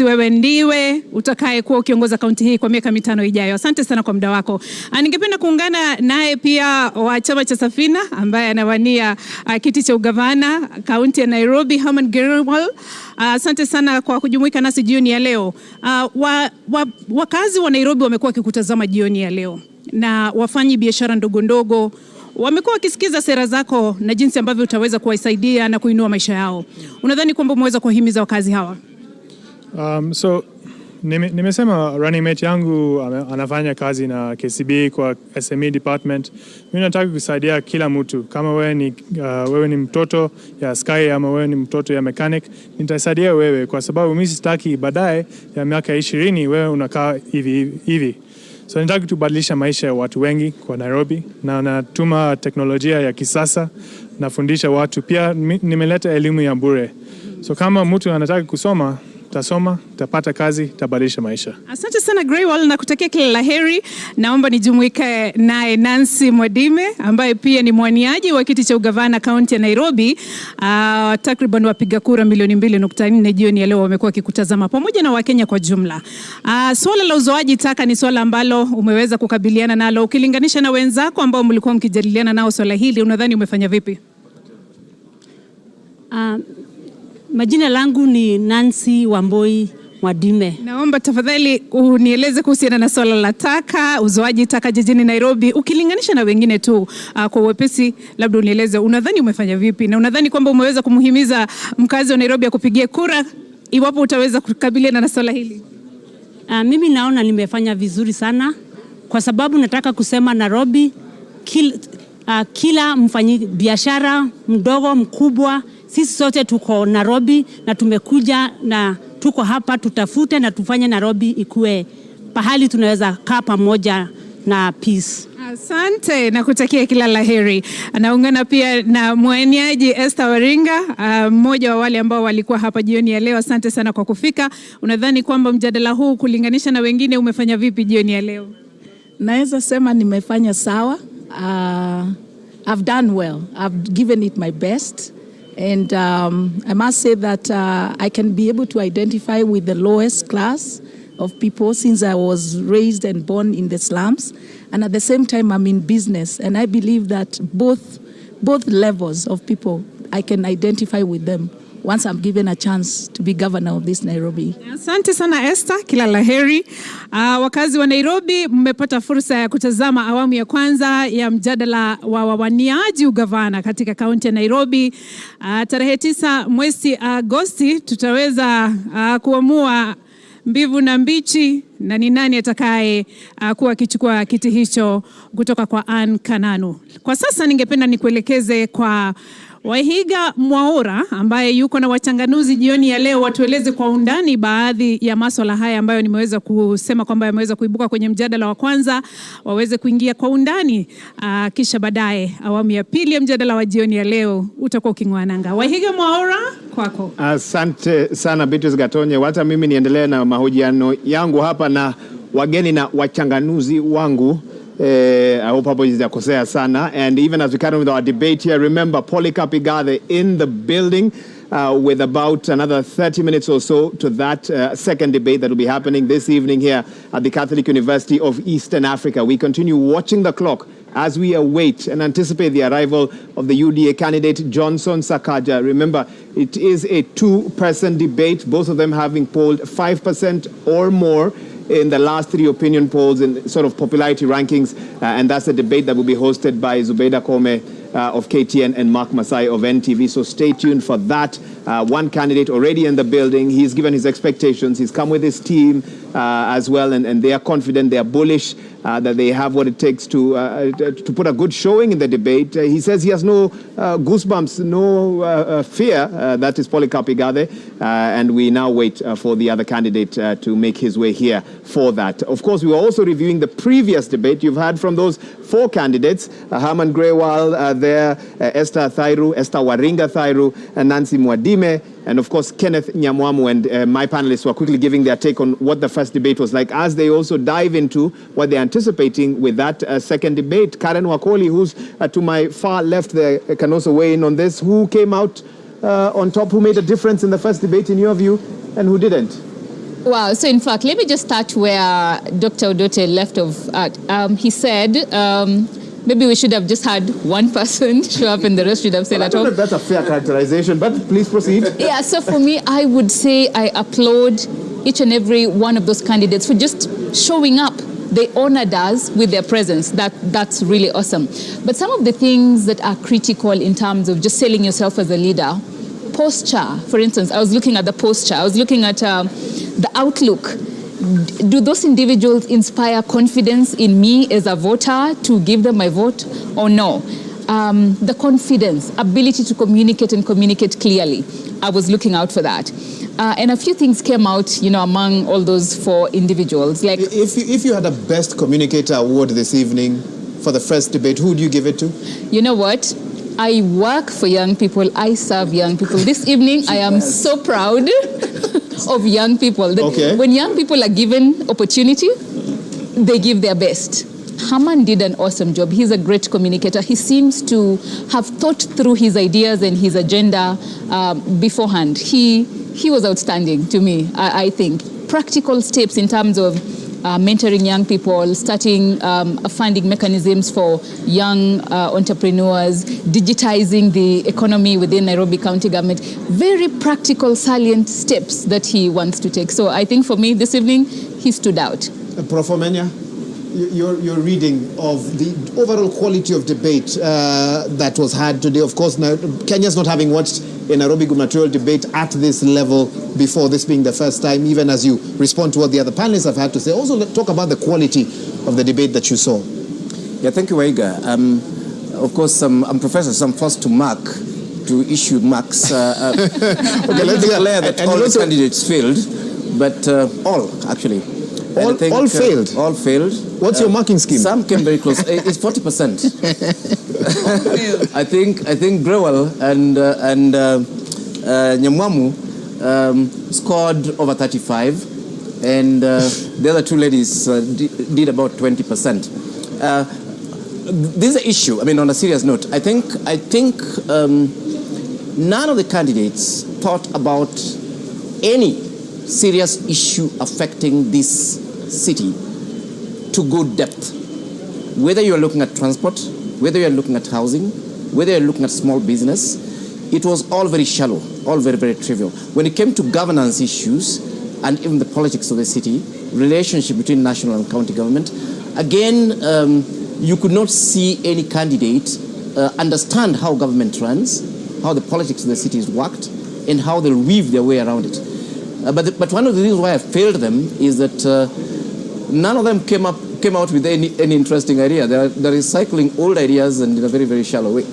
basi wewe ndiwe utakaye kuwa ukiongoza kaunti hii kwa miaka 5 ijayo. Asante sana kwa muda wako. Ningependa kuungana naye pia wa chama cha Safina ambaye anawania kiti cha ugavana kaunti ya Nairobi, Renewal. Asante sana kwa kujumuika nasi jioni ya leo. Wakazi wa Nairobi wamekuwa wakikutazama jioni ya leo, na wafanyi biashara ndogo ndogo wamekuwa wakisikiza sera zako na jinsi ambavyo utaweza kuwasaidia na kuinua maisha yao. Unadhani kwamba umeweza kuwahimiza wakazi hawa? Nimesema running mate yangu anafanya kazi na KCB kwa SME department. Mimi nataka kusaidia kila mtu. Kama wewe ni mtoto ya Sky ama wewe ni mtoto ya mechanic, nitasaidia wewe kwa sababu mimi sitaki baadaye ya miaka 20 wewe unakaa hivi. So nataka tubadilisha maisha ya watu wengi kwa Nairobi, na natuma teknolojia ya kisasa, nafundisha watu. Pia nimeleta elimu ya bure. So kama mtu anataka kusoma, tasoma, tapata kazi, tabadilisha maisha. Asante sana Greywall, na kutakia kila laheri. Naomba nijumuike naye Nancy Mwadime ambaye pia ni mwaniaji wa kiti cha ugavana kaunti ya Nairobi. Takriban wapiga kura milioni 2.4 jioni ya leo wamekuwa wakikutazama pamoja na Wakenya kwa jumla. Swala la uzoaji taka ni swala ambalo umeweza kukabiliana nalo. Ukilinganisha na wenzako ambao mlikuwa mkijadiliana nao swala hili, unadhani umefanya vipi? Majina langu ni Nancy Wamboi Mwadime. Naomba tafadhali unieleze kuhusiana na swala la taka, uzoaji taka jijini Nairobi. Ukilinganisha na wengine tu kwa wepesi, labda unieleze unadhani umefanya vipi, na unadhani kwamba umeweza kumhimiza mkazi wa Nairobi akupigie kura iwapo utaweza kukabiliana na swala hili? Mimi naona nimefanya vizuri sana, kwa sababu nataka kusema Nairobi kila mfanyi biashara mdogo mkubwa, sisi sote tuko Nairobi na tumekuja na tuko hapa tutafute na tufanye Nairobi ikue pahali tunaweza kaa pamoja na peace. Asante na kutakia kila laheri. Anaungana pia na mwaniaji Esther Waringa, mmoja wa wale ambao walikuwa hapa jioni ya leo. Asante sana kwa kufika. Unadhani kwamba mjadala huu kulinganisha na wengine umefanya vipi jioni ya leo? Naweza sema nimefanya sawa. I've done well. I've given it my best. And I must say that I can be able to identify with the lowest class of people since I was raised and born in the slums. And at the same time, I'm in business. And I believe that both levels of people, I can identify with them once I'm given a chance to be governor of this Nairobi. Asante sana Esther, kila laheri. Wakazi wa Nairobi, mmepata fursa ya kutazama awamu ya kwanza ya mjadala wa wawaniaji ugavana katika kaunti ya Nairobi. Tarehe 9 mwezi Agosti tutaweza kuamua mbivu na mbichi na ni nani atakaye kuwa akichukua kiti hicho kutoka kwa Ann Kananu. Kwa sasa ningependa nikuelekeze kwa Wahiga Mwaura ambaye yuko na wachanganuzi jioni ya leo, watueleze kwa undani baadhi ya masuala haya ambayo nimeweza kusema kwamba yameweza kuibuka kwenye mjadala wa kwanza, waweze kuingia kwa undani, kisha baadaye awamu ya pili ya mjadala wa jioni ya leo utakuwa ukingwananga. Wahiga Mwaura, kwako. Asante sana Beatrice Gatonye. Wacha mimi niendelee na mahojiano yangu hapa na wageni na wachanganuzi wangu. I hope hapo sijakosea sana. And even as we carry on with our debate here, remember Polycarp Igathe in the building with about another 30 minutes or so to that second debate that will be happening this evening here at the Catholic University of Eastern Africa. We continue watching the clock as we await and anticipate the arrival of the UDA candidate Johnson Sakaja. Remember, it is a two-person debate, both of them having polled 5% or more in the last 3 opinion polls in sort of popularity rankings, and that's a debate that will be hosted by Zubeida Kome of KTN and Mark Masai of NTV. So stay tuned for that. One candidate already in the building. He's given his expectations. He's come with his team as well, and they are confident, they are bullish that they have what it takes to put a good showing in the debate. He says he has no goosebumps, no fear. That is Polycarp Igathe, and we now wait for the other candidate to make his way here for that. Of course, we were also reviewing the previous debate. You've heard from those 4 candidates, Herman Greywall Esther Waringa Thairu, and Nancy Mwadime, and of course Kenneth Nyamwamu, and my panelists were quickly giving their take on what the first debate was like as they also dive into what they're anticipating with that second debate. Karen Wakoli, who's to my far left there, can also weigh in on this. Who came out on top, who made a difference in the first debate in your view, and who didn't? Wow. So in fact, let me just start where Dr. Odote left off at. He said maybe we should have just had one person show up and the rest should have stayed at home. I don't know if that's a fair characterization, but please proceed. Yeah, so for me, I would say I applaud each and every one of those candidates for just showing up. They honored us with their presence. That's really awesome. But some of the things that are critical in terms of just selling yourself as a leader, posture, for instance, I was looking at the posture. I was looking at the outlook. Do those individuals inspire confidence in me as a voter to give them my vote or no? The confidence, ability to communicate and communicate clearly. I was looking out for that. And a few things came out, among all those 4 individuals. Like, if you had a best communicator award this evening for the first debate, who would you give it to? You know what? I work for young people. I serve young people. This evening, I am so proud of young people. Okay. When young people are given opportunity, they give their best. Haman did an awesome job. He's a great communicator. He seems to have thought through his ideas and his agenda beforehand. He was outstanding to me, I think. Practical steps in terms of mentoring young people, starting funding mechanisms for young entrepreneurs, digitizing the economy within Nairobi County government. Very practical, salient steps that he wants to take. So I think for me this evening, he stood out. Prof. Omenya, your reading of the overall quality of debate that was had today. Of course, now, Kenya's not having watched a Nairobi gubernatorial debate at this level before, this being the first time, even as you respond to what the other panelists have had to say. Also, talk about the quality of the debate that you saw. Yeah, thank you, Waiga. Of course, I'm professor, so I'm forced to issue marks. Okay, let's declare that all the candidates failed, but all, actually. All failed? All failed. What's your marking scheme? Some came very close. It's 40%. I think Brewell and Nyamwamu scored over 35, and the other 2 ladies did about 20%. This is an issue. I mean, on a serious note, I think none of the candidates thought about any serious issue affecting this city to good depth. Whether you're looking at transport, whether you're looking at housing, whether you're looking at small business, it was all very shallow, all very, very trivial. When it came to governance issues and even the politics of the city, relationship between national and county government, again, you could not see any candidate understand how government runs, how the politics of the city is worked, and how they'll weave their way around it. But one of the reasons why I failed them is that none of them came out with any interesting idea. They're recycling old ideas and in a very, very shallow way.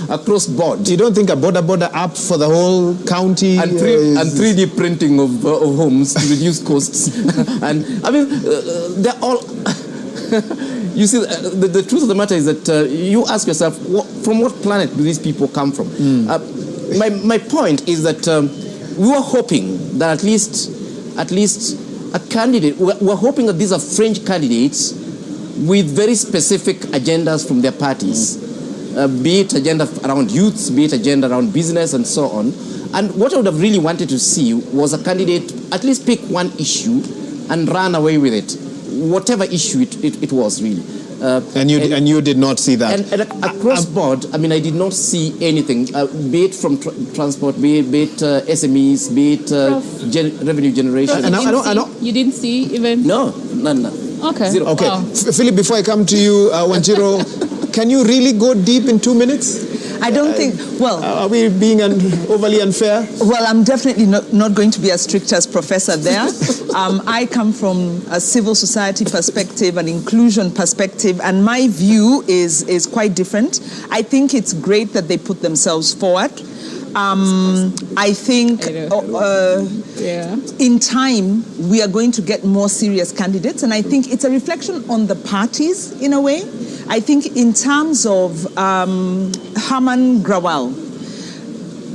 Across board. You don't think a border app for the whole county? And 3D printing of homes to reduce costs. And I mean, they're all... You see, the truth of the matter is that you ask yourself, from what planet do these people come from? My point is that we were hoping that at least a candidate, we're hoping that these are fringe candidates with very specific agendas from their parties, be it agenda around youths, be it agenda around business and so on. And what I would have really wanted to see was a candidate at least pick one issue and run away with it, whatever issue it was really. And you did not see that? And across board, I mean, I did not see anything, be it from transport, be it SMEs, be it revenue generation. You didn't see even? No, none. Okay. Zero. Okay. Oh. Philip, before I come to you, Wanjiro, can you really go deep in 2 minutes? I don't think, are we being overly unfair? Well, I'm definitely not going to be as strict as Professor there. I come from a civil society perspective, an inclusion perspective, and my view is quite different. I think it's great that they put themselves forward. I think in time we are going to get more serious candidates, and I think it's a reflection on the parties in a way. I think in terms of Herman Grawal,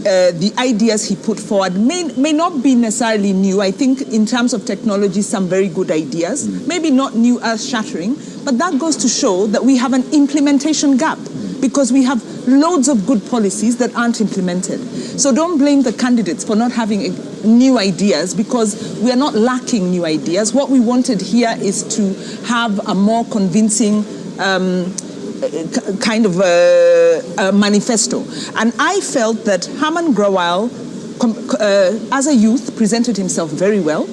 the ideas he put forward may not be necessarily new. I think in terms of technology, some very good ideas, maybe not new earth-shattering, but that goes to show that we have an implementation gap. because we have loads of good policies that aren't implemented. So don't blame the candidates for not having new ideas, because we are not lacking new ideas. What we wanted here is to have a more convincing kind of a manifesto. And I felt that Herman Grawal, as a youth, presented himself very well.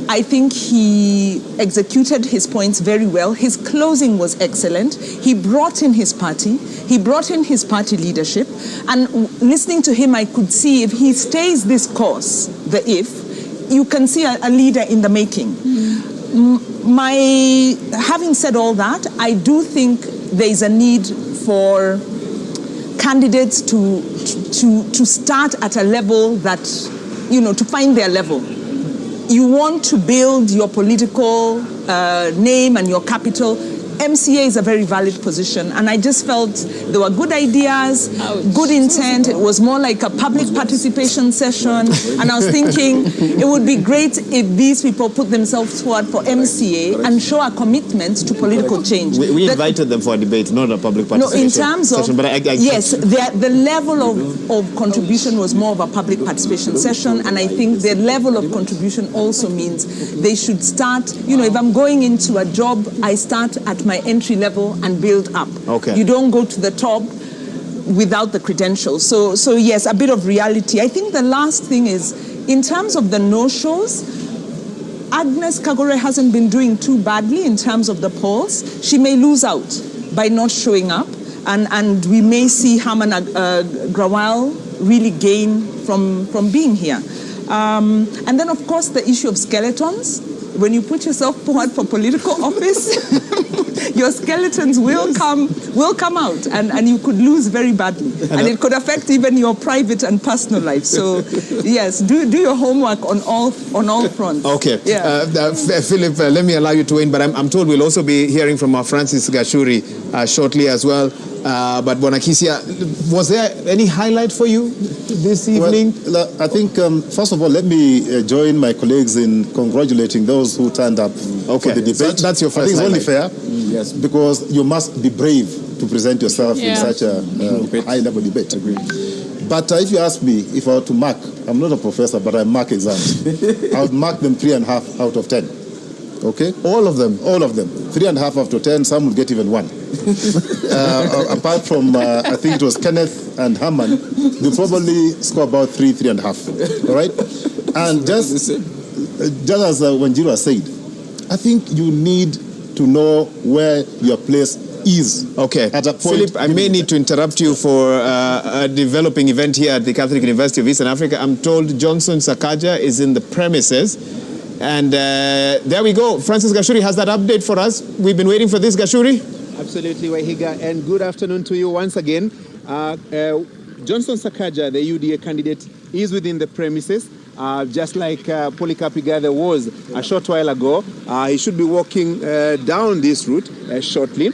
I think he executed his points very well. His closing was excellent. He brought in his party. He brought in his party leadership. And listening to him, I could see if he stays this course, you can see a leader in the making. Having said all that, I do think there is a need for candidates to start at a level that, to find their level. You want to build your political name and your capital. MCA is a very valid position, and I just felt there were good ideas, good intent. It was more like a public participation session, and I was thinking it would be great if these people put themselves forward for MCA and show a commitment to political change. We invited them for a debate, not a public participation in terms of session, but yes, the level of contribution was more of a public participation session, and I think the level of contribution also means they should start, if I'm going into a job, I start at my entry level and build up. Okay. You don't go to the top without the credentials. So yes, a bit of reality. I think the last thing is, in terms of the no-shows, Agnes Kagore hasn't been doing too badly in terms of the polls. She may lose out by not showing up, and we may see Herman Grawal really gain from being here. And then, of course, the issue of skeletons. When you put yourself forward for political office, your skeletons will come out, and you could lose very badly, and it could affect even your private and personal life. So, yes, do your homework on all fronts. Okay, yeah. Philip, let me allow you to win, but I'm told we'll also be hearing from Francis Gachuri shortly as well. But Bonakisia, was there any highlight for you this evening? Well, I think, first of all, let me join my colleagues in congratulating those who turned up for the debate. So that's your first I think highlight. It's only fair, yes, because you must be brave to present yourself in such a high-level debate. But if you ask me, if I were to mark, I'm not a professor, but I mark exams. I would mark them 3.5 out of 10. Okay? All of them. All of them. 3.5 out of 10, some will get even 1. Apart from, I think it was Kenneth and Herman, they probably score about 3.5. All right? And just as Wanjiru said, I think you need to know where your place is. Okay. At a point. Philip, I may need to interrupt you for a developing event here at the Catholic University of Eastern Africa. I'm told Johnson Sakaja is in the premises. And there we go. Francis Gachuri has that update for us. We've been waiting for this, Gachuri. Absolutely, Wahiga, and good afternoon to you once again. Johnson Sakaja, the UDA candidate, is within the premises. Just like Polycarp Igathe was a short while ago. He should be walking down this route shortly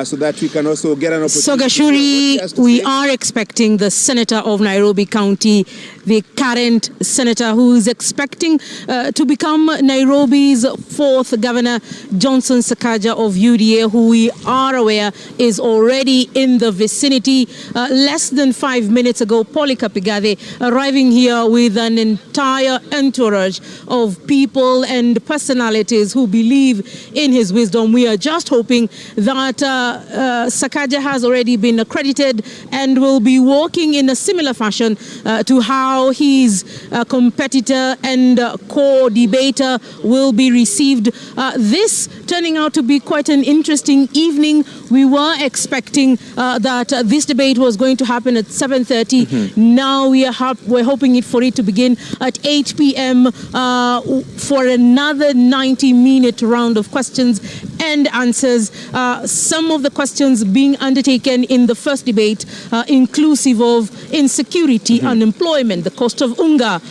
so that we can also get an opportunity. So Gachuri, we are expecting the Senator of Nairobi County, the current Senator who is expecting to become Nairobi's 4th Governor, Johnson Sakaja of UDA, who we are aware is already in the vicinity. Less than 5 minutes ago, Polycarp Igathe arriving here with an entire entourage of people and personalities who believe in his wisdom. We are just hoping that Sakaja has already been accredited and will be working in a similar fashion to how his competitor and co-debater will be received. This turning out to be quite an interesting evening. We were expecting that this debate was going to happen at 7:30. Now we're hoping for it to begin at 8 p.m. For another 90-minute round of questions and answers. Some of the questions being undertaken in the first debate, inclusive of insecurity, unemployment, the cost of unga,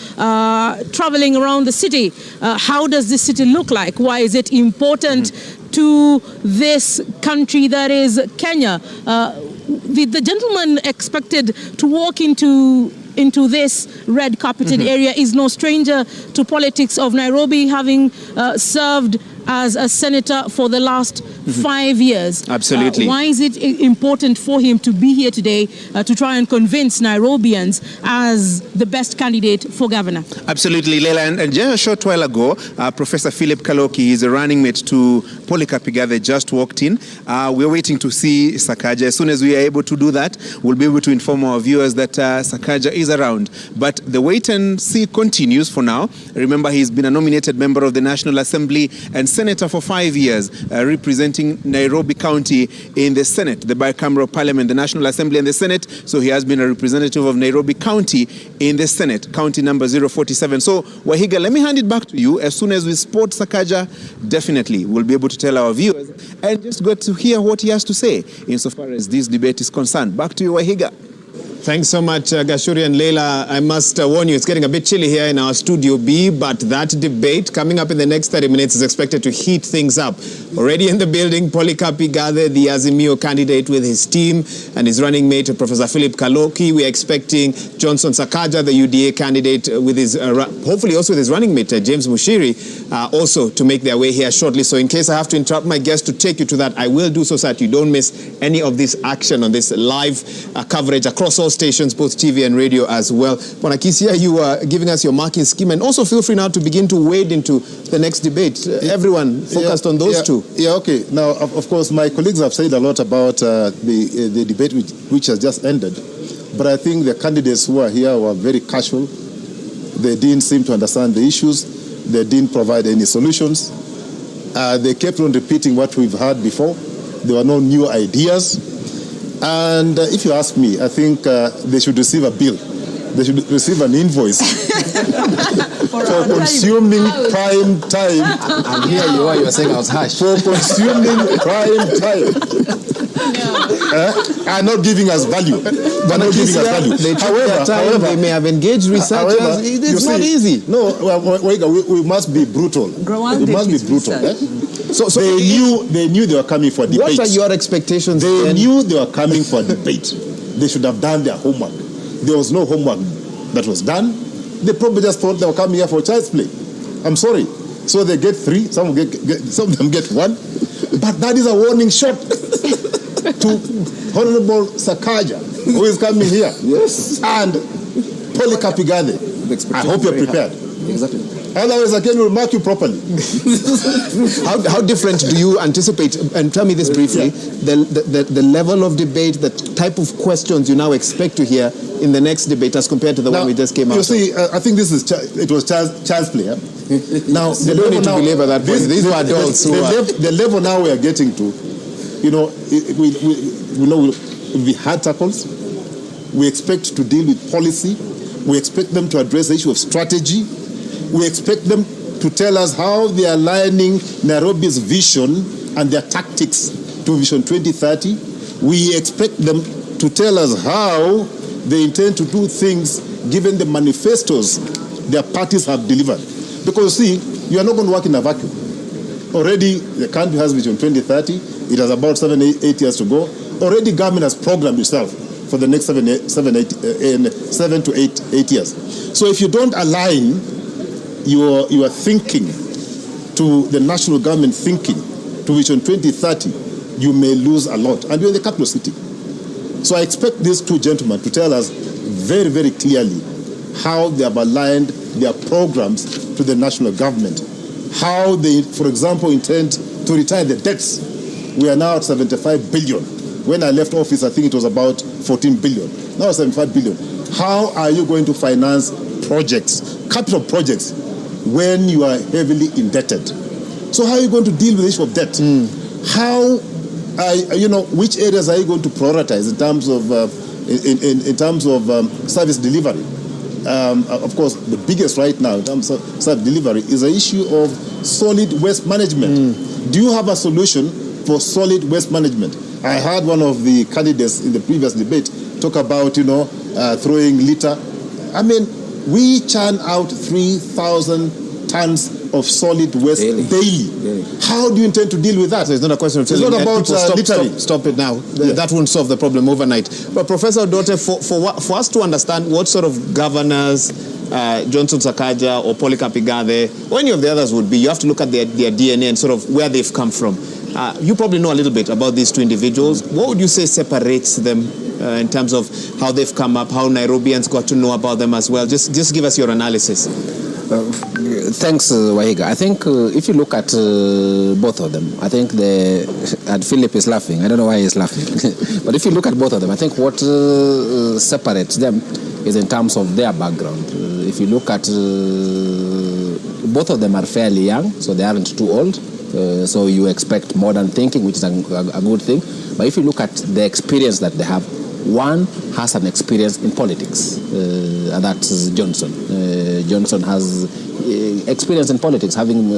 traveling around the city. How does this city look like? Why is it important to this country that is Kenya? The gentleman expected to walk into this red carpeted area is no stranger to politics of Nairobi, having served as a senator for the last 5 years. Absolutely. Why is it important for him to be here today to try and convince Nairobians as the best candidate for governor? Absolutely, Leila. And just a short while ago, Professor Philip Kaloki, he's a running mate to Polycarp Igathe, just walked in. We're waiting to see Sakaja. As soon as we are able to do that, we'll be able to inform our viewers that Sakaja is around. But the wait and see continues for now. Remember, he's been a nominated member of the National Assembly and Senator for 5 years, representing Nairobi County in the Senate, the bicameral parliament, the National Assembly and the Senate. So he has been a representative of Nairobi County in the Senate, county number 047. So, Wahiga, let me hand it back to you. As soon as we spot Sakaja, definitely we'll be able to tell our viewers and just get to hear what he has to say insofar as this debate is concerned. Back to you, Wahiga. Thanks so much, Gashuri and Leila. I must warn you, it's getting a bit chilly here in our Studio B, but that debate coming up in the next 30 minutes is expected to heat things up. Already in the building, Polycarp Igathe, the Azimio candidate with his team, and his running mate, Professor Philip Kaloki. We're expecting Johnson Sakaja, the UDA candidate, with his hopefully also with his running mate, James Mushiri, also to make their way here shortly. So in case I have to interrupt my guest to take you to that, I will do so that you don't miss any of this action on this live coverage across all stations, both TV and radio as well. Bonakisia, you are giving us your marking scheme, and also feel free now to begin to wade into the next debate. Everyone focused on those two. Yeah, okay. Now, of course, my colleagues have said a lot about the debate which has just ended, but I think the candidates who are here were very casual. They didn't seem to understand the issues. They didn't provide any solutions. They kept on repeating what we've heard before. There were no new ideas. And if you ask me, I think they should receive a bill. They should receive an invoice for consuming prime time. And here you are saying I was harsh. For consuming prime time. And not giving us value. They're not giving us value. However, they may have engaged researchers. It's not easy. No, we must be brutal. We must be brutal. So they knew they were coming for debate. What are your expectations? They knew they were coming for debate. They should have done their homework. There was no homework that was done. They probably just thought they were coming here for child's play. I'm sorry. So they get 3, some of them get 1. But that is a warning shot to Honorable Sakaja, who is coming here. Yes. And Polycarp Igathe. I hope you're prepared. Exactly. Otherwise, again, we'll mark you properly. How different do you anticipate, and tell me this briefly, the level of debate, the type of questions you now expect to hear in the next debate as compared to the one we just came out You see, I think this is it was child's play. Now, they don't need to belabor that point. These were adults. The level now we are getting to, we know we'll be hard tackles. We expect to deal with policy. We expect them to address the issue of strategy. We expect them to tell us how they are aligning Nairobi's vision and their tactics to Vision 2030. We expect them to tell us how they intend to do things given the manifestos their parties have delivered. Because, see, you are not going to work in a vacuum. Already, the country has Vision 2030. It has about 7-8 years to go. Already, government has programmed itself for the next 7 to 8 years. So if you don't align your thinking to the national government thinking to Vision 2030, you may lose a lot. And you're in the capital city. So I expect these two gentlemen to tell us very, very clearly how they have aligned their programs to the national government. How they, for example, intend to retire the debts. We are now at 75 billion. When I left office, I think it was about 14 billion. Now it's 75 billion. How are you going to finance projects, capital projects, when you are heavily indebted? So how are you going to deal with the issue of debt? How, which areas are you going to prioritize in terms of service delivery? Of course, the biggest right now in terms of service delivery is the issue of solid waste management. Do you have a solution for solid waste management? I heard one of the candidates in the previous debate talk about, throwing litter. I mean, we churn out 3,000 tons of solid waste daily. How do you intend to deal with that? So it's not a question of telling it's not about stop it now. Yeah. That won't solve the problem overnight. But Professor Odote, for us to understand what sort of governors Johnson Sakaja or Polycarp Igathe or any of the others would be, you have to look at their DNA and sort of where they've come from. You probably know a little bit about these two individuals. What would you say separates them in terms of how they've come up, how Nairobians got to know about them as well? Just give us your analysis. Thanks, Wahiga. I think if you look at both of them, I think and Philip is laughing. I don't know why he's laughing. But if you look at both of them, I think what separates them is in terms of their background. If you look at both of them are fairly young, so they aren't too old. So you expect modern thinking, which is a good thing. But if you look at the experience that they have, one has an experience in politics, and that's Johnson. Johnson has experience in politics, having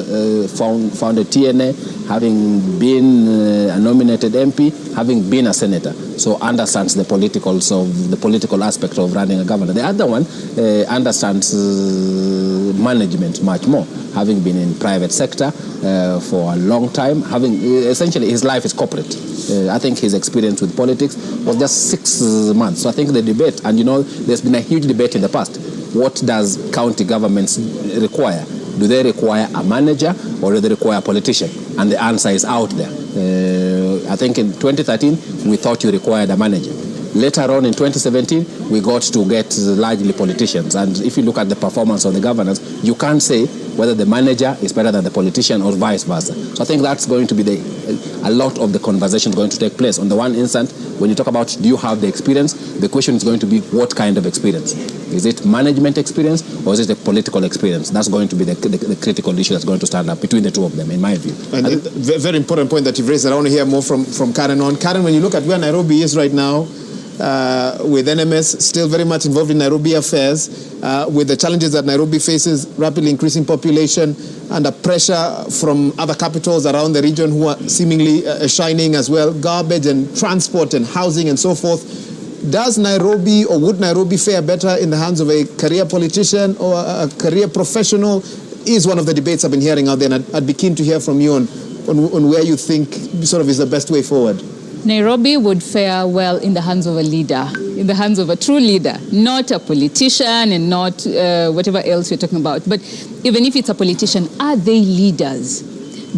founded TNA, having been a nominated MP, having been a senator. So understands the political aspect of running a government. The other one understands management much more, having been in private sector for a long time, having essentially his life is corporate. I think his experience with politics was just 6 months. So I think the debate, and there's been a huge debate in the past. What does county governments require? Do they require a manager or do they require a politician? And the answer is out there. I think in 2013, we thought you required a manager. Later on in 2017, we got to get largely politicians. And if you look at the performance of the governors, you can't say whether the manager is better than the politician or vice versa. So I think that's going to be a lot of the conversation going to take place. On the one instant, when you talk about do you have the experience, the question is going to be what kind of experience? Is it management experience or is it a political experience? That's going to be the critical issue that's going to stand up between the two of them, in my view. And a very important point that you've raised. I want to hear more from Karen on. Karen, when you look at where Nairobi is right now, with NMS still very much involved in Nairobi affairs, with the challenges that Nairobi faces, rapidly increasing population, under pressure from other capitals around the region who are seemingly shining as well, garbage and transport and housing and so forth. Does Nairobi or would Nairobi fare better in the hands of a career politician or a career professional? Is one of the debates I've been hearing out there, and I'd be keen to hear from you on where you think sort of is the best way forward. Nairobi would fare well in the hands of a leader, in the hands of a true leader, not a politician and not whatever else you're talking about. But even if it's a politician, are they leaders?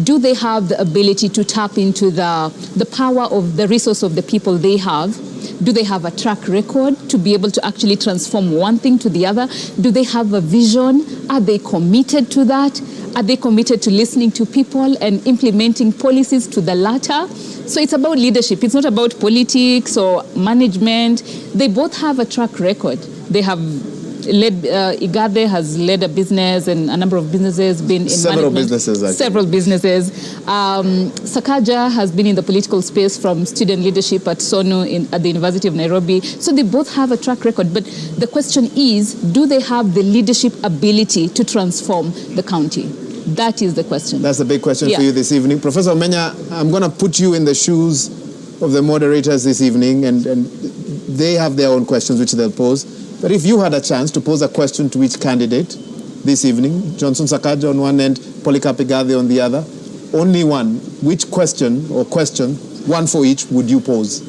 Do they have the ability to tap into the power of the resource of the people they have? Do they have a track record to be able to actually transform one thing to the other? Do they have a vision? Are they committed to that? Are they committed to listening to people and implementing policies to the latter? So it's about leadership. It's not about politics or management. They both have a track record. They have led, Igade has led a business and a number of businesses, been in several management. Businesses, actually. Several businesses. Sakaja has been in the political space from student leadership at SONU at the University of Nairobi. So they both have a track record. But the question is, do they have the leadership ability to transform the county? That is the question. That's the big question for you this evening. Professor Omenya, I'm going to put you in the shoes of the moderators this evening, and they have their own questions which they'll pose. But if you had a chance to pose a question to each candidate this evening, Johnson Sakaja on one end, Polycarp Igathe on the other, only one, which question, one for each, would you pose?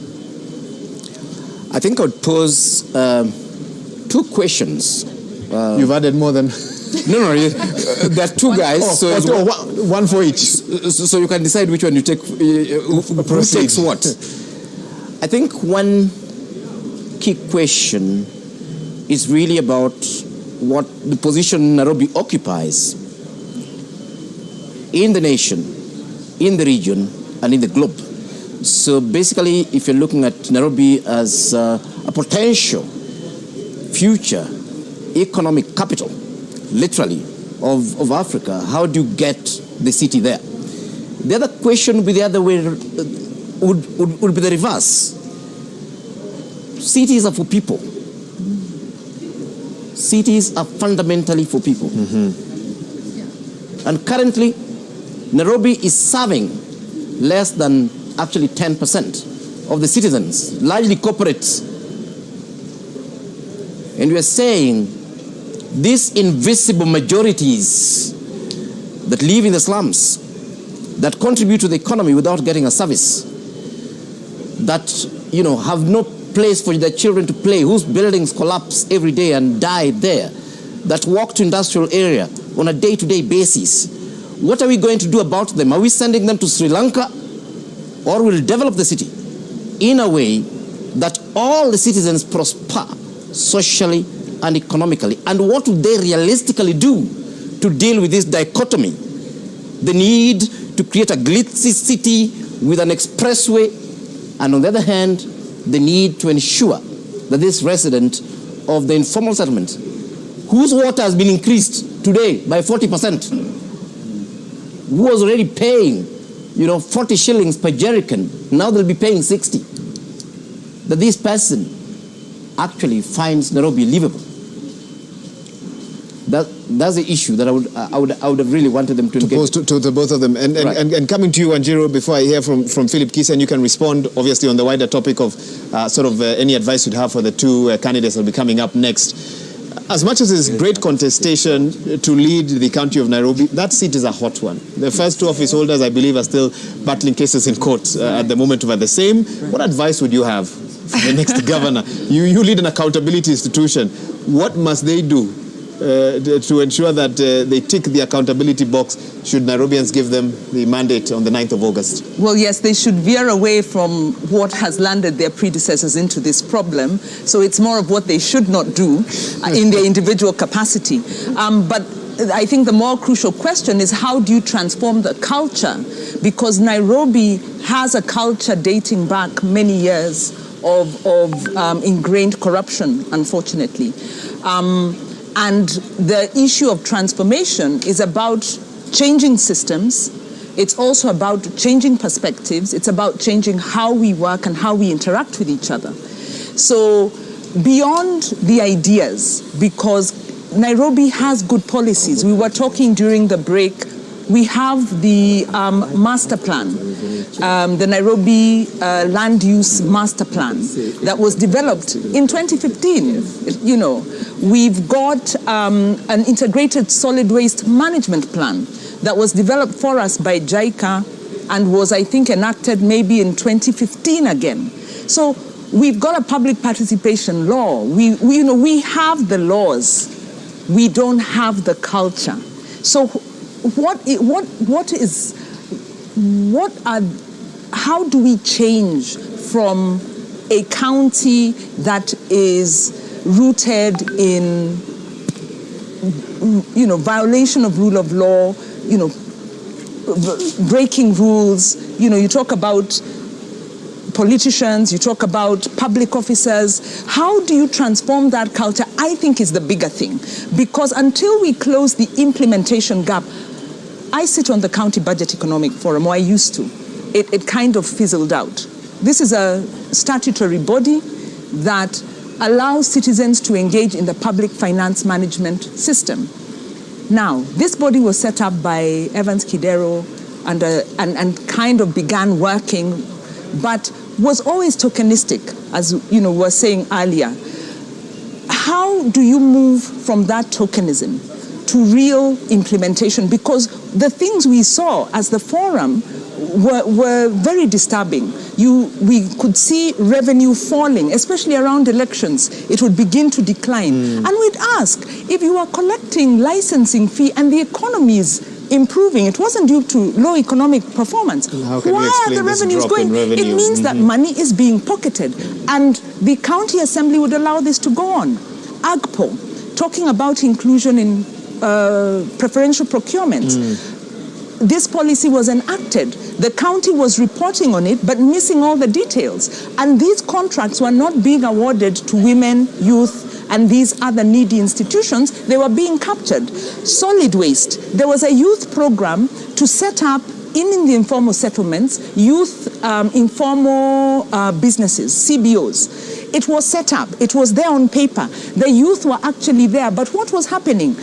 I think I would pose 2 questions. You've added more than... No, there are 2 guys. One for each. So you can decide which one you take, who takes what. I think one key question is really about what the position Nairobi occupies in the nation, in the region, and in the globe. So basically, if you're looking at Nairobi as a potential future economic capital, literally, of Africa, how do you get the city there? The other question would be the other way, would be the reverse. Cities are for people. Cities are fundamentally for people. And currently, Nairobi is serving less than actually 10% of the citizens, largely corporates. And we are saying these invisible majorities that live in the slums, that contribute to the economy without getting a service, that have no place for their children to play, whose buildings collapse every day and die there, that walk to industrial area on a day-to-day basis. What are we going to do about them? Are we sending them to Sri Lanka or will develop the city in a way that all the citizens prosper socially and economically? And what would they realistically do to deal with this dichotomy? The need to create a glitzy city with an expressway, and on the other hand, the need to ensure that this resident of the informal settlement, whose water has been increased today by 40%, who was already paying 40 shillings per jerrycan, now they'll be paying 60, that this person actually finds Nairobi livable. That's the issue that I would have really wanted them to pose to the both of them. And coming to you, Wanjiru, before I hear from Philip Kisa, and you can respond obviously on the wider topic of any advice you'd have for the two candidates that will be coming up next. As much as there's great contestation to lead the county of Nairobi, that seat is a hot one. The first two office holders, I believe, are still battling cases in court at the moment over the same. What advice would you have for the next governor? You lead an accountability institution. What must they do to ensure that they tick the accountability box should Nairobians give them the mandate on the 9th of August? Well, yes, they should veer away from what has landed their predecessors into this problem. So it's more of what they should not do in their individual capacity. But I think the more crucial question is, how do you transform the culture? Because Nairobi has a culture dating back many years of ingrained corruption, unfortunately. And the issue of transformation is about changing systems. It's also about changing perspectives. It's about changing how we work and how we interact with each other. So beyond the ideas, because Nairobi has good policies. We were talking during the break. We have the master plan, the Nairobi land use master plan that was developed in 2015. We've got an integrated solid waste management plan that was developed for us by JICA and was, I think, enacted maybe in 2015 again. So we've got a public participation law. We have the laws. We don't have the culture. So how do we change from a county that is rooted in violation of rule of law, breaking rules? You talk about politicians, you talk about public officers. How do you transform that culture? I think is the bigger thing, because until we close the implementation gap, I sit on the County Budget Economic Forum, or I used to. It kind of fizzled out. This is a statutory body that allows citizens to engage in the public finance management system. Now, this body was set up by Evans Kidero and kind of began working, but was always tokenistic, as we were saying earlier. How do you move from that tokenism to real implementation? Because the things we saw as the forum were very disturbing. We could see revenue falling, especially around elections. It would begin to decline. And we'd ask, if you are collecting licensing fee and the economy is improving, it wasn't due to low economic performance. Why are the revenues going? It means that money is being pocketed. And the county assembly would allow this to go on. AGPO, talking about inclusion in preferential procurement. This policy was enacted. The county was reporting on it, but missing all the details. And these contracts were not being awarded to women, youth, and these other needy institutions. They were being captured. Solid waste. There was a youth program to set up in the informal settlements, youth informal businesses, CBOs. It was set up. It was there on paper. The youth were actually there. But what was happening?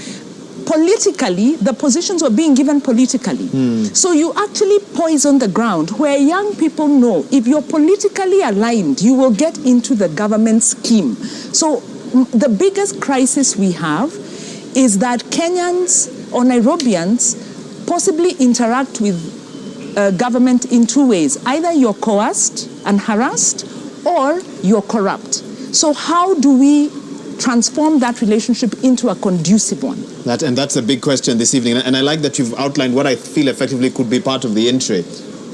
Politically, the positions were being given politically. So you actually poison the ground where young people know if you're politically aligned, you will get into the government scheme. So the biggest crisis we have is that Kenyans or Nairobians possibly interact with government in two ways. Either you're coerced and harassed, or you're corrupt. So how do we transform that relationship into a conducive one? And that's a big question this evening. And I like that you've outlined what I feel effectively could be part of the entry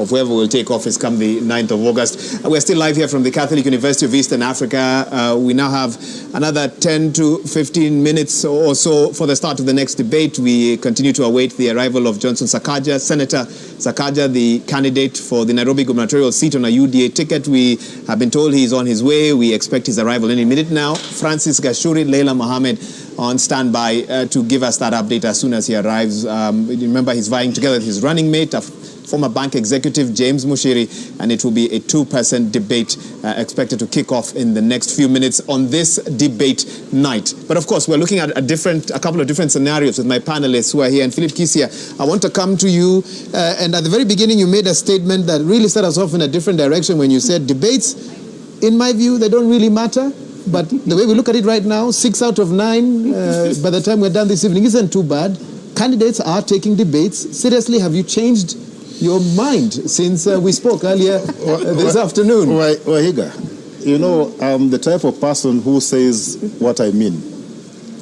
of whoever will take office come the 9th of August. We're still live here from the Catholic University of Eastern Africa. We now have another 10 to 15 minutes or so for the start of the next debate. We continue to await the arrival of Johnson Sakaja, Senator Sakaja, the candidate for the Nairobi gubernatorial seat on a UDA ticket. We have been told he's on his way. We expect his arrival any minute now. Francis Gashuri, Leila Mohammed on standby to give us that update as soon as he arrives. Remember, he's vying together with his running mate, former bank executive James Mushiri, and it will be a two-person debate expected to kick off in the next few minutes on this debate night. But of course, we're looking at a couple of different scenarios with my panelists who are here. And Philip Kisia, I want to come to you. And at the very beginning, you made a statement that really set us off in a different direction when you said debates, in my view, they don't really matter. But the way we look at it right now, 6 out of 9, by the time we're done this evening, isn't too bad. Candidates are taking debates. Seriously, have you changed your mind since we spoke earlier this afternoon? Wahiga, you know, I'm the type of person who says what I mean.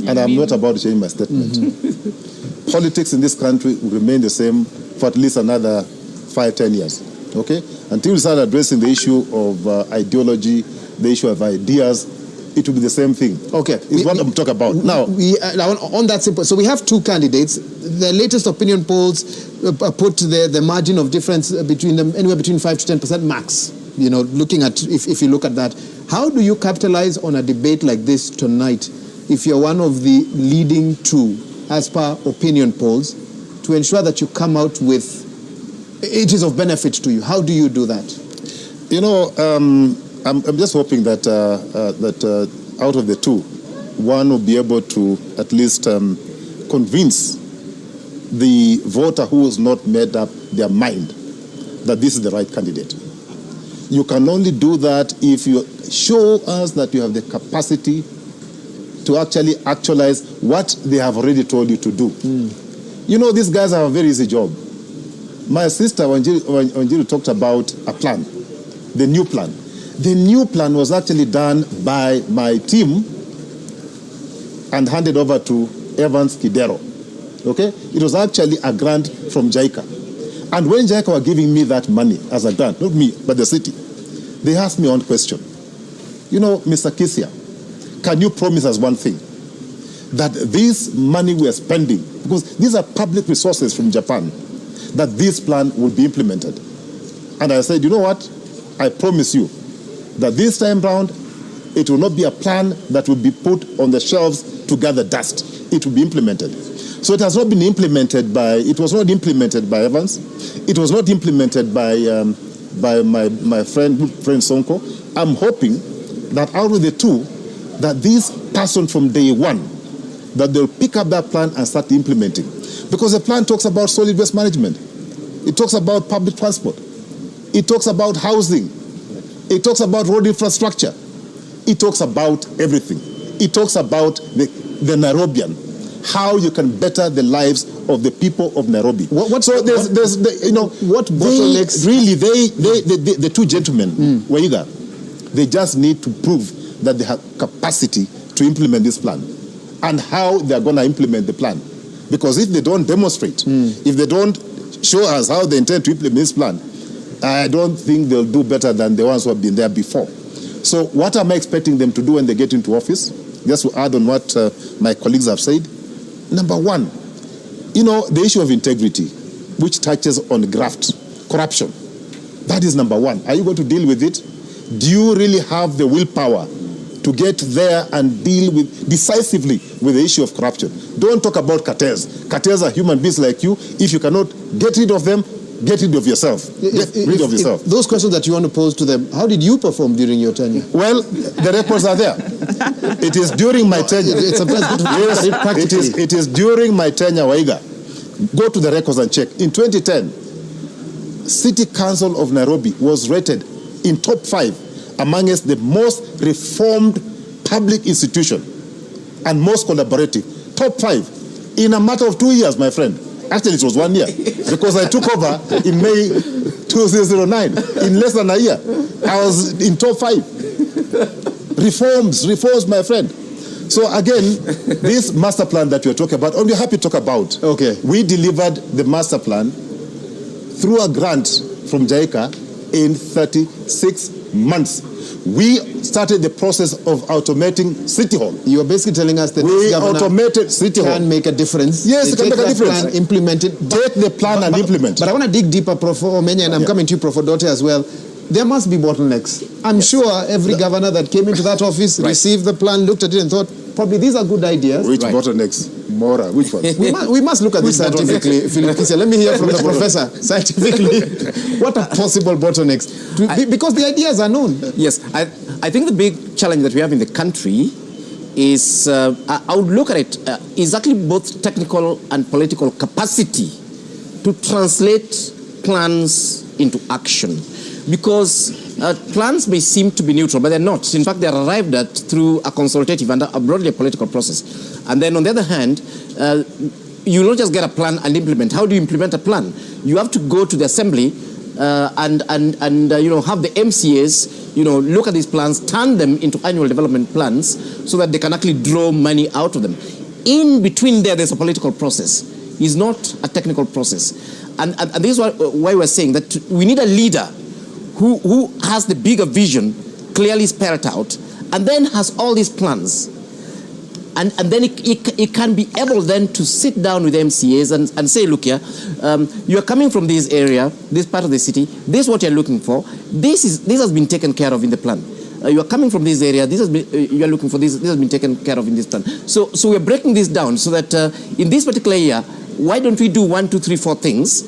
And I'm not about to change my statement. Mm-hmm. Politics in this country will remain the same for at least another 5-10 years. Okay? Until we start addressing the issue of ideology, the issue of ideas, it will be the same thing. Okay. It's what I'm talking about. Now, on that simple, so we have two candidates. The latest opinion polls put the margin of difference between them anywhere between 5 to 10% max. You know, looking at, if you look at that, how do you capitalize on a debate like this tonight if you're one of the leading two, as per opinion polls, to ensure that you come out with, it is of benefit to you? How do you do that? You know, I'm just hoping that out of the two, one will be able to at least convince the voter who has not made up their mind that this is the right candidate. You can only do that if you show us that you have the capacity to actually actualize what they have already told you to do. You know, these guys have a very easy job. My sister, Wanjiru talked about a plan, the new plan. The new plan was actually done by my team and handed over to Evans Kidero. Okay? It was actually a grant from JICA. And when JICA were giving me that money as a grant, not me, but the city, they asked me one question. You know, Mr. Kisia, can you promise us one thing? That this money we are spending, because these are public resources from Japan, that this plan will be implemented. And I said, you know what? I promise you that this time round, it will not be a plan that will be put on the shelves to gather dust. It will be implemented. So it has not been implemented by, it was not implemented by Evans. It was not implemented by my friend Sonko. I'm hoping that out of the two, that this person from day one, that they'll pick up that plan and start implementing. Because the plan talks about solid waste management. It talks about public transport. It talks about housing. It talks about road infrastructure. It talks about everything. It talks about the Nairobian, how you can better the lives of the people of Nairobi. So there's you know, what bottlenecks? Really, the two gentlemen, Waiga, they just need to prove that they have capacity to implement this plan and how they are going to implement the plan. Because if they don't demonstrate, if they don't show us how they intend to implement this plan, I don't think they'll do better than the ones who have been there before. So what am I expecting them to do when they get into office? Just to add on what my colleagues have said. Number one, you know, the issue of integrity, which touches on graft, corruption. That is number one. Are you going to deal with it? Do you really have the willpower to get there and deal with decisively with the issue of corruption? Don't talk about cartels. Cartels are human beings like you. If you cannot get rid of them, get rid of yourself. Get rid of yourself. Those questions that you want to pose to them, how did you perform during your tenure? Well, the records are there. It is during my tenure. It's sometimes good to yes, it is during my tenure, Waiga. Go to the records and check. In 2010, City Council of Nairobi was rated in top 5 amongst the most reformed public institution and most collaborative. Top 5 in a matter of 2 years, my friend. Actually, it was 1 year because I took over in May 2009. In less than a year, I was in top 5. Reforms, my friend. So again, this master plan that you're talking about, and we're happy to talk about. Okay. We delivered the master plan through a grant from JICA in 36 months. We started the process of automating City Hall. You are basically telling us that we automated City Hall. Can make a difference. Yes, it can make a difference. Plan, implement it. Take the plan and implement. But I want to dig deeper, Prof. Omenya, and I'm coming to you, Prof. Dote, as well. There must be bottlenecks. I'm sure every governor that came into that office received the plan, looked at it and thought, probably these are good ideas. Which bottlenecks? Mora, which ones? we must look at this scientifically, Philip Kisia. Let me hear from the professor, scientifically. What are possible bottlenecks? Because the ideas are known. Yes, I think the big challenge that we have in the country is, I would look at it, is actually both technical and political capacity to translate plans into action. Because plans may seem to be neutral, but they're not. In fact, they're arrived at through a consultative and a broadly a political process. And then on the other hand, you don't just get a plan and implement. How do you implement a plan? You have to go to the assembly and have the MCAs, look at these plans, turn them into annual development plans so that they can actually draw money out of them. In between there's a political process. It's not a technical process. And this is why we're saying that we need a leader who has the bigger vision, clearly spelled out, and then has all these plans. And then it can be able then to sit down with MCAs and say, look here, you're coming from this area, this part of the city, this is what you're looking for, this has been taken care of in the plan. You are coming from this area, you are looking for this has been taken care of in this plan. So we're breaking this down so that in this particular year, why don't we do 1, 2, 3, 4 things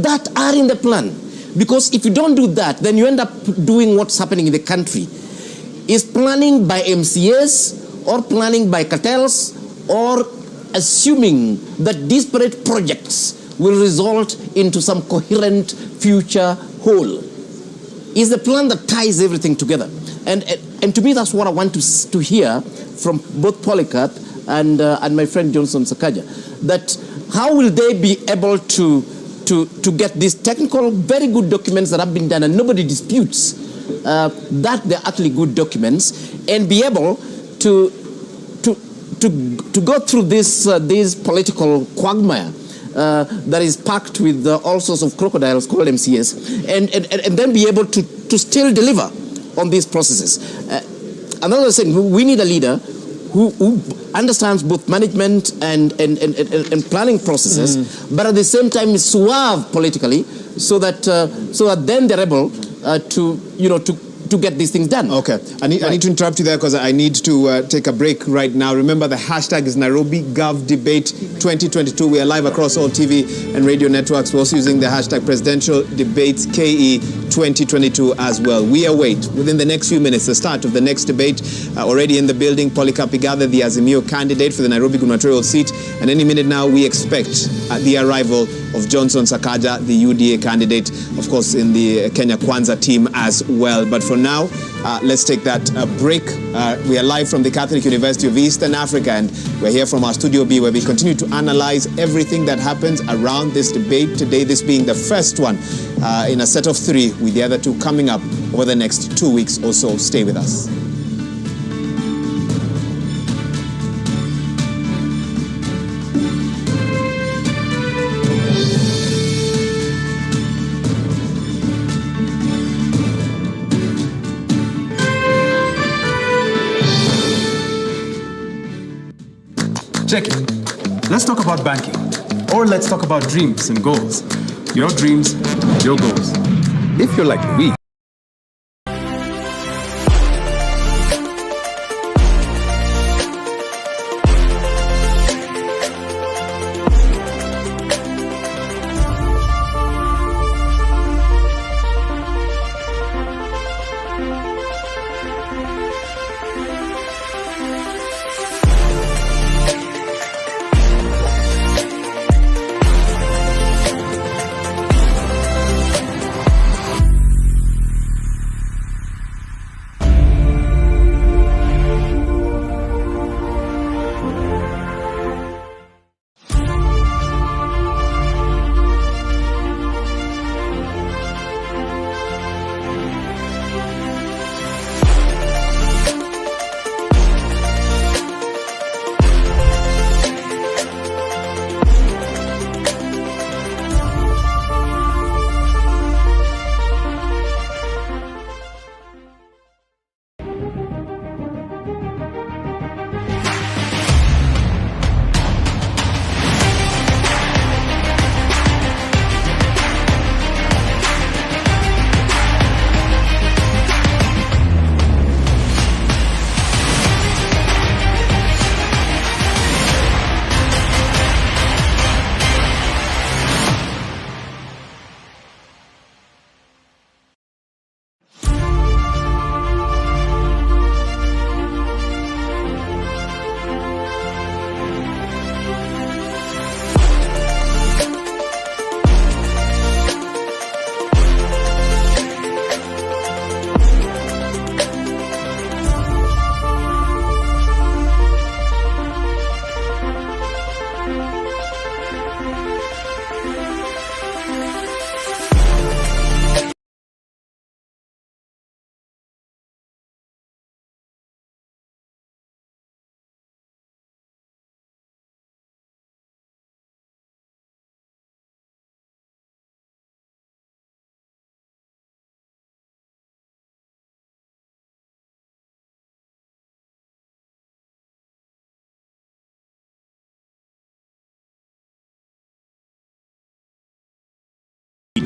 that are in the plan? Because if you don't do that, then you end up doing what's happening in the country. Is planning by MCAs or planning by cartels or assuming that disparate projects will result into some coherent future whole. Is the plan that ties everything together. And to me, that's what I want to hear from both Polycarp and my friend Johnson Sakaja. That how will they be able to get these technical, very good documents that have been done, and nobody disputes that they're actually good documents, and be able to go through this political quagmire that is packed with all sorts of crocodiles called MCAs, and then be able to still deliver on these processes. Another thing, we need a leader who understands both management and planning processes, but at the same time is suave politically, so that then they're able to get these things done. Okay, I need to interrupt you there because I need to take a break right now. Remember, the hashtag is Nairobi Gov Debate 2022. We are live across all TV and radio networks. We're also using the hashtag Presidential Debates KE 2022 as well. We await within the next few minutes the start of the next debate. Already in the building, Polycarp Igathe, the Azimio candidate for the Nairobi gubernatorial seat, and any minute now we expect the arrival of Johnson Sakaja, the UDA candidate, of course, in the Kenya Kwanza team as well. But for now, let's take that break. We are live from the Catholic University of Eastern Africa, and we're here from our Studio B, where we continue to analyze everything that happens around this debate today, this being the first one in a set of 3, with the other 2 coming up over the next 2 weeks or so. Stay with us. Check it. Let's talk about banking. Or let's talk about dreams and goals. Your dreams, your goals. If you're like me,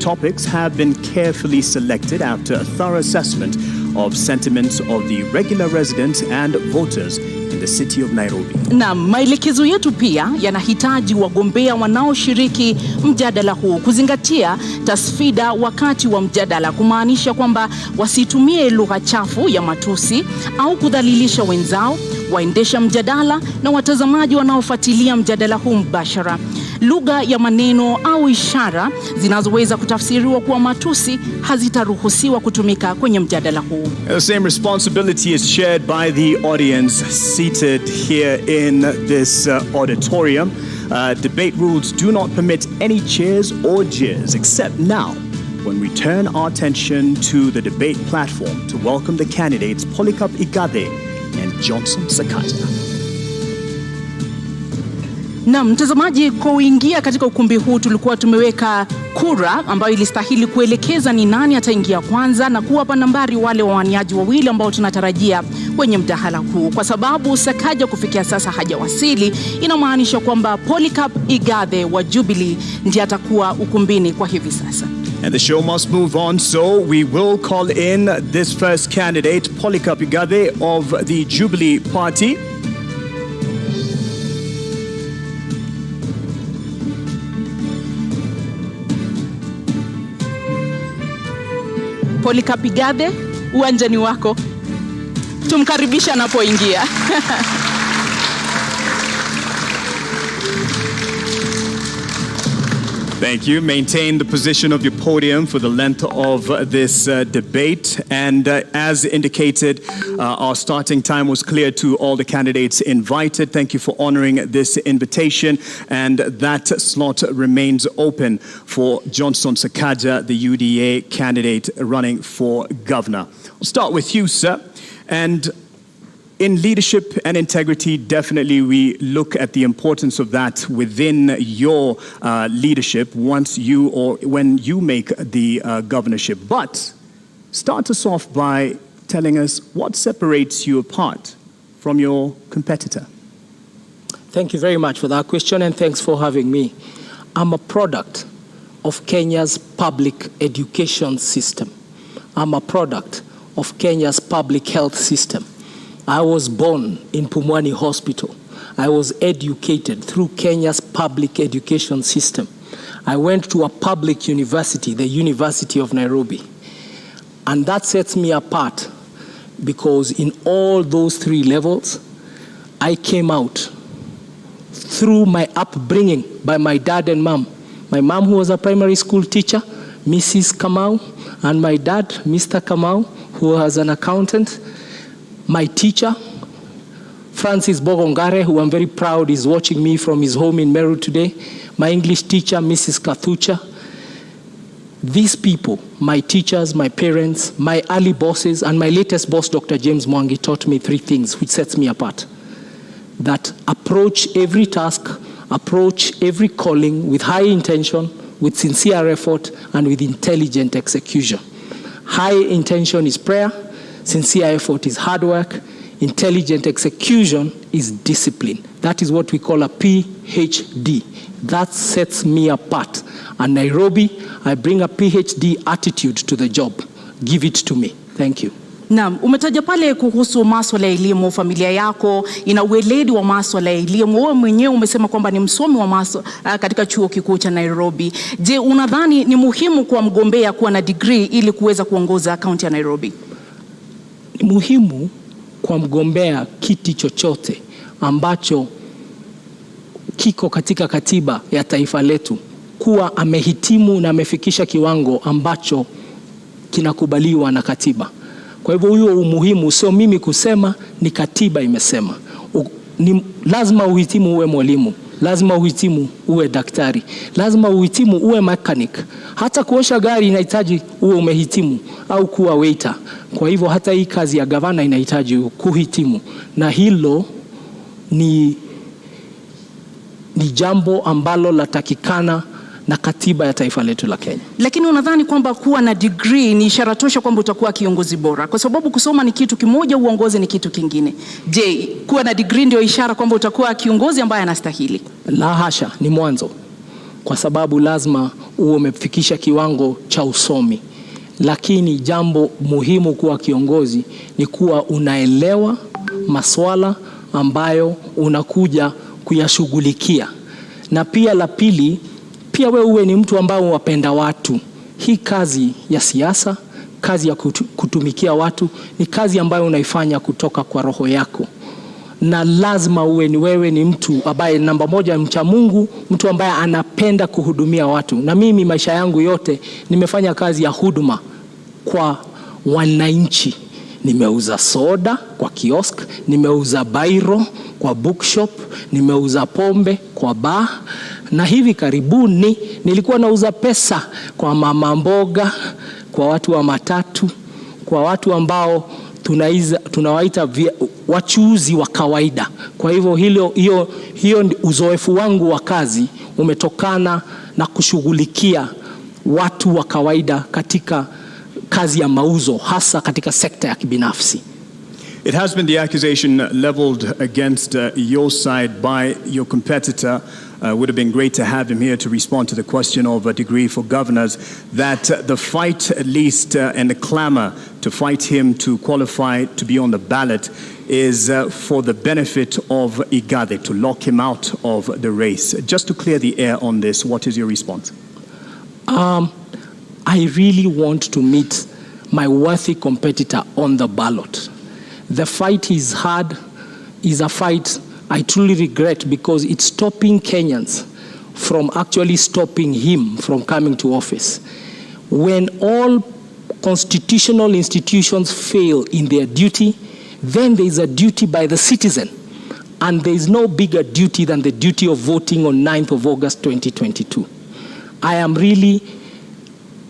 topics have been carefully selected after a thorough assessment of sentiments of the regular residents and voters in the city of Nairobi. Na maelekezo yetu pia yanahitaji wagombea wanaoshiriki mjadala huu kuzingatia tasfida wakati wa mjadala, kumaanisha kwamba wasitumie lugha chafu ya matusi au kudhalilisha wenzao, waendesha mjadala na watazamaji wanaofuatilia mjadala huu mbashara. Lugha ya maneno au ishara zinazoweza kutafsiriwa kuwa matusi hazitaruhusiwa kutumika kwenye mjadala huu. The same responsibility is shared by the audience seated here in this auditorium. Debate rules do not permit any cheers or jeers, except now, when we turn our attention to the debate platform to welcome the candidates Polycarp Igathe and Johnson Sakaja. Na mtazamaji, kuingia katika ukumbi huu tulikuwa tumeweka kura ambayo ilistahili kuelekeza ni nani ataingia kwanza na kuwapa nambari wale wawaniaji wawili ambao tunatarajia kwenye mdahalo huu. Kwa sababu Sakaja kufikia sasa hajawasili, inamaanisha kwamba Polycarp Igathe wa Jubilee ndiye atakuwa ukumbini kwa hivi sasa. And the show must move on, so we will call in this first candidate, Polycarp Igathe of the Jubilee Party. Polycarp Igathe, uwanjani wako. Tumkaribisha anapoingia. Thank you. Maintain the position of your podium for the length of this debate. And as indicated, our starting time was clear to all the candidates invited. Thank you for honoring this invitation. And that slot remains open for Johnson Sakaja, the UDA candidate running for governor. I'll start with you, sir. And in leadership and integrity, definitely we look at the importance of that within your leadership once you or when you make the governorship. But start us off by telling us what separates you apart from your competitor. Thank you very much for that question, and thanks for having me. I'm a product of Kenya's public education system. I'm a product of Kenya's public health system. I was born in Pumwani Hospital. I was educated through Kenya's public education system. I went to a public university, the University of Nairobi. And that sets me apart because in all those three levels, I came out through my upbringing by my dad and mom. My mom, who was a primary school teacher, Mrs. Kamau, and my dad, Mr. Kamau, who was an accountant. My teacher, Francis Bogongare, who I'm very proud is watching me from his home in Meru today. My English teacher, Mrs. Kathucha. These people, my teachers, my parents, my early bosses, and my latest boss, Dr. James Mwangi, taught me three things which sets me apart. That approach every task, approach every calling with high intention, with sincere effort, and with intelligent execution. High intention is prayer. Sincere effort is hard work. Intelligent execution is discipline. That is what we call a PhD. That sets me apart. And Nairobi, I bring a PhD attitude to the job. Give it to me. Thank you. Naam, umetaja pale kuhusu masuala ya elimu, familia yako ina ueledi wa masuala ya elimu. Wewe mwenyewe umesema kwamba ni msomi wa katika chuo kikuu cha Nairobi. Je, unadhani ni muhimu kwa mgombea kuwa na degree ili kuweza kuongoza kaunti ya Nairobi? Ni muhimu kwa mgombea kiti chochote ambacho kiko katika katiba ya taifa letu kuwa amehitimu na amefikisha kiwango ambacho kinakubaliwa na katiba. Kwa hivyo huo umuhimu sio mimi kusema, ni katiba imesema. Ni lazima uhitimu uwe mwalimu, lazima uhitimu uwe daktari, lazima uhitimu uwe mechanic. Hata kuosha gari inahitaji uwe umehitimu au kuwa waiter. Kwa hivyo hata hii kazi ya gavana inahitaji kuhitimu, na hilo ni jambo ambalo latakikana na katiba ya taifa letu la Kenya. Lakini unadhani kwamba kuwa na degree ni ishara tosha kwamba utakuwa kiongozi bora? Kwa sababu kusoma ni kitu kimoja, uongozi ni kitu kingine. Je, kuwa na degree ndio ishara kwamba utakuwa kiongozi ambaye anastahili? La hasha, ni mwanzo. kwa sababu lazima uwe umefikisha kiwango cha usomi. Lakini jambo muhimu kuwa kiongozi ni kuwa unaelewa maswala ambayo unakuja kuyashughulikia. Na pia la pili, pia wewe uwe ni mtu ambao wapenda watu. Hii kazi ya siasa, kazi ya kutumikia watu, ni kazi ambayo unaifanya kutoka kwa roho yako. Na lazima wewe ni mtu ambaye namba moja mcha Mungu, mtu ambaye anapenda kuhudumia watu. Na mimi maisha yangu yote nimefanya kazi ya huduma kwa wananchi. Nimeuza soda kwa kiosk, nimeuza bairo kwa bookshop, nimeuza pombe kwa bar, na hivi karibuni nilikuwa nauza pesa kwa mama mboga, kwa watu wa matatu, kwa watu ambao tunawaita wachuuzi wa kawaida. Kwa hivyo hiyo uzoefu wangu wa kazi umetokana na kushughulikia watu wa kawaida katika kazi ya mauzo, hasa katika sekta ya kibinafsi. It has been the accusation leveled against your side by your competitor. Would have been great to have him here to respond to the question of a degree for governors, that the fight at least and the clamor to fight him to qualify to be on the ballot is for the benefit of Igade, to lock him out of the race. Just to clear the air on this, what is your response? I really want to meet my worthy competitor on the ballot. The fight he's had is a fight I truly regret, because it's stopping Kenyans from actually stopping him from coming to office. When all constitutional institutions fail in their duty, then there is a duty by the citizen. And there is no bigger duty than the duty of voting on 9th of August 2022.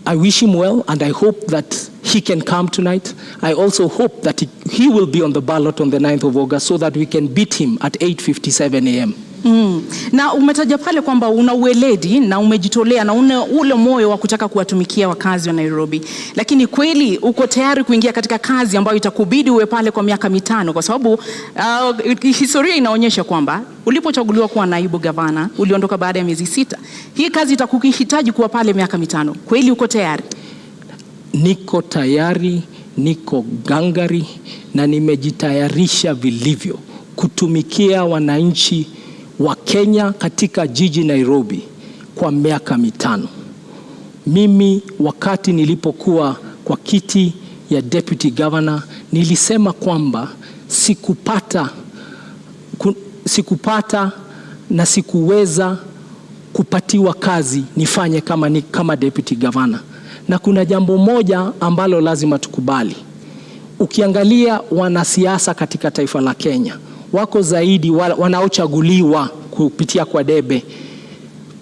I wish him well, and I hope that he can come tonight. I also hope that he will be on the ballot on the 9th of August so that we can beat him at 8:57 a.m. Na umetaja pale kwamba una uweledi na umejitolea na una ule moyo wa kutaka kuwatumikia wakazi wa Nairobi. Lakini kweli uko tayari kuingia katika kazi ambayo itakubidi uwe pale kwa miaka 5, kwa sababu historia inaonyesha kwamba ulipochaguliwa kuwa naibu gavana uliondoka baada ya miezi 6. Hii kazi itakuhitaji kuwa pale miaka 5. Kweli uko tayari? Niko tayari, niko gangari, na nimejitayarisha vilivyo kutumikia wananchi wa Kenya katika jiji Nairobi kwa miaka 5. Mimi wakati nilipokuwa kwa kiti ya deputy governor nilisema kwamba sikupata na sikuweza kupatiwa kazi nifanye kama deputy governor. Na kuna jambo moja ambalo lazima tukubali. Ukiangalia wanasiasa katika taifa la Kenya, wako zaidi wanaochaguliwa kupitia kwa debe.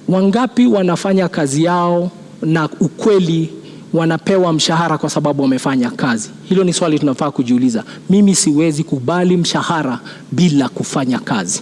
Wangapi wanafanya kazi yao na ukweli wanapewa mshahara kwa sababu wamefanya kazi? Hilo ni swali tunafaa kujiuliza. Mimi siwezi kubali mshahara bila kufanya kazi.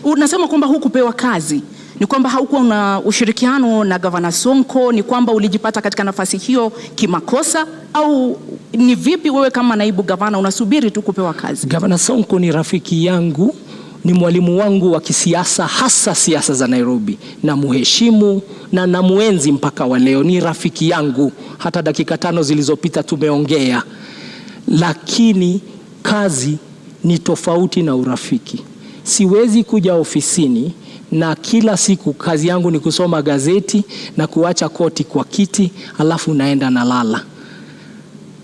Unasema kwamba hukupewa kazi. Ni kwamba haukuwa una ushirikiano na Gavana Sonko? Ni kwamba ulijipata katika nafasi hiyo kimakosa? Au ni vipi wewe kama naibu gavana unasubiri tu kupewa kazi? Gavana Sonko ni rafiki yangu, ni mwalimu wangu wa kisiasa, hasa siasa za Nairobi, na muheshimu na namuenzi mpaka wa leo. Ni rafiki yangu, hata dakika 5 zilizopita tumeongea. Lakini kazi ni tofauti na urafiki. Siwezi kuja ofisini na kila siku kazi yangu ni kusoma gazeti na kuacha koti kwa kiti alafu naenda na lala.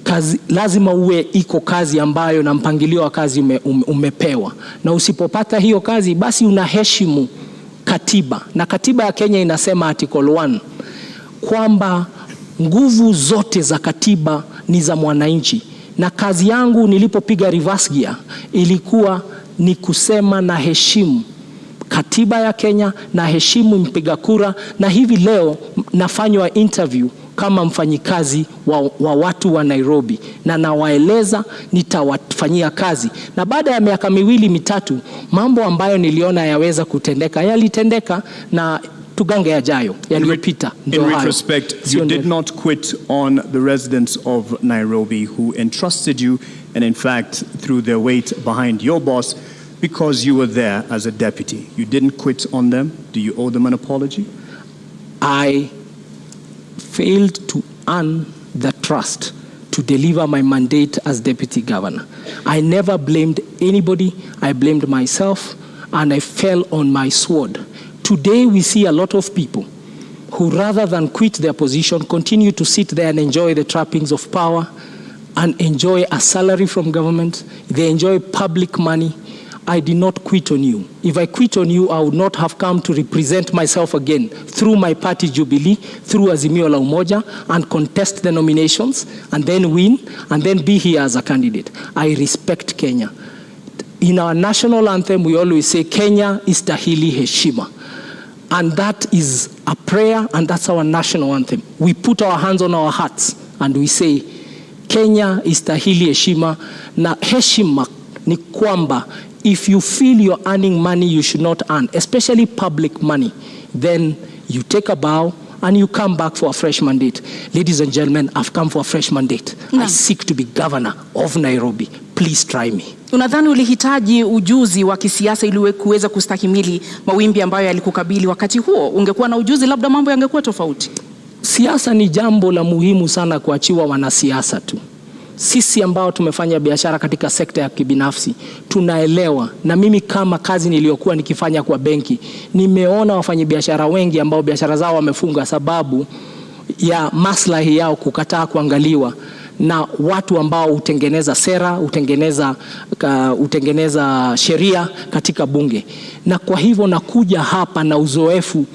Kazi lazima iko kazi ambayo na mpangilio wa kazi umepewa, na usipopata hiyo kazi basi unaheshimu katiba. Na katiba ya Kenya inasema article 1 kwamba nguvu zote za katiba ni za mwananchi. Na kazi yangu nilipopiga reverse gear ilikuwa ni kusema na heshimu katiba ya Kenya, na heshimu mpiga kura. Na hivi leo nafanywa interview kama mfanyikazi wa watu wa Nairobi, na nawaeleza nitawafanyia kazi. Na baada ya miaka 2-3 mambo ambayo niliona yaweza kutendeka yalitendeka, na tugange yajayo yaliyopita. In retrospect, you did not quit on the residents of Nairobi who entrusted you, and in fact threw their weight behind your boss because you were there as a deputy. You didn't quit on them. Do you owe them an apology? I failed to earn the trust to deliver my mandate as deputy governor. I never blamed anybody. I blamed myself, and I fell on my sword. Today we see a lot of people who, rather than quit their position, continue to sit there and enjoy the trappings of power and enjoy a salary from government. They enjoy public money. I did not quit on you. If I quit on you, I would not have come to represent myself again through my party Jubilee, through Azimio la Umoja, and contest the nominations, and then win, and then be here as a candidate. I respect Kenya. In our national anthem, we always say, Kenya istahili heshima. And that is a prayer, and that's our national anthem. We put our hands on our hearts, and we say, Kenya istahili heshima. Na heshima ni kwamba, if you feel you're earning money you should not earn, especially public money, then you take a bow and you come back for a fresh mandate. Ladies and gentlemen, I've come for a fresh mandate. I seek to be governor of Nairobi. Please try me. Unadhani ulihitaji ujuzi wa kisiasa ili kuweza kustahimili mawimbi ambayo yalikukabili wakati huo? Ungekuwa na ujuzi, labda mambo yangekuwa tofauti. Siasa ni jambo la muhimu sana kuachiwa wanasiasa tu. Sisi ambao tumefanya biashara katika sekta ya kibinafsi tunaelewa, na mimi kama kazi niliyokuwa nikifanya kwa benki, nimeona wafanyabiashara wengi ambao biashara zao wamefunga sababu ya maslahi yao kukataa kuangaliwa na watu ambao utengeneza sera, utengeneza sheria katika bunge. Na kwa hivyo nakuja hapa na uzoefu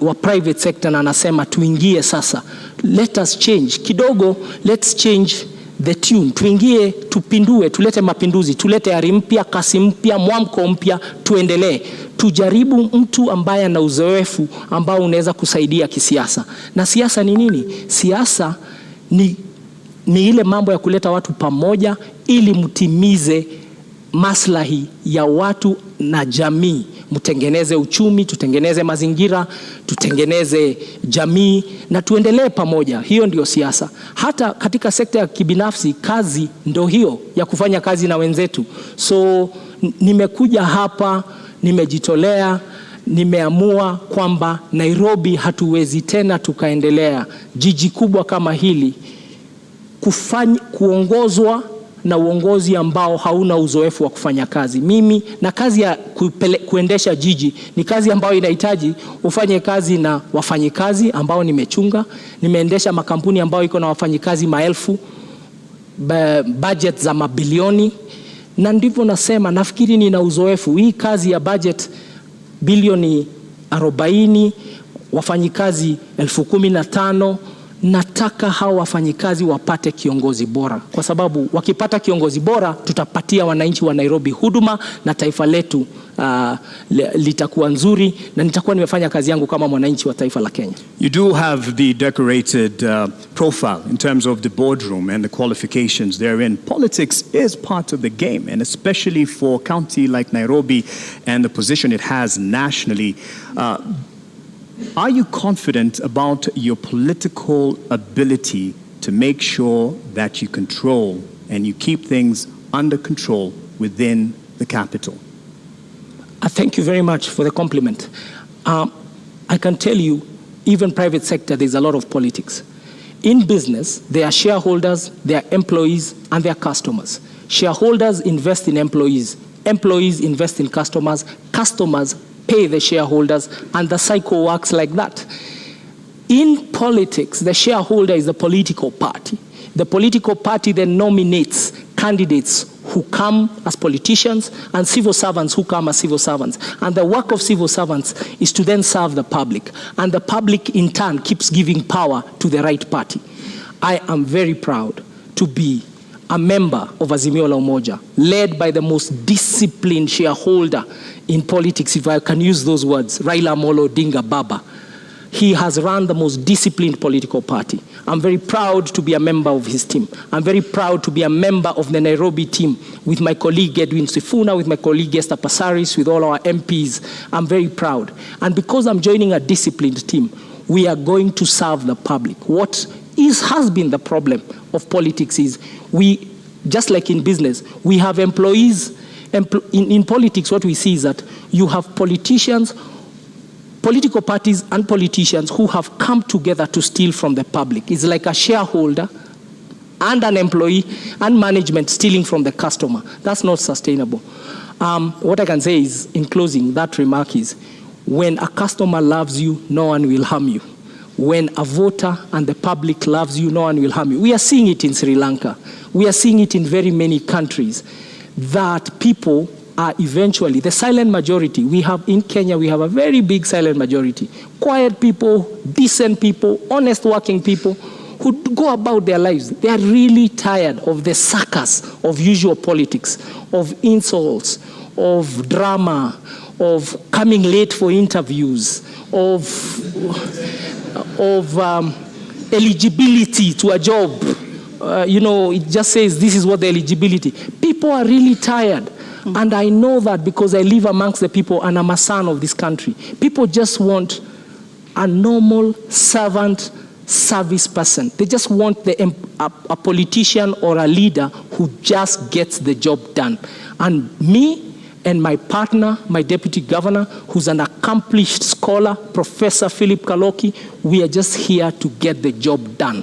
wa private sector, na nasema tuingie sasa. Let us change kidogo, let's change the tune. Tuingie, tupindue, tulete mapinduzi, tulete ari mpya, kasi mpya, mwamko mpya, tuendelee. Tujaribu mtu ambaye ana uzoefu ambao unaweza kusaidia kisiasa. Na siasa ni nini? Siasa ni ile mambo ya kuleta watu pamoja ili mtimize maslahi ya watu na jamii. Mtengeneze uchumi, tutengeneze mazingira, tutengeneze jamii na tuendelee pamoja. Hiyo ndio siasa. Hata katika sekta ya kibinafsi, kazi ndio hiyo ya kufanya kazi na wenzetu. So nimekuja hapa, nimejitolea, nimeamua kwamba Nairobi hatuwezi tena tukaendelea jiji kubwa kama hili kuongozwa na uongozi ambao hauna uzoefu wa kufanya kazi. Mimi na kazi ya kuendesha jiji ni kazi ambayo inahitaji ufanye kazi na wafanyikazi ambao nimechunga. Nimeendesha makampuni ambayo iko na wafanyikazi maelfu, budget za mabilioni, na ndivyo nasema nafikiri nina uzoefu. Hii kazi ya budget bilioni 40, wafanyikazi 15,000, nataka hao wafanyikazi wapate kiongozi bora, kwa sababu wakipata kiongozi bora tutapatia wananchi wa Nairobi huduma na taifa letu litakuwa nzuri, na nitakuwa nimefanya kazi yangu kama mwananchi wa taifa la Kenya. You do have the decorated profile in terms of the boardroom and the qualifications therein. Politics is part of the game, and especially for a county like Nairobi and the position it has nationally. Are you confident about your political ability to make sure that you control and you keep things under control within the capital? Thank you very much for the compliment. I can tell you, even private sector, there's a lot of politics. In business, there are shareholders, there are employees, and there are customers. Shareholders invest in employees. Employees invest in customers. Customers pay the shareholders, and the cycle works like that. In politics, the shareholder is the political party. The political party then nominates candidates who come as politicians and civil servants who come as civil servants. And the work of civil servants is to then serve the public. And the public in turn keeps giving power to the right party. I am very proud to be a member of Azimio la Umoja, led by the most disciplined shareholder in politics, if I can use those words, Raila Amolo Odinga Baba. He has run the most disciplined political party. I'm very proud to be a member of his team. I'm very proud to be a member of the Nairobi team with my colleague Edwin Sifuna, with my colleague Esther Passaris, with all our MPs. I'm very proud. And because I'm joining a disciplined team, we are going to serve the public. What has been the problem of politics is we, just like in business, we have employees. In politics, what we see is that you have politicians political parties and politicians who have come together to steal from the public. It's like a shareholder and an employee and management stealing from the customer. That's not sustainable. What I can say is, in closing, that remark is, when a customer loves you, no one will harm you. When a voter and the public loves you, no one will harm you. We are seeing it in Sri Lanka. We are seeing it in very many countries, that people are eventually, the silent majority, we have in Kenya, we have a very big silent majority. Quiet people, decent people, honest working people who go about their lives. They are really tired of the circus of usual politics, of insults, of drama, of coming late for interviews, of eligibility to a job. It just says this is what the eligibility. People are really tired. And I know that because I live amongst the people and I'm a son of this country. People just want a normal servant service person. They just want a politician or a leader who just gets the job done. And me and my partner, my deputy governor, who's an accomplished scholar, Professor Philip Kaloki, we are just here to get the job done.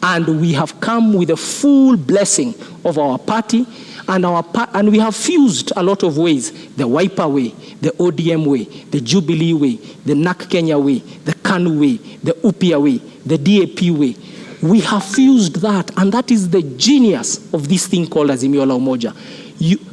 And we have come with a full blessing of our party, and we have fused a lot of ways: the Wiper way, the ODM way, the Jubilee way, the NAK Kenya way, the KANU way, the UPIA way, the DAP way. We have fused that, and that is the genius of this thing called Azimio la Umoja.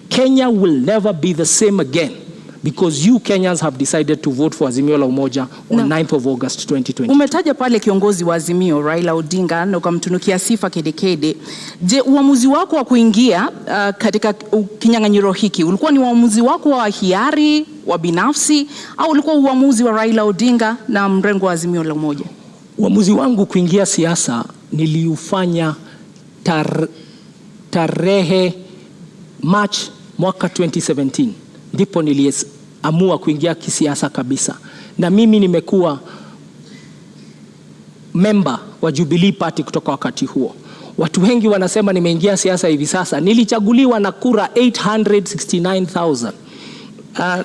Kenya will never be the same again because you Kenyans have decided to vote for Azimio la Umoja on 9th of August 2020. Umetaja pale kiongozi wa Azimio Raila Odinga na ukamtunukia sifa kedekede. Je, uamuzi wako wa kuingia katika kinyang'anyiro hiki ulikuwa ni uamuzi wako wa hiari, wa binafsi, au ulikuwa uamuzi wa Raila Odinga na mrengo wa Azimio la Umoja? Uamuzi wangu kuingia siasa niliufanya tarehe March mwaka 2017. Ndipo niliamua kuingia kisiasa kabisa. Na mimi nimekuwa member wa Jubilee Party kutoka wakati huo. Watu wengi wanasema nimeingia siasa hivi sasa. Nilichaguliwa na kura 869,000.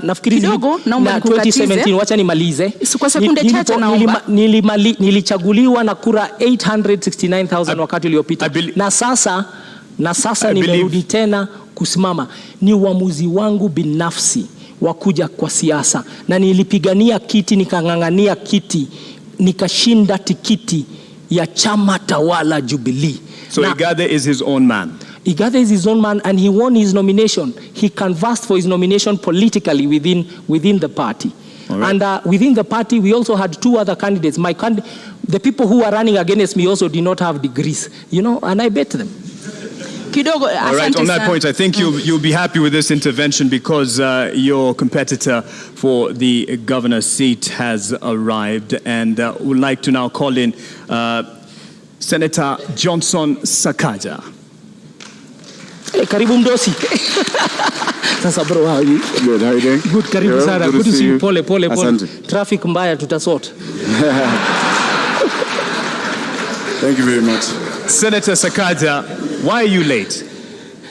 Nafikiri kidogo naomba nikukatize. 2017, wacha nimalize. Kwa sekunde chache naomba. Nilichaguliwa na kura 869,000 wakati uliopita. Na sasa nimerudi tena kusimama. Ni uamuzi wangu binafsi wa kuja kwa siasa, na nilipigania kiti, nikang'ang'ania kiti, nikashinda tikiti ya chama tawala Jubilee. So Igathe is his own man. Igathe is his own man, and he won his nomination. He canvassed for his nomination politically within the party. Right. And within the party, we also had two other candidates. The people who were running against me also did not have degrees, and I bet them. All right, on that point, I think you'll be happy with this intervention because your competitor for the governor's seat has arrived, and would like to now call in Senator Johnson Sakaja. Hey, karibu mdosi. Sasa bro, how are you? Good, how are you doing? Good, karibu sana. Good to see you. Pole. Traffic mbaya, tutasort. Thank you very much. Senator Sakaja, why are you late?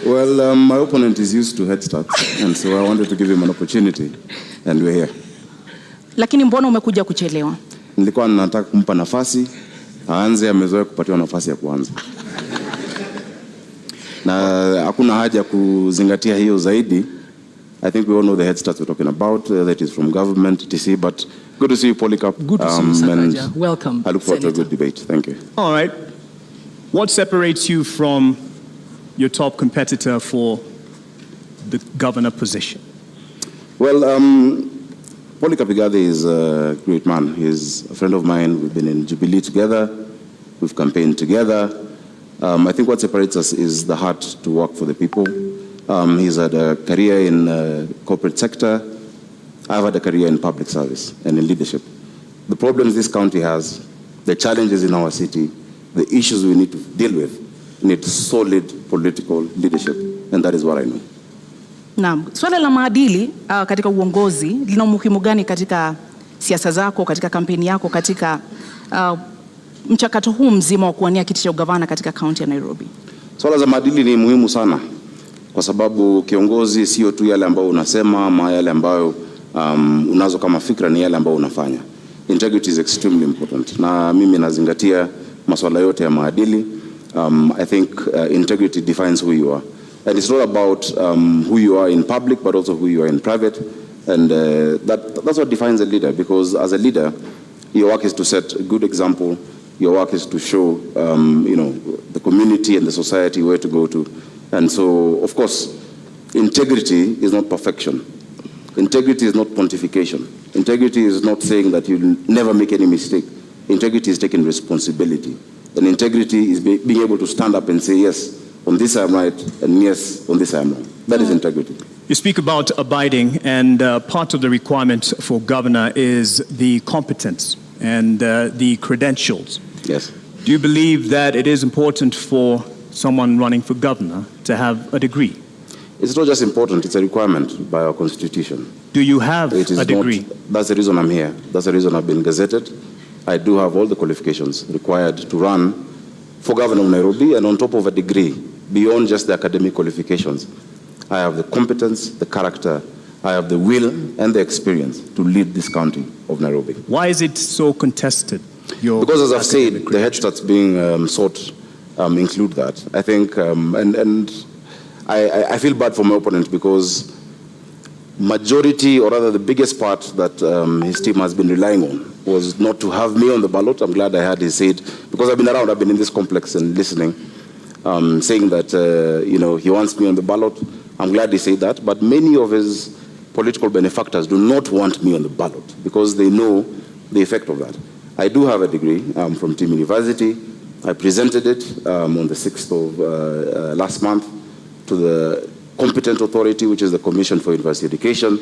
Well, my opponent is used to head starts, and so I wanted to give him an opportunity, and we're here. Lakini mbona umekuja kuchelewa? Nilikuwa nataka kumpa nafasi, aanze, amezoea kupatiwa nafasi ya kuanza. Na hakuna haja kuzingatia hiyo zaidi. I think we all know the head start we're talking about, that is from government, etc. But good to see you, Polycarp. Good to see you, Sakaja. Welcome. I look forward to a good debate. Thank you. All right. What separates you from your top competitor for the governor position? Well, Polycarp Igathe is a great man. He's a friend of mine. We've been in Jubilee together. We've campaigned together. I think what separates us is the heart to work for the people. He's had a career in the corporate sector. I've had a career in public service and in leadership. The problems this county has, the challenges in our city, the issues we need to deal with, need solid political leadership, and that is what I know. Naam, swala la maadili katika uongozi lina umuhimu gani katika siasa zako, katika kampeni yako, katika mchakato huu mzima wa kuwania kiti cha ugavana katika kaunti ya Nairobi? Swala za maadili ni muhimu sana, kwa sababu kiongozi sio tu yale ambayo unasema ama yale ambayo unazo kama fikra ni yale ambayo unafanya. Integrity is extremely important. Na mimi nazingatia masuala yote ya maadili. I think integrity defines who you are. And it's not about who you are in public, but also who you are in private. And that's what defines a leader, because as a leader, your work is to set a good example. Your work is to show, the community and the society where to go to. And so, of course, integrity is not perfection. Integrity is not pontification. Integrity is not saying that you'll never make any mistake. Integrity is taking responsibility. And integrity is being able to stand up and say, yes, on this I'm right, and yes, on this I'm wrong. That is integrity. You speak about abiding, and part of the requirement for governor is the competence and the credentials. Yes. Do you believe that it is important for someone running for governor to have a degree? It's not just important, it's a requirement by our constitution. Do you have a degree? That's the reason I'm here. That's the reason I've been gazetted. I do have all the qualifications required to run for governor of Nairobi, and on top of a degree, beyond just the academic qualifications, I have the competence, the character, I have the will and the experience to lead this county of Nairobi. Why is it so contested? Because as I've said, the head starts being sought include that. I think, and I feel bad for my opponent, because majority, or rather the biggest part that his team has been relying on was not to have me on the ballot. I'm glad I heard he said, because I've been around, I've been in this complex and listening, saying that, he wants me on the ballot. I'm glad he said that, but many of his political benefactors do not want me on the ballot because they know the effect of that. I do have a degree from Team University. I presented it on the 6th of last month to the competent authority, which is the Commission for University Education.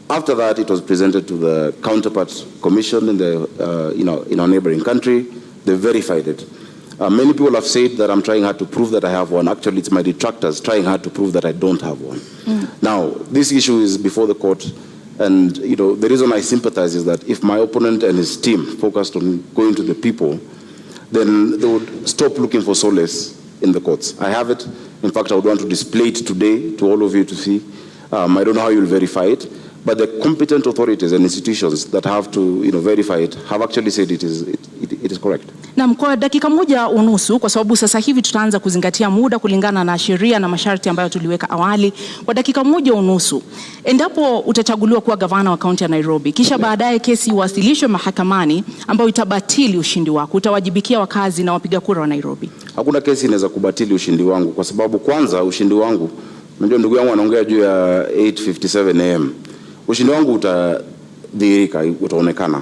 After that, it was presented to the counterpart commission in in our neighboring country. They verified it. Many people have said that I'm trying hard to prove that I have one. Actually, it's my detractors trying hard to prove that I don't have one. Now, this issue is before the court, and the reason I sympathize is that if my opponent and his team focused on going to the people, then they would stop looking for solace in the courts. I have it. In fact, I would want to display it today to all of you to see. I don't know how you'll verify it, but the competent authorities and institutions that have to verify it have actually said it is correct. Na kwa dakika moja unusu, kwa sababu sasa hivi tutaanza kuzingatia muda kulingana na sheria na masharti ambayo tuliweka awali. Kwa dakika moja unusu, endapo utachaguliwa kuwa gavana wa kaunti ya Nairobi, kisha baadaye kesi iwasilishwe mahakamani ambayo itabatili ushindi wako, utawajibikia wakazi na wapiga kura wa Nairobi? Hakuna kesi inaweza kubatili ushindi wangu, kwa sababu kwanza ushindi wangu, unajua ndugu yangu anaongea juu ya 8:57 am. Ushindi wangu utadhihirika, utaonekana.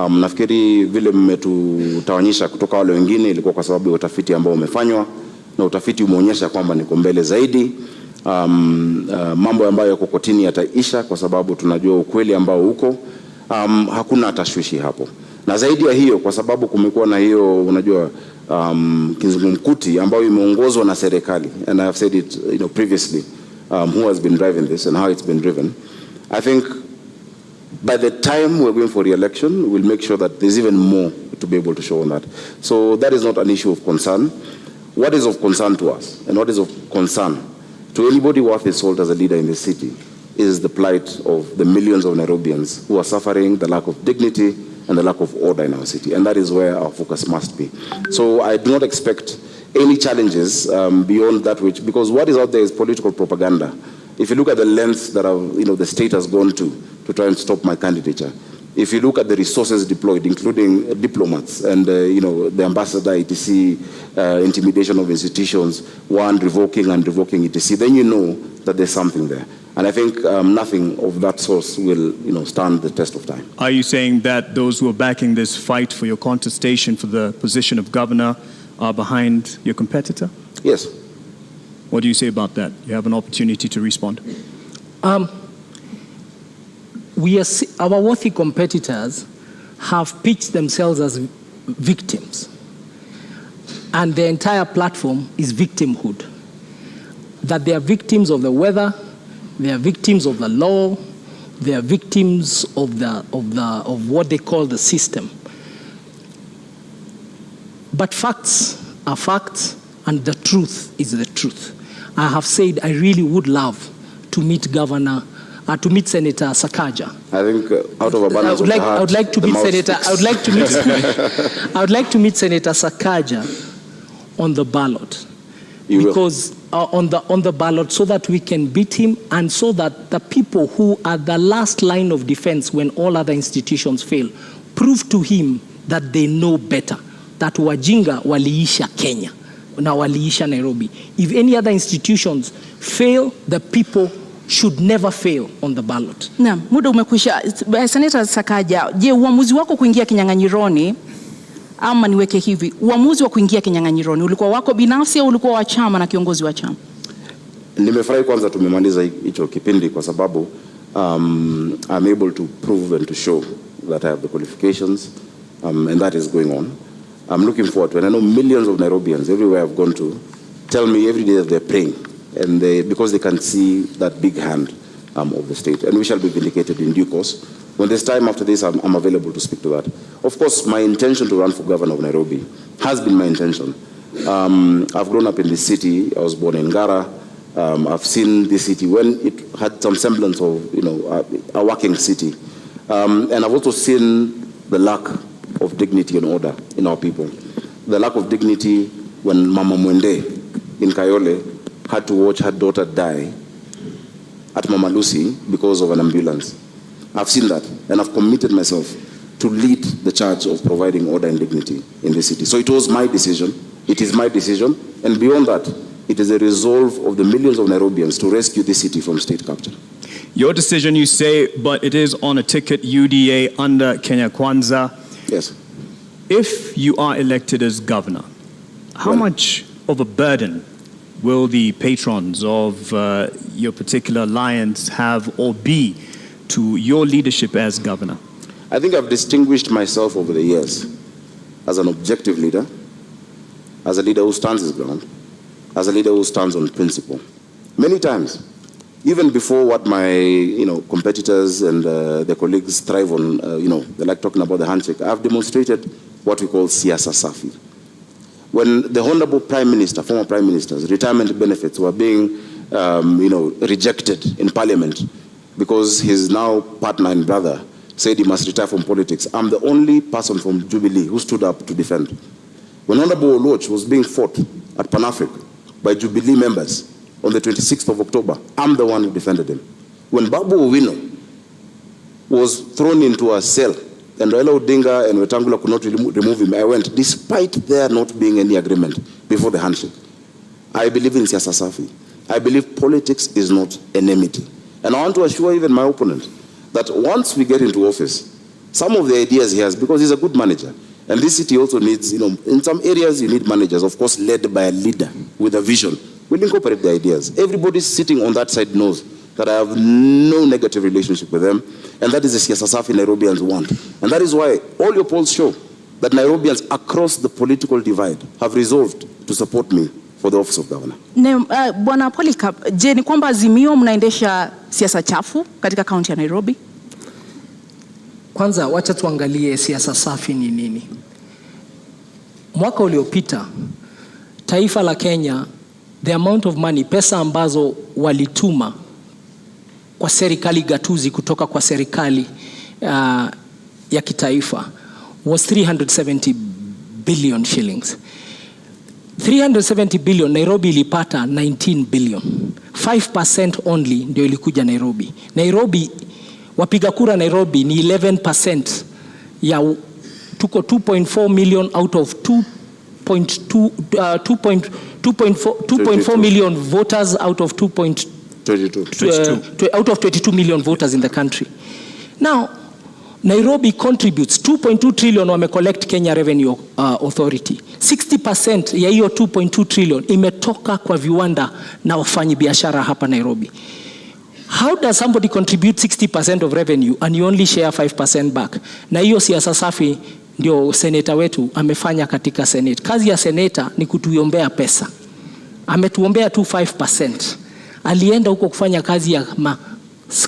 Nafikiri vile mmetutawanyisha kutoka wale wengine ilikuwa kwa sababu ya utafiti ambao umefanywa, na utafiti umeonyesha kwamba niko mbele zaidi. Mambo ambayo yako kotini yataisha kwa sababu tunajua ukweli ambao uko. Hakuna tashwishi hapo. Na zaidi ya hiyo, kwa sababu kumekuwa na hiyo unajua kizungumkuti ambayo imeongozwa na serikali, and I have said it previously, who has been driving this and how it's been driven. I think by the time we're going for re-election, we'll make sure that there's even more to be able to show on that. So that is not an issue of concern. What is of concern to us, and what is of concern to anybody worth his salt as a leader in this city, is the plight of the millions of Nairobians who are suffering the lack of dignity and the lack of order in our city. And that is where our focus must be. So I do not expect any challenges beyond that, because what is out there is political propaganda. If you look at the lengths that the state has gone to try and stop my candidature, if you look at the resources deployed, including diplomats and the ambassador, etc., intimidation of institutions, revoking and revoking, etc., then you know that there's something there. And I think nothing of that source will stand the test of time. Are you saying that those who are backing this fight for your contestation for the position of governor are behind your competitor? Yes. What do you say about that? You have an opportunity to respond. Our worthy competitors have pitched themselves as victims, and the entire platform is victimhood. That they are victims of the weather, they are victims of the law, they are victims of what they call the system. But facts are facts, and the truth is the truth. I have said I really would love to meet Governor to meet Senator Sakaja. I think out of abundance I would like to meet Senator. I would like to meet. I would like to meet Senator Sakaja on the ballot. Because on the ballot, so that we can beat him, and so that the people who are the last line of defense when all other institutions fail, prove to him that they know better. That wajinga waliisha Kenya, na waliisha Nairobi. If any other institutions fail, the people should never fail on the ballot. Naam, muda umekwisha. Senator Sakaja, je, uamuzi wako kuingia kinyang'anyironi, ama niweke hivi, uamuzi wa kuingia kinyang'anyironi ulikuwa wako binafsi au ulikuwa wa chama na kiongozi wa chama? Nimefurahi kwanza tumemaliza hicho kipindi kwa sababu I'm able to prove and to show that I have the qualifications, and that is going on. I'm looking forward to it. And I know millions of Nairobians everywhere I've gone to tell me every day that they're praying, and because they can see that big hand of the state, and we shall be vindicated in due course. When there's time after this, I'm available to speak to that. Of course, my intention to run for governor of Nairobi has been my intention. I've grown up in this city. I was born in Ngara. I've seen this city when it had some semblance of, a working city. And I've also seen the lack of dignity and order in our people. The lack of dignity when Mama Mwende in Kayole had to watch her daughter die at Mama Lucy because of an ambulance. I've seen that, and I've committed myself to lead the charge of providing order and dignity in the city. So it was my decision, it is my decision, and beyond that, it is a resolve of the millions of Nairobians to rescue this city from state capture. Your decision, you say, but it is on a ticket UDA under Kenya Kwanza. Yes. If you are elected as governor, how much of a burden will the patrons of your particular alliance have or be to your leadership as governor? I think I've distinguished myself over the years as an objective leader, as a leader who stands his ground, as a leader who stands on principle. Many times, even before what my competitors and their colleagues thrive on, they like talking about the handshake, I've demonstrated what we call Siasa Safi. When the Honorable Prime Minister, former Prime Minister's retirement benefits were being rejected in Parliament, because his now partner and brother said he must retire from politics, I'm the only person from Jubilee who stood up to defend. When Honorable Oloch was being fought at Pan-Africa by Jubilee members on the 26th of October, I'm the one who defended him. When Babu Owino was thrown into a cell and Raila Odinga and Wetangula could not remove him, I went, despite there not being any agreement before the handshake. I believe in Siasa Safi. I believe politics is not enmity. And I want to assure even my opponent that once we get into office, some of the ideas he has, because he's a good manager, and this city also needs, in some areas you need managers, of course, led by a leader with a vision. We'll incorporate the ideas. Everybody sitting on that side knows that I have no negative relationship with them, and that is the Siasa Safi Nairobians want. And that is why all your polls show that Nairobians across the political divide have resolved to support me for the office of governor. Bwana Polycarp, je, ni kwamba Azimio mnaendesha siasa chafu katika kaunti ya Nairobi? Kwanza wacha tuangalie siasa safi ni nini. Mwaka uliopita taifa la Kenya, the amount of money, pesa ambazo walituma kwa serikali gatuzi kutoka kwa serikali ya kitaifa was 370 billion shillings. 370 billion, Nairobi ilipata 19 billion. 5% only ndio ilikuja Nairobi. Nairobi, wapiga kura Nairobi ni 11% ya tuko 2.4 million out of 2.4 million voters out of 22 million voters in the country. Now, Nairobi contributes 2.2 trillion wame collect Kenya Revenue Authority. 60% ya hiyo 2.2 trillion imetoka kwa viwanda na wafanyi biashara hapa Nairobi. How does somebody contribute 60% of revenue and you only share 5% back? Na hiyo siasa safi ndio seneta wetu amefanya katika Senate. Kazi ya seneta ni kutuombea pesa. Ametuombea tu 5%. Alienda huko kufanya kazi ya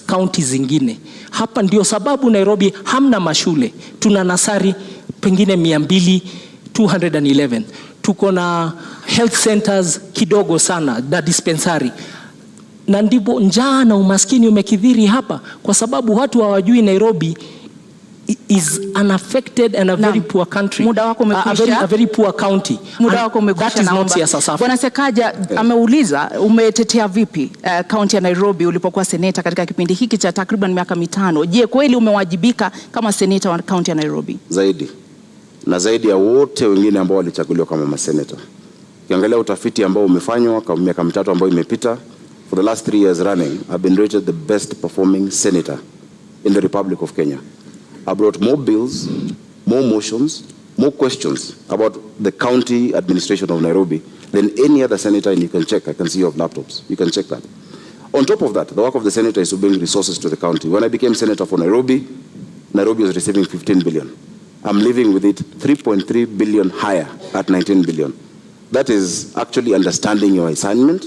county zingine. Hapa ndio sababu Nairobi hamna mashule. Tuna nasari pengine 211. Tuko na health centers kidogo sana, da dispensary. na ndipo njaa na umaskini umekithiri hapa, kwa sababu watu hawajui Nairobi is unaffected and a very poor country. Muda wako umekwisha. A very poor county. Muda wako umekwisha. That is not Siasa safi. Bwana Sakaja ameuliza umetetea vipi kaunti ya Nairobi ulipokuwa seneta katika kipindi hiki cha takriban miaka 5. Je, kweli umewajibika kama seneta wa kaunti ya Nairobi? Zaidi. Na zaidi ya wote wengine ambao walichaguliwa kama maseneta. Ukiangalia utafiti ambao umefanywa kwa miaka 3 ambayo imepita, for the last 3 years running, I've been rated the best performing senator in the Republic of Kenya. I brought more bills, more motions, more questions about the county administration of Nairobi than any other senator, and you can check. I can see you have laptops. You can check that. On top of that, the work of the senator is to bring resources to the county. When I became senator for Nairobi, Nairobi was receiving 15 billion. I'm living with it 3.3 billion higher at 19 billion. That is actually understanding your assignment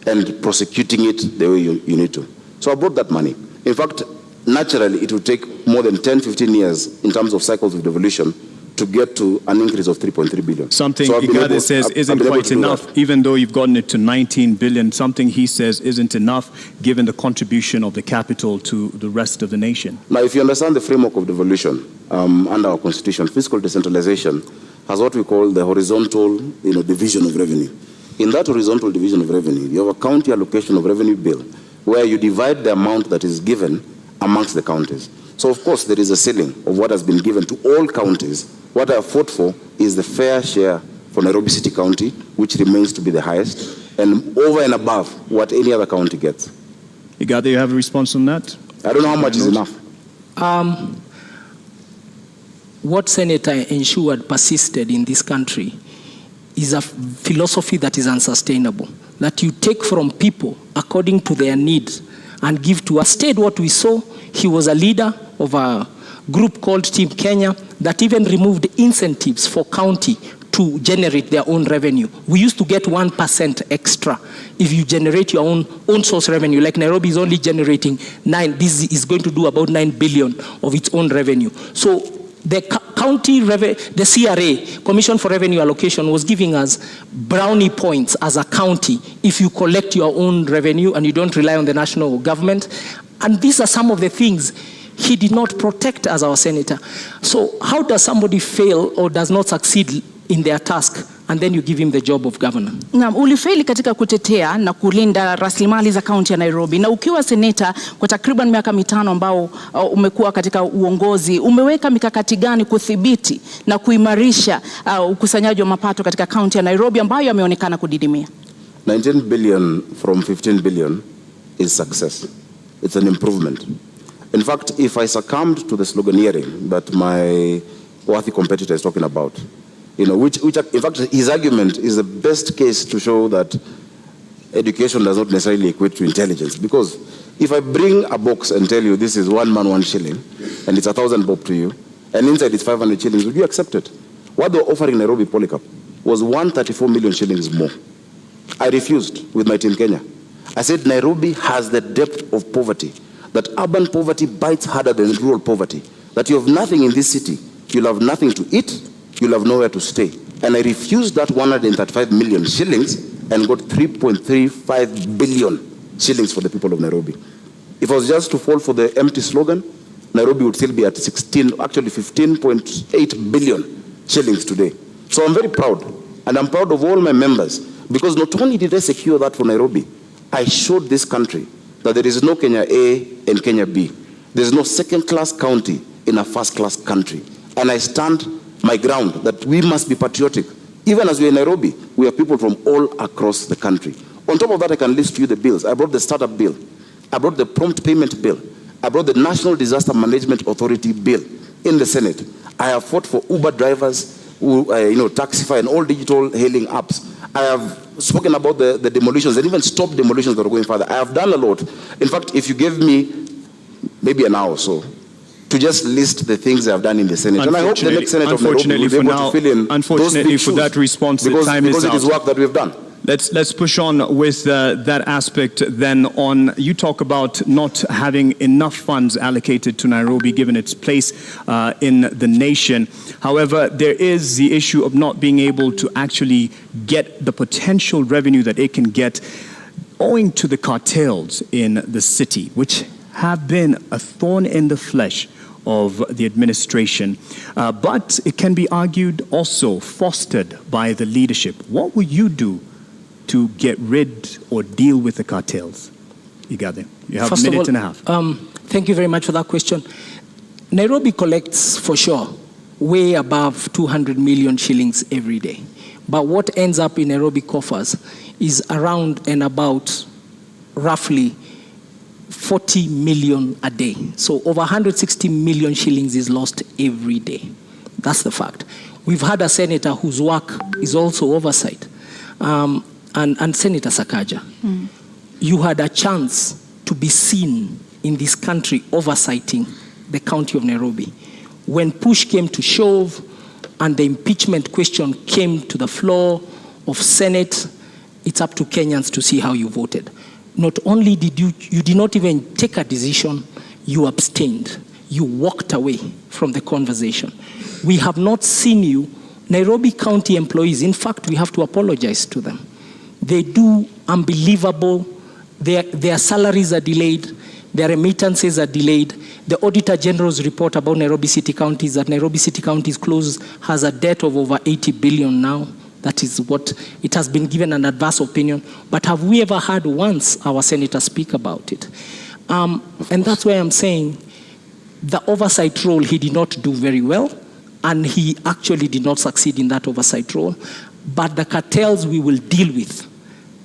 and prosecuting it the way you need to. So I brought that money. In fact, naturally, it will take more than 10-15 years in terms of cycles of devolution to get to an increase of 3.3 billion. Something Igade says isn't quite enough, even though you've gotten it to 19 billion. Something he says isn't enough, given the contribution of the capital to the rest of the nation. Now, if you understand the framework of devolution under our constitution, fiscal decentralization has what we call the horizontal division of revenue. In that horizontal division of revenue, you have a county allocation of revenue bill, where you divide the amount that is given amongst the counties. So of course there is a ceiling of what has been given to all counties. What I have fought for is the fair share for Nairobi City County, which remains to be the highest, and over and above what any other county gets. Igade, you have a response on that? I don't know how much is enough. What Senator ensured persisted in this country is a philosophy that is unsustainable, that you take from people according to their needs and give to us. Instead, what we saw, he was a leader of a group called Team Kenya that even removed incentives for county to generate their own revenue. We used to get 1% extra if you generate your own source revenue. Like Nairobi is only generating 9. This is going to do about 9 billion of its own revenue. So the county, the CRA, Commission for Revenue Allocation, was giving us brownie points as a county if you collect your own revenue and you don't rely on the national government. And these are some of the things he did not protect as our senator. So how does somebody fail or does not succeed in their task and then you give him the job of governor? Na ulifeli katika kutetea na kulinda rasilimali za kaunti ya Nairobi, na ukiwa seneta kwa takriban miaka 5 ambao umekuwa katika uongozi, umeweka mikakati gani kudhibiti na kuimarisha ukusanyaji wa mapato katika kaunti ya Nairobi ambayo yameonekana kudidimia? 19 billion from 15 billion is success. It's an improvement. In fact, if I succumbed to the sloganeering that my worthy competitor is talking about, which in fact his argument is the best case to show that education does not necessarily equate to intelligence. Because if I bring a box and tell you this is 1 man 1 shilling and it's 1,000 bob to you, and inside it's 500 shillings, would you accept it? What they were offering Nairobi Polycarp was 134 million shillings more. I refused with my Team Kenya. I said Nairobi has the depth of poverty, that urban poverty bites harder than rural poverty, that you have nothing in this city, you'll have nothing to eat, you'll have nowhere to stay. And I refused that 135 million shillings and got 3.35 billion shillings for the people of Nairobi. If I was just to fall for the empty slogan, Nairobi would still be at 15.8 billion shillings today. So I'm very proud, and I'm proud of all my members, because not only did I secure that for Nairobi, I showed this country that there is no Kenya A and Kenya B. There's no second-class county in a first-class country. And I stand my ground that we must be patriotic. Even as we're in Nairobi, we have people from all across the country. On top of that, I can list to you the bills. I brought the startup bill. I brought the prompt payment bill. I brought the National Disaster Management Authority bill in the Senate. I have fought for Uber drivers, Taxify and all digital hailing apps. I have spoken about the demolitions and even stopped demolitions that are going further. I have done a lot. In fact, if you gave me maybe an hour or so to just list the things I have done in the Senate, and I hope the next Senate of Nairobi will be able to fill in those big shoes, that response, because the time is it is work that we've done. Let's push on with that aspect then on. You talk about not having enough funds allocated to Nairobi given its place in the nation. However, there is the issue of not being able to actually get the potential revenue that it can get. owing to the cartels in the city, which have been a thorn in the flesh of the administration, but it can be argued also fostered by the leadership. What will you do to get rid or deal with the cartels? Igade, you have a minute and a half. Thank you very much for that question. Nairobi collects, for sure, way above 200 million shillings every day. But what ends up in Nairobi coffers is around and about roughly 40 million a day. So over 160 million shillings is lost every day. That's the fact. We've had a senator whose work is also oversight, and Senator Sakaja. You had a chance to be seen in this country oversighting the county of Nairobi. When push came to shove and the impeachment question came to the floor of Senate, it's up to Kenyans to see how you voted. Not only did you did not even take a decision, you abstained. You walked away from the conversation. We have not seen you. Nairobi County employees, in fact, we have to apologize to them. They do unbelievable. Their salaries are delayed. Their remittances are delayed. The Auditor General's report about Nairobi City County is that Nairobi City County has a debt of over 80 billion now. That is what it has been given an adverse opinion. But have we ever heard once our senator speak about it? And that's why I'm saying the oversight role he did not do very well, and he actually did not succeed in that oversight role. But the cartels we will deal with,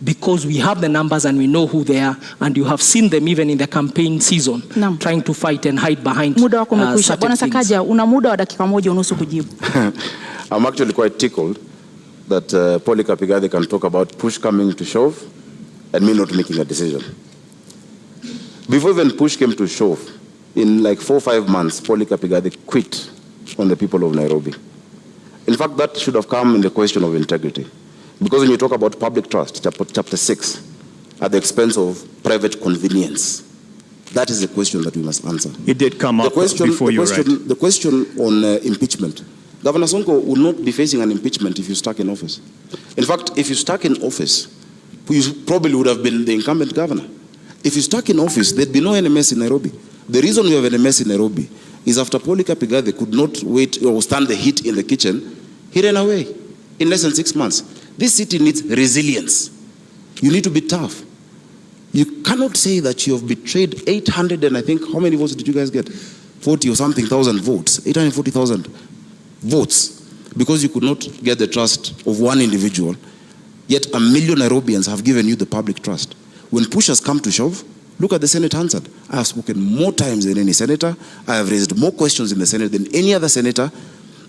because we have the numbers and we know who they are, and you have seen them even in the campaign season trying to fight and hide behind muda wako umekwisha. Bwana Sakaja, una muda wa dakika moja unusu kujibu. I'm actually quite tickled that Polycarp Igathe can talk about push coming to shove and me not making a decision. Before even push came to shove, in like 4 or 5 months, Polycarp Igathe quit on the people of Nairobi. In fact, that should have come in the question of integrity. Because when you talk about public trust, chapter 6, at the expense of private convenience, that is the question that we must answer. It did come up before you, right? The question on impeachment. Governor Sonko will not be facing an impeachment if you stuck in office. In fact, if you stuck in office, you probably would have been the incumbent governor. If you stuck in office, there'd be no NMS in Nairobi. The reason we have NMS in Nairobi is after Polycarp Igathe could not wait or stand the heat in the kitchen, he ran away in less than 6 months. This city needs resilience. You need to be tough. You cannot say that you have betrayed 800 and I think, how many votes did you guys get? 40 or something thousand votes, 840,000 votes, because you could not get the trust of one individual, yet 1 million Nairobians have given you the public trust. When push has come to shove, look at the Senate answered. I have spoken more times than any senator. I have raised more questions in the Senate than any other senator.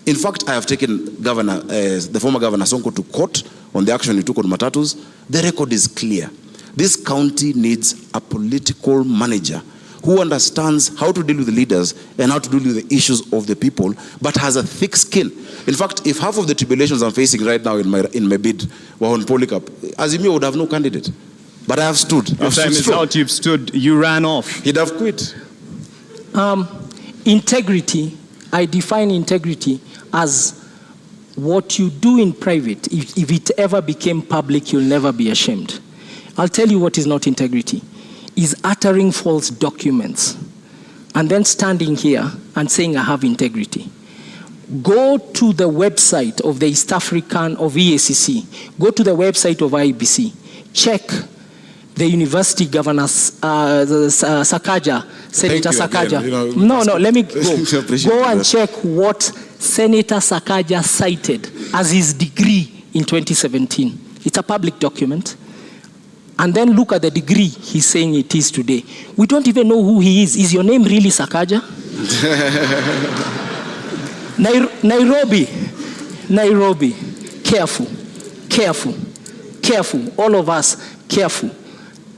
In fact, I have taken the former Governor Sonko to court on the action he took on matatus. The record is clear. This county needs a political manager who understands how to deal with the leaders and how to deal with the issues of the people, but has a thick skin. In fact, if half of the tribulations I'm facing right now in my bid were on Polycarp, Azimio would have no candidate. But I have stood. Your time is out. You've stood. You ran off. He'd have quit. Integrity, I define integrity as what you do in private. If it ever became public, you'll never be ashamed. I'll tell you what is not integrity. Is uttering false documents and then standing here and saying I have integrity. Go to the website of the East African of EACC. Go to the website of IBC. Check the university governors, Sakaja, Senator Sakaja. Again, no, let me go. Go and check what Senator Sakaja cited as his degree in 2017. It's a public document. And then look at the degree he's saying it is today. We don't even know who he is. Is your name really Sakaja? Nairobi. Careful. All of us, careful.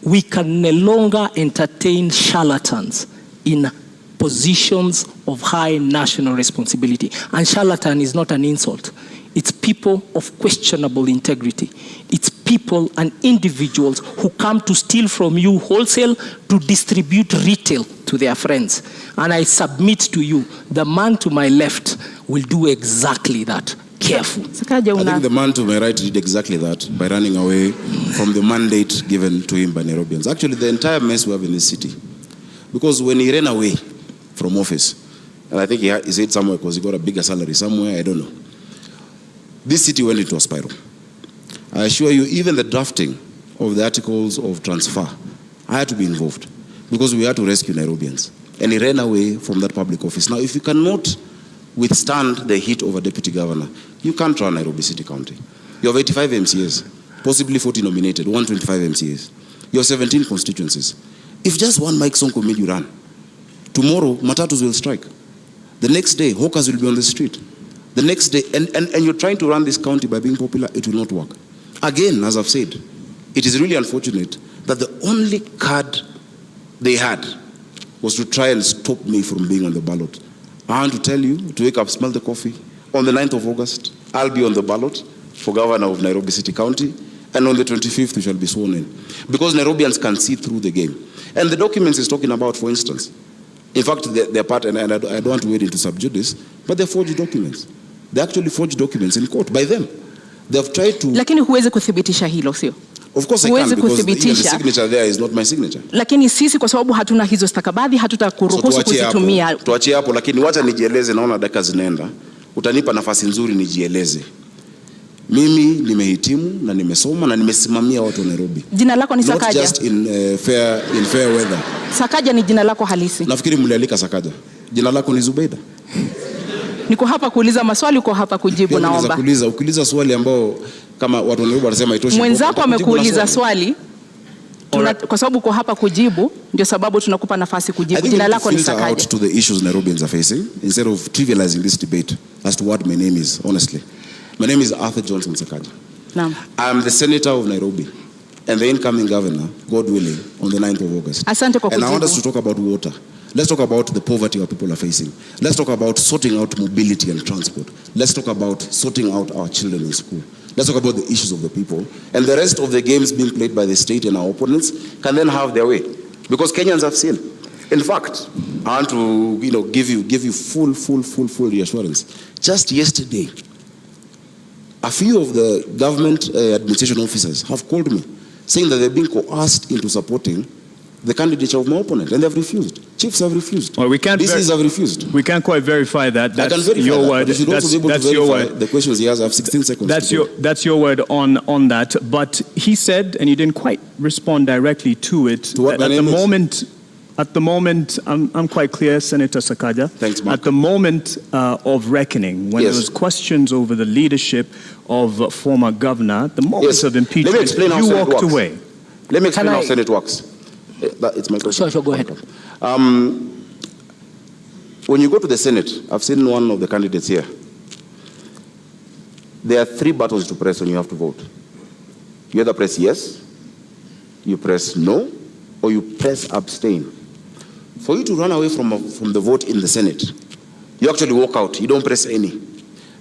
We can no longer entertain charlatans in positions of high national responsibility. And charlatan is not an insult. It's people of questionable integrity. It's people and individuals who come to steal from you wholesale to distribute retail to their friends. And I submit to you, the man to my left will do exactly that. careful. Sakaja, I think the man to my right did exactly that by running away from the mandate given to him by Nairobians. Actually, the entire mess we have in this city. Because when he ran away from office, and I think he said somewhere because he got a bigger salary somewhere, I don't know. This city went into a spiral. I assure you, even the drafting of the articles of transfer, I had to be involved because we had to rescue Nairobians. And he ran away from that public office. Now, if you cannot withstand the heat of a deputy governor, you can't run Nairobi City County. You have 85 MCAs, possibly 40 nominated, 125 MCAs. You have 17 constituencies. If just one Mike Sonko made you run, tomorrow, matatus will strike. The next day, hawkers will be on the street. The next day, and you're trying to run this county by being popular, it will not work. Again, as I've said, it is really unfortunate that the only card they had was to try and stop me from being on the ballot. I want to tell you, to wake up, smell the coffee. On the 9th of August, I'll be on the ballot for governor of Nairobi City County, and on the 25th, we shall be sworn in. Because Nairobians can see through the game. And the documents he's talking about, for instance, in fact, they're part, and I don't want to wade into subject this, but they're forged documents. They actually forged documents in court by them. They've tried to... Lakini huwezi kuthibitisha hilo, sio? Of course I can, because the signature there is not my signature. Lakini sisi kwa sababu hatuna hizo stakabadhi, hatutakuruhusu kuzitumia. Tuachie hapo, lakini wacha nijieleze, naona dakika zinaenda. Utanipa nafasi nzuri nijieleze. Mimi nimehitimu na nimesoma na nimesimamia watu wa Nairobi. Jina lako ni Sakaja? Not just in fair weather. Sakaja ni jina lako halisi? Nafikiri mlialika Sakaja. Jina lako ni Zubeida? Niko hapa kuuliza maswali, uko hapa kujibu, naomba. Ukiuliza swali ambao kama watu wa Nairobi wanasema itoshi. Mwenzako amekuuliza swali. Kwa sababu uko hapa kujibu, ndio sababu tunakupa nafasi kujibu. Jina lako ni Sakaja. Out to the issues Nairobians are facing instead of trivializing this debate as to what my name is, honestly. My name is Arthur Johnson Sakaja. Naam. I'm the senator of Nairobi and the incoming governor, God willing, on the 9th of August. Asante kwa kujibu. And I want us to talk about water. Let's talk about the poverty our people are facing. Let's talk about sorting out mobility and transport. Let's talk about sorting out our children in school. Let's talk about the issues of the people. And the rest of the games being played by the state and our opponents can then have their way. Because Kenyans have seen. In fact, I want to give you full reassurance. Just yesterday, a few of the government administration officers have called me saying that they're being coerced into supporting the candidature of my opponent, and they've refused. Chiefs have refused. Well, we can't have refused. We can't quite verify that. That's I can verify your that, word. but you should also be able to verify the questions he has. I have 16 seconds. That's your word on that. But he said, and you didn't quite respond directly to it. To what my name is? At the moment, I'm quite clear, Senator Sakaja. Thanks, Mark. At the moment of reckoning, when there was questions over the leadership of former governor, the moment of impeachment, Let me explain how Senate walked works. away. Let me explain how Senate works. It's my question. Sure, go ahead. When you go to the Senate, I've seen one of the candidates here. There are 3 buttons to press when you have to vote. You either press yes, you press no, or you press abstain. For you to run away from the vote in the Senate, you actually walk out. You don't press any.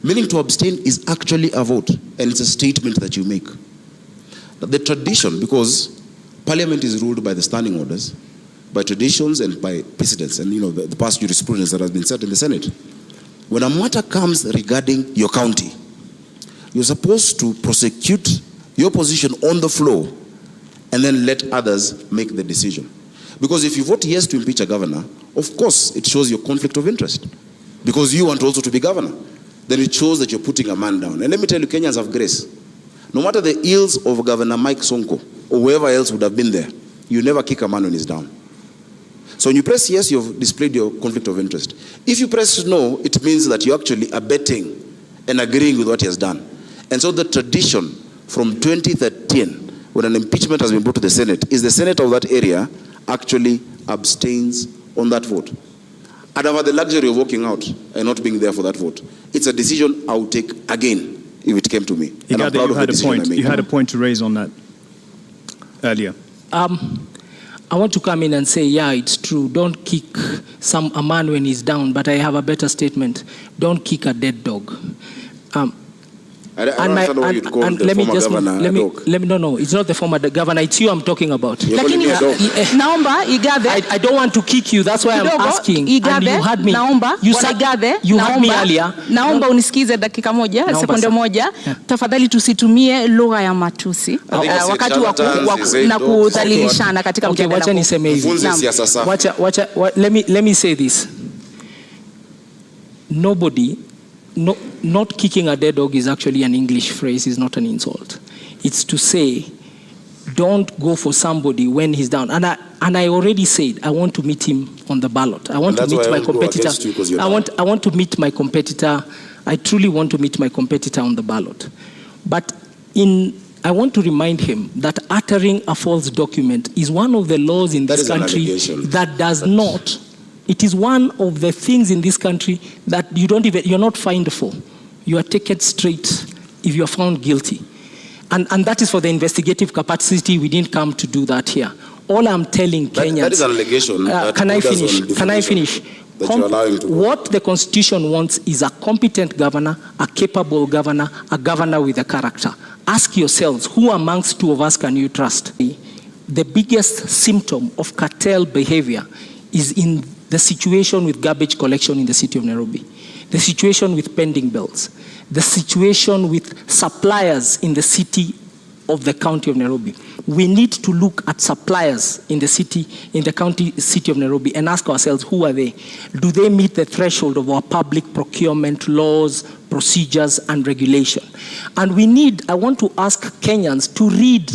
Meaning to abstain is actually a vote, and it's a statement that you make. But the tradition, because Parliament is ruled by the standing orders, by traditions and by precedents, and the past jurisprudence that has been set in the Senate. When a matter comes regarding your county, you're supposed to prosecute your position on the floor and then let others make the decision. Because if you vote yes to impeach a governor, of course it shows your conflict of interest. Because you want also to be governor. Then it shows that you're putting a man down. And let me tell you, Kenyans have grace. No matter the ills of Governor Mike Sonko, or whoever else would have been there, you never kick a man when he's down. So when you press yes, you've displayed your conflict of interest. If you press no, it means that you're actually abetting and agreeing with what he has done. And so the tradition from 2013, when an impeachment has been brought to the Senate, is the Senate of that area actually abstains on that vote. I'd have had the luxury of walking out and not being there for that vote. It's a decision I would take again if it came to me. And I'm proud of the decision I made. You had a point to raise on that earlier. I want to come in and say, yeah, it's true. Don't kick a man when he's down, but I have a better statement. Don't kick a dead dog. No, it's not the former governor. It's you I'm talking about. Lakini naomba Igathe. I don't want to kick you. That's why I'm asking. Igathe, and you had me. Naomba. You said you had me earlier. Naomba unisikize dakika moja, sekunde moja. Tafadhali tusitumie lugha ya matusi wakati na kudhalilishana katika mjadala. Wacha niseme hivi. Let me say this. Not kicking a dead dog is actually an English phrase, it's not an insult. It's to say, don't go for somebody when he's down. And I already said, I want to meet him on the ballot. I want to meet my competitor. I want to meet my competitor. I truly want to meet my competitor on the ballot. But I want to remind him that uttering a false document is one of the laws in this country that does not. It is one of the things in this country that you're not fined for. You are taken straight if you are found guilty. And that is for the investigative capacity. We didn't come to do that here. All I'm telling Kenyans... That is an allegation. Can I finish? What the Constitution wants is a competent governor, a capable governor, a governor with a character. Ask yourselves, who amongst two of us can you trust? The biggest symptom of cartel behavior is in the situation with garbage collection in the city of Nairobi, the situation with pending bills, the situation with suppliers in the city of the county of Nairobi. We need to look at suppliers in the city of Nairobi and ask ourselves, who are they? Do they meet the threshold of our public procurement laws, procedures, and regulation? And I want to ask Kenyans to read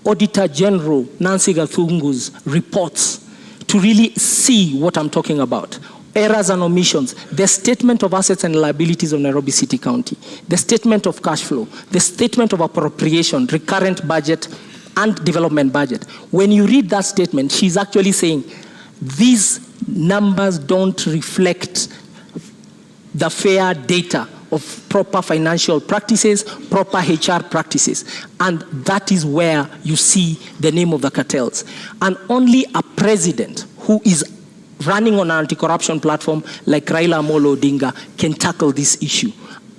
Auditor General Nancy Gathungu's reports to really see what I'm talking about. Errors and omissions, the statement of assets and liabilities of Nairobi City County, the statement of cash flow, the statement of appropriation, recurrent budget, and development budget. When you read that statement, she's actually saying these numbers don't reflect the fair data of proper financial practices, proper HR practices. And that is where you see the name of the cartels. And only a president who is running on an anti-corruption platform like Raila Amolo Odinga can tackle this issue.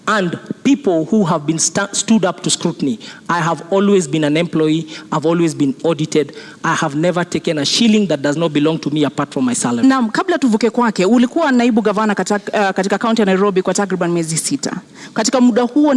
And people who have been stood up to scrutiny. I have always been an employee. I've always been audited. I have never taken a shilling that does not belong to me apart from my salary. Naam, kabla tuvuke kwake, ulikuwa naibu gavana katika kaunti ya Nairobi kwa takriban miezi 6. Katika muda huo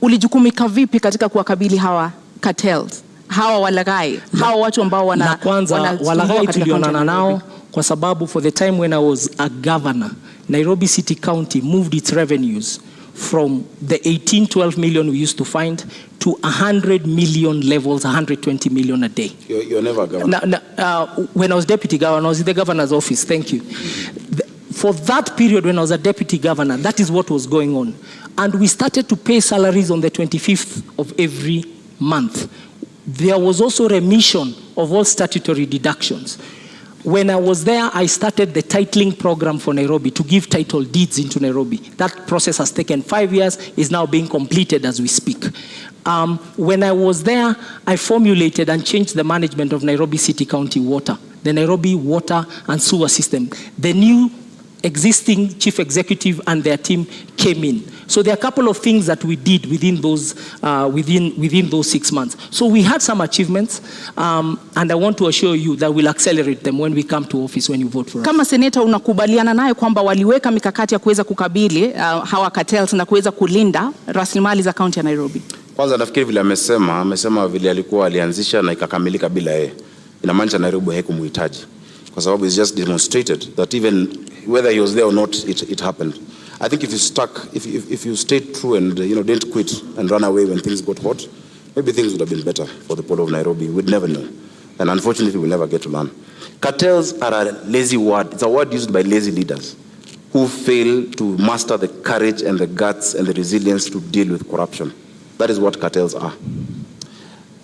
ulijukumika vipi katika kuwakabili hawa cartels, hawa walaghai, hawa watu ambao wana kwanza walaghai tulionana nao kwa sababu for the time when I was a governor, Nairobi City County moved its revenues from the 18-12 million we used to find to 100 million levels, 120 million a day. You're never a governor. When I was deputy governor, I was in the governor's office. Thank you. For that period when I was a deputy governor, that is what was going on. And we started to pay salaries on the 25th of every month. There was also remission of all statutory deductions. When I was there, I started the titling program for Nairobi to give title deeds into Nairobi. That process has taken 5 years, is now being completed as we speak. When I was there, I formulated and changed the management of Nairobi City County Water, the Nairobi Water and Sewer System. The new existing chief executive and their team came in. So there are a couple of things that we did within those 6 months. So we had some achievements, and I want to assure you that we'll accelerate them when we come to office, when you vote for us. Kama seneta unakubaliana naye kwamba waliweka mikakati ya kuweza kukabili hawa cartels na kuweza kulinda rasilimali za kaunti ya Nairobi? Kwanza nafikiri vile amesema vile alikuwa alianzisha na ikakamilika bila yeye. Inamaanisha Nairobi haikumuhitaji. Kwa sababu it's just demonstrated that even whether he was there or not, it happened. I think if you stayed true and didn't quit and run away when things got hot, maybe things would have been better for the people of Nairobi. We'd never know. And unfortunately, we'll never get to learn. Cartels are a lazy word. It's a word used by lazy leaders who fail to master the courage and the guts and the resilience to deal with corruption. That is what cartels are.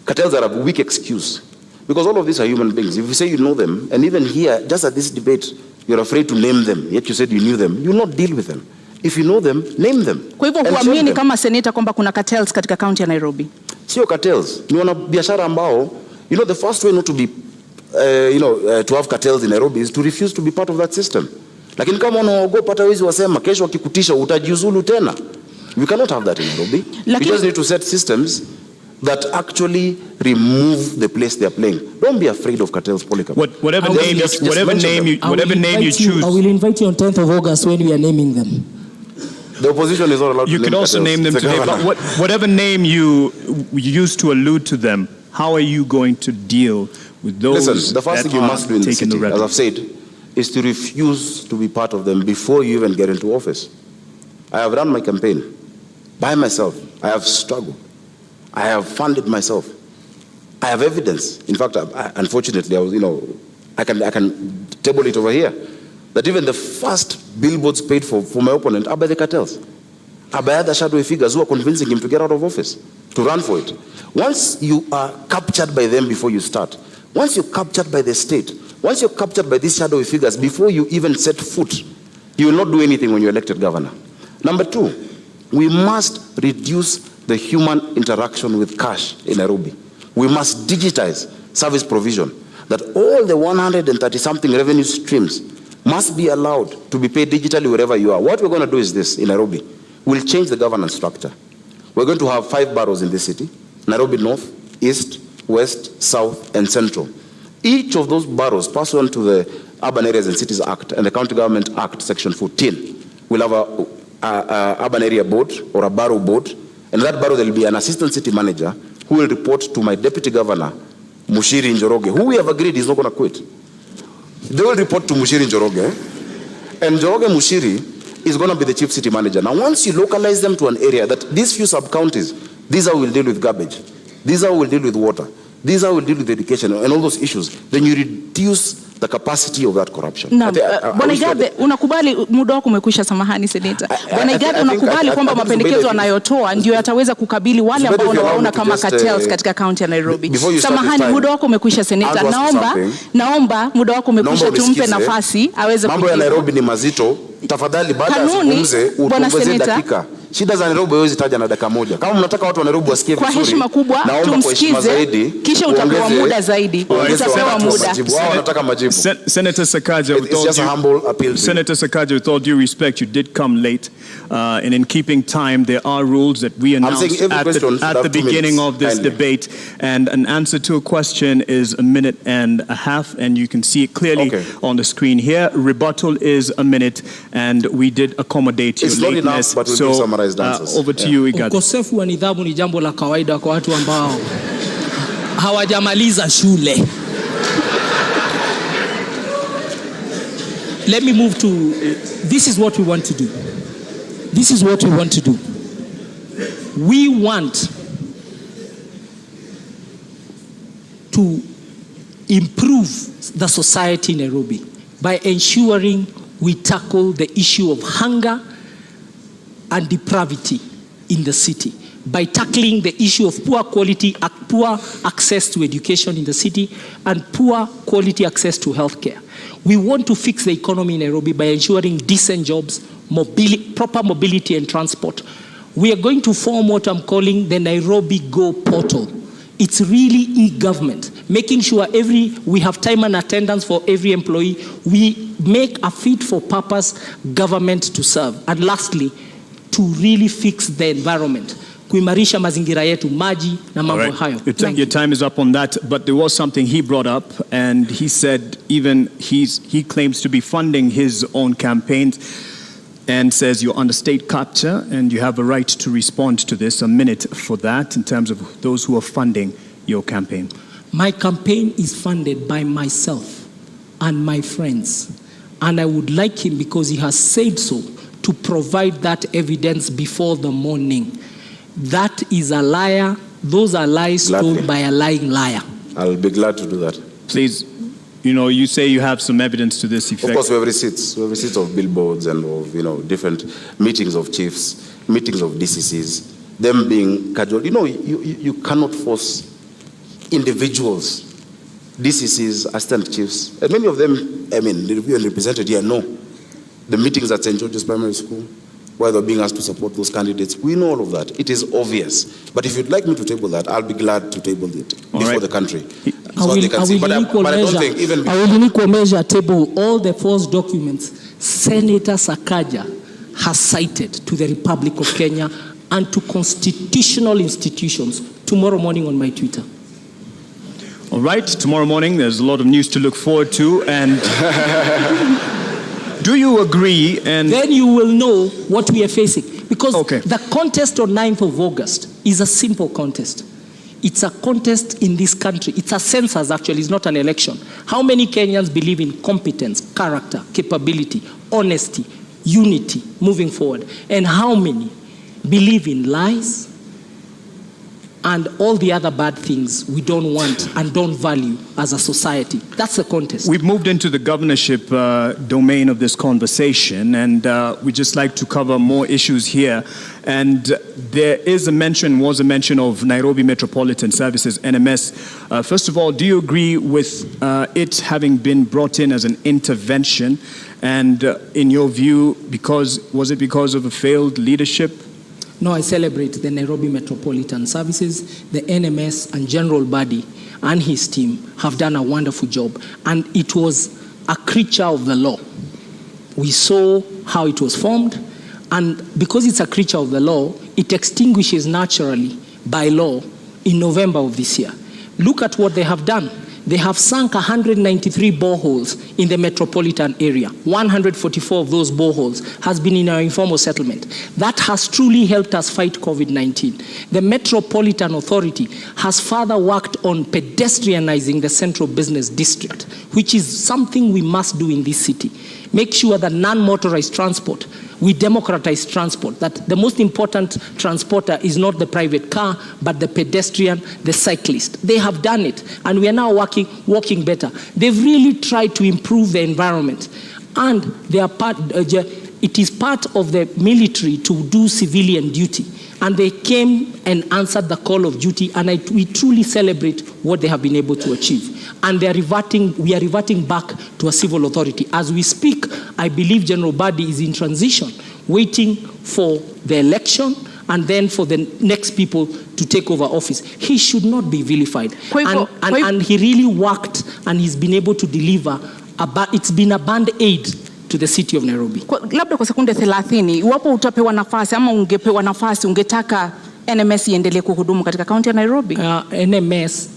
Cartels are a weak excuse. Because all of these are human beings. If you say you know them, and even here, just at this debate, you're afraid to name them, yet you said you knew them, you will not deal with them. If you know them, name them. Kwa hivyo huamini kama seneta kwamba kuna cartels katika kaunti ya Nairobi? Sio cartels. Ni wana biashara ambao, the first way not to be, to have cartels in Nairobi is to refuse to be part of that system. Lakini kama unaogopa hata wezi wasema, kesho wakikutisha utajiuzulu tena. We cannot have that in Nairobi. We just need to set systems that actually remove the place they are playing. Don't be afraid of cartels, Polycarp. Whatever name you choose. I will invite you on 10th of August when we are naming them. The opposition is not allowed to name You can also cartels. name them today, but whatever name you use to allude to them, how are you going to deal with those? Listen, the first thing you must do in the city, as I've said, is to refuse to be part of them before you even get into office. I have run my campaign by myself. I have struggled. I have funded myself. I have evidence. In fact, unfortunately, I can table it over here. That even the first billboards paid for my opponent are by the cartels, are by other shadowy figures who are convincing him to get out of office, to run for it. Once you are captured by them before you start, once you're captured by the state, once you're captured by these shadowy figures before you even set foot, you will not do anything when you're elected governor. Number two, we must reduce the human interaction with cash in Nairobi. We must digitize service provision, that all the 130-something revenue streams must be allowed to be paid digitally wherever you are. What we're going to do is this in Nairobi. We'll change the governance structure. We're going to have 5 boroughs in this city: Nairobi North, East, West, South, and Central. Each of those boroughs, pursuant to the Urban Areas and Cities Act and the County Government Act, Section 14, will have a urban area board or a borough board. And in that borough, there will be an assistant city manager who will report to my deputy governor, Mushiri Njoroge, who we have agreed is not going to quit. They will report to Mushiri Njoroge, and Njoroge Mushiri is going to be the chief city manager. Now, once you localize them to an area that these few sub-counties, these are who will deal with garbage, these are who will deal with water, these are who will deal with education and all those issues, then you reduce the capacity of that corruption. Bwana Igabe, unakubali muda wako umekwisha, samahani seneta. Bwana Igabe, unakubali kwamba mapendekezo anayotoa ndio yataweza kukabili wale ambao wanaona kama cartels katika kaunti ya Nairobi? Samahani, muda wako umekwisha seneta. Naomba muda wako umekwisha, tumpe nafasi aweze kujibu. Mambo ya Nairobi ni mazito. Tafadhali baada ya zungumze utuongeze dakika. Shida za Nairobi huwezi taja na dakika moja. Kama mnataka watu wa Nairobi wasikie vizuri, kwa heshima kubwa tumsikize, kisha utapewa muda zaidi. Utapewa muda. Wao wanataka majibu. Senator Sakaja, with all due respect, you did come late, and in keeping time, there are rules that we announced at the beginning of this debate, and an answer to a question is 1.5 minutes, and you can see it clearly on the screen here. Rebuttal is 1 minute, and we did accommodate your lateness. So over to you, Igad. Ukosefu wa nidhamu ni jambo la kawaida kwa watu ambao hawajamaliza shule. Let me move to, this is what we want to do. This is what we want to do. We want to improve the society in Nairobi by ensuring we tackle the issue of hunger and depravity in the city, by tackling the issue of poor access to education in the city and poor quality access to healthcare. We want to fix the economy in Nairobi by ensuring decent jobs, proper mobility and transport. We are going to form what I'm calling the Nairobi Go portal. It's really e-government, making sure we have time and attendance for every employee. We make a fit for purpose government to serve. And lastly, to really fix the environment. Kuimarisha mazingira yetu, maji na mambo hayo. Your time is up on that, but there was something he brought up, and he said even he claims to be funding his own campaigns, and says you're under state capture and you have a right to respond to this. 1 minute for that in terms of those who are funding your campaign. My campaign is funded by myself and my friends, and I would like him, because he has said so, to provide that evidence before the morning. That is a liar. Those are lies told by a lying liar. I'll be glad to do that. Please, you say you have some evidence to this effect. Of course, we have receipts. We have receipts of billboards and of, different meetings of chiefs, meetings of DCCs, them being casual. You cannot force individuals, DCCs, assistant chiefs, and many of them, represented here, know the meetings at St. George's Primary School, where they're being asked to support those candidates. We know all of that. It is obvious. But if you'd like me to table that, I'll be glad to table it before the country. So they can see. But I don't think even... I will in equal measure table all the false documents Senator Sakaja has cited to the Republic of Kenya and to constitutional institutions tomorrow morning on my Twitter. All right, tomorrow morning there's a lot of news to look forward to, and do you agree? And then you will know what we are facing, because the contest on 9th of August is a simple contest. It's a contest in this country. It's a census, actually. It's not an election. How many Kenyans believe in competence, character, capability, honesty, unity moving forward? And how many believe in lies and all the other bad things we don't want and don't value as a society? That's the contest. We've moved into the governorship domain of this conversation, and we just like to cover more issues here. And there was a mention of Nairobi Metropolitan Services, NMS. First of all, do you agree with it having been brought in as an intervention? And in your view, was it because of a failed leadership? No, I celebrate the Nairobi Metropolitan Services, the NMS and General Badi and his team have done a wonderful job. And it was a creature of the law. We saw how it was formed, and because it's a creature of the law, it extinguishes naturally by law in November of this year. Look at what they have done. They have sunk 193 boreholes in the metropolitan area. 144 of those boreholes has been in our informal settlement. That has truly helped us fight COVID-19. The Metropolitan Authority has further worked on pedestrianizing the central business district, which is something we must do in this city. Make sure that non-motorized transport, we democratize transport, that the most important transporter is not the private car, but the pedestrian, the cyclist. They have done it, and we are now walking better. They've really tried to improve the environment, and they are it is part of the military to do civilian duty, and they came and answered the call of duty, and we truly celebrate what they have been able to achieve. And we are reverting back to a civil authority. As we speak, I believe General Badi is in transition, waiting for the election and then for the next people to take over office. He should not be vilified. And he really worked, and he's been able to deliver. It's been a band-aid to the city of Nairobi. Labda kwa sekunde 30, iwapo utapewa nafasi ama ungepewa nafasi, ungetaka NMS iendelee kuhudumu katika kaunti ya Nairobi? NMS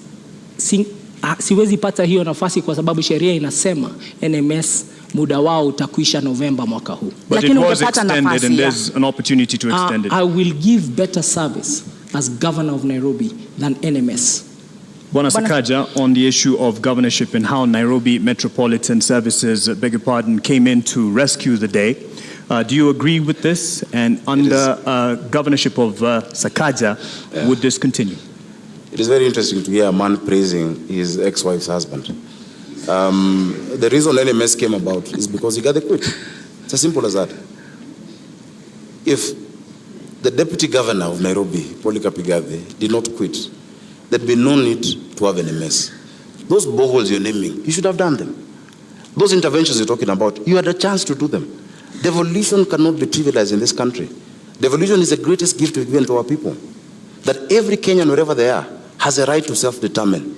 siwezi pata hiyo nafasi kwa sababu sheria inasema NMS muda wao utakuisha Novemba mwaka huu. But it was extended, and there's an opportunity to extend it. I will give better service as governor of Nairobi than NMS. Bwana Sakaja, on the issue of governorship and how Nairobi Metropolitan Services, beg your pardon, came in to rescue the day. Do you agree with this? And under governorship of Sakaja, would this continue? It is very interesting to hear a man praising his ex-wife's husband. The reason NMS came about is because he got the quit. It's as simple as that. If the deputy governor of Nairobi, Polycarp Igathe, did not quit, there'd be no need to have NMS. Those boreholes you're naming, you should have done them. Those interventions you're talking about, you had a chance to do them. Devolution cannot be trivialized in this country. Devolution is the greatest gift we've given to our people. That every Kenyan, wherever they are, has a right to self-determine.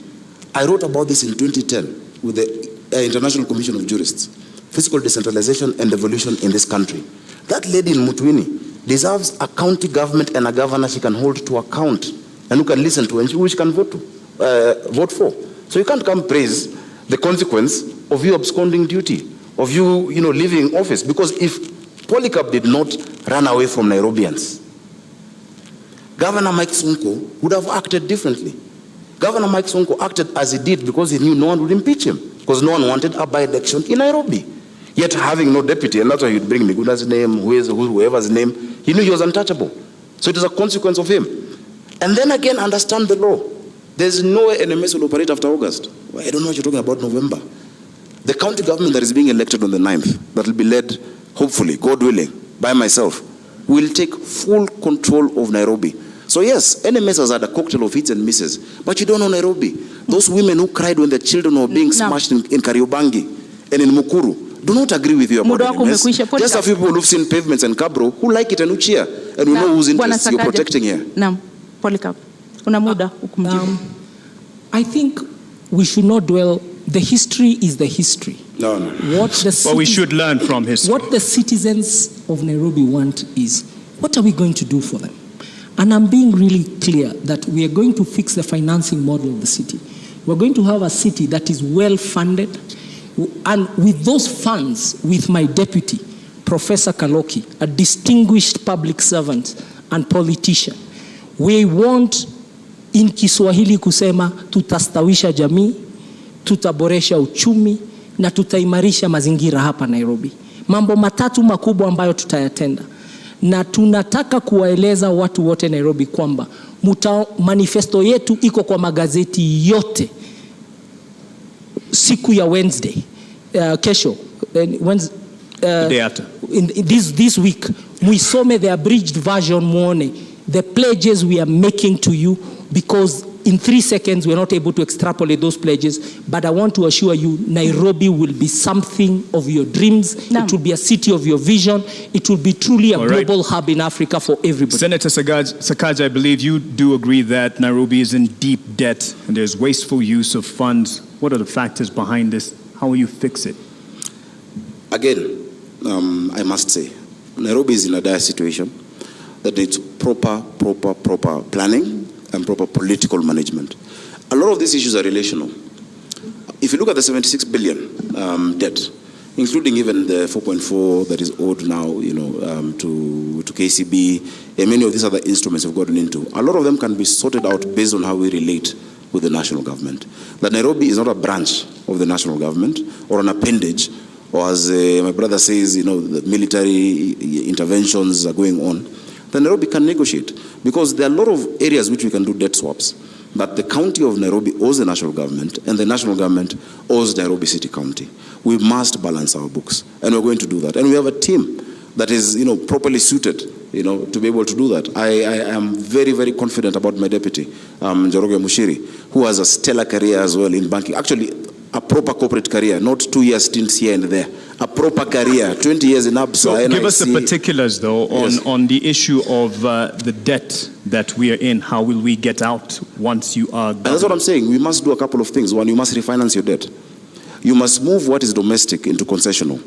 I wrote about this in 2010 with the International Commission of Jurists. Fiscal decentralization and devolution in this country. That lady in Mutwini deserves a county government and a governor she can hold to account and who can listen to and who she can vote for. So you can't come praise the consequence of you absconding duty, of you leaving office. Because if Polycarp did not run away from Nairobians, Governor Mike Sonko would have acted differently. Governor Mike Sonko acted as he did because he knew no one would impeach him, because no one wanted a by-election in Nairobi. Yet having no deputy, and that's why he'd bring Miguna's name, whoever's name, he knew he was untouchable. So it is a consequence of him. And then again, understand the law. There's no way NMS will operate after August. Well, I don't know what you're talking about November. The county government that is being elected on the 9th, that will be led, hopefully, God willing, by myself, will take full control of Nairobi. So yes, NMS has had a cocktail of hits and misses, but you don't know Nairobi. Those women who cried when their children were being smashed in Kariobangi and in Mukuru do not agree with you about NMS. Just a few people who've seen pavements and Kabro who like it and who cheer, and who know whose interests you're protecting here. Polycarp, una muda I think we should not dwell. The history is the history. No. But we should learn from history. What the citizens of Nairobi want is, what are we going to do for them? And I'm being really clear that we are going to fix the financing model of the city. We're going to have a city that is well funded. And with those funds, with my deputy, Professor Kaloki, a distinguished public servant and politician, we want in Kiswahili kusema tutastawisha jamii, tutaboresha uchumi na tutaimarisha mazingira hapa Nairobi. Mambo matatu makubwa ambayo tutayatenda. Na tunataka kuwaeleza watu wote Nairobi kwamba manifesto yetu iko kwa magazeti yote siku ya Wednesday, kesho, Wednesday, day after. This week, muisome the abridged version muone the pledges we are making to you, because in 3 seconds we are not able to extrapolate those pledges, but I want to assure you Nairobi will be something of your dreams. No. It will be a city of your vision. It will be truly a global hub in Africa for everybody. Senator Sakaja, I believe you do agree that Nairobi is in deep debt and there's wasteful use of funds. What are the factors behind this? How will you fix it? Again, I must say, Nairobi is in a dire situation that needs proper planning and proper political management. A lot of these issues are relational. If you look at the 76 billion debt, including even the 4.4 that is owed now, to KCB, and many of these other instruments have gotten into, a lot of them can be sorted out based on how we relate with the national government. That Nairobi is not a branch of the national government or an appendage, or as my brother says, the military interventions are going on. Then Nairobi can negotiate, because there are a lot of areas which we can do debt swaps. But the county of Nairobi owes the national government, and the national government owes Nairobi City County. We must balance our books, and we're going to do that. And we have a team that is, properly suited, to be able to do that. I am very, very confident about my deputy, Njoroge Mushiri, who has a stellar career as well in banking. Actually, a proper corporate career, not 2 year stints here and there. A proper career, 20 years in ABSA. So give us the particulars, though, on the issue of the debt that we are in. How will we get out once you are gone? And that's what I'm saying. We must do a couple of things. One, you must refinance your debt. You must move what is domestic into concessional.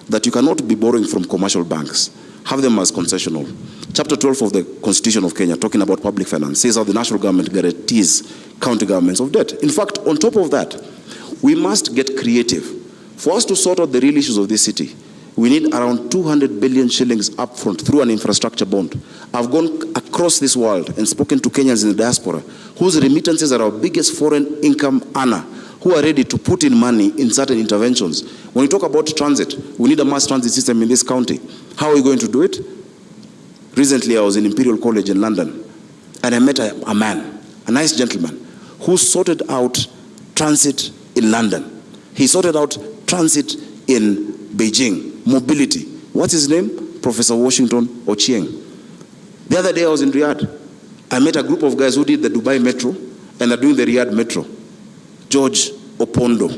That you cannot be borrowing from commercial banks. Have them as concessional. Chapter 12 of the Constitution of Kenya, talking about public finance, says how the national government guarantees county governments of debt. In fact, on top of that, we must get creative. For us to sort out the real issues of this city, we need around 200 billion shillings upfront through an infrastructure bond. I've gone across this world and spoken to Kenyans in the diaspora whose remittances are our biggest foreign income earner, who are ready to put in money in certain interventions. When you talk about transit, we need a mass transit system in this county. How are we going to do it? Recently, I was in Imperial College in London, and I met a man, a nice gentleman, who sorted out transit in London. He sorted out transit in Beijing, mobility. What's his name? Professor Washington Ochieng. The other day I was in Riyadh. I met a group of guys who did the Dubai Metro and are doing the Riyadh Metro. George Opondo.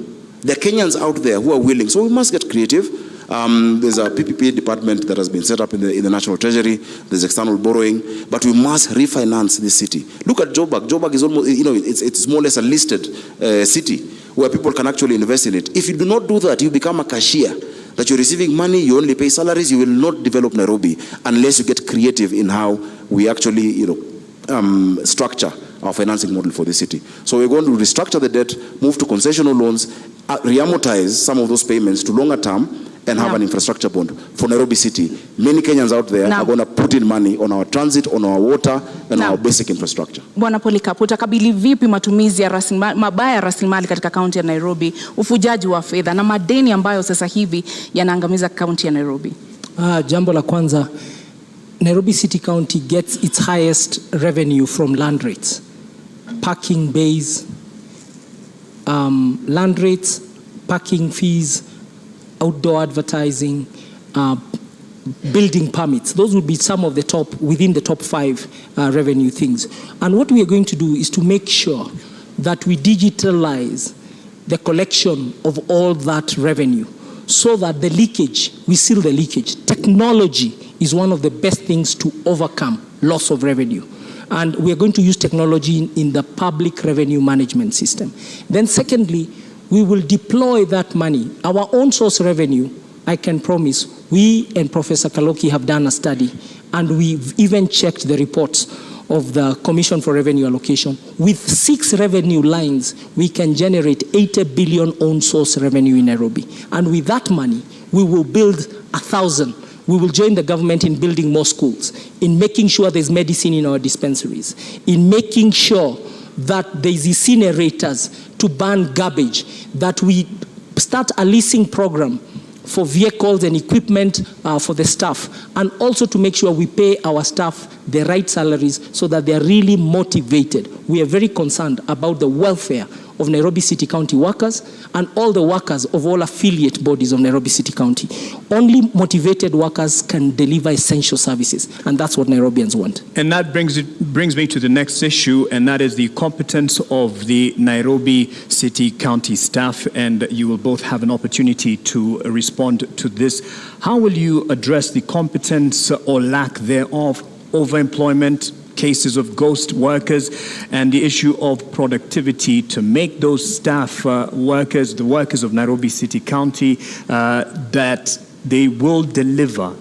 There are Kenyans out there who are willing. So we must get creative. There's a PPP department that has been set up in the National Treasury. There's external borrowing. But we must refinance this city. Look at Joburg. Joburg is almost, it's more or less a listed city where people can actually invest in it. If you do not do that, you become a cashier. That you're receiving money, you only pay salaries, you will not develop Nairobi unless you get creative in how we actually, structure our financing model for the city. So we're going to restructure the debt, move to concessional loans, reamortize some of those payments to longer term, and have an infrastructure bond for Nairobi City. Many Kenyans out there are going to put in money on our transit, on our water, and our basic infrastructure. Bwana Polycarp, utakabili vipi matumizi ya mabaya ya rasilimali katika kaunti ya Nairobi, ufujaji wa fedha na madeni ambayo sasa hivi yanaangamiza kaunti ya Nairobi? Jambo la kwanza, Nairobi City County gets its highest revenue from land rates, parking bays, land rates, parking fees, outdoor advertising, building permits. Those would be some of the within the top 5 revenue things. And what we are going to do is to make sure that we digitalize the collection of all that revenue so that the leakage, we seal the leakage. Technology is one of the best things to overcome loss of revenue. And we are going to use technology in the public revenue management system. Then secondly, we will deploy that money. Our own source revenue, I can promise, we and Professor Kaloki have done a study, and we've even checked the reports of the Commission for Revenue Allocation. With 6 revenue lines, we can generate 80 billion own source revenue in Nairobi. And with that money, we will build 1,000. We will join the government in building more schools, in making sure there's medicine in our dispensaries, in making sure that there's incinerators to burn garbage, that we start a leasing program for vehicles and equipment for the staff, and also to make sure we pay our staff the right salaries so that they are really motivated. We are very concerned about the welfare of Nairobi City County workers and all the workers of all affiliate bodies of Nairobi City County. Only motivated workers can deliver essential services, and that's what Nairobians want. And that brings me to the next issue, and that is the competence of the Nairobi City County staff, and you will both have an opportunity to respond to this. How will you address the competence or lack thereof, overemployment, cases of ghost workers, and the issue of productivity to make those staff workers, the workers of Nairobi City County, that they will deliver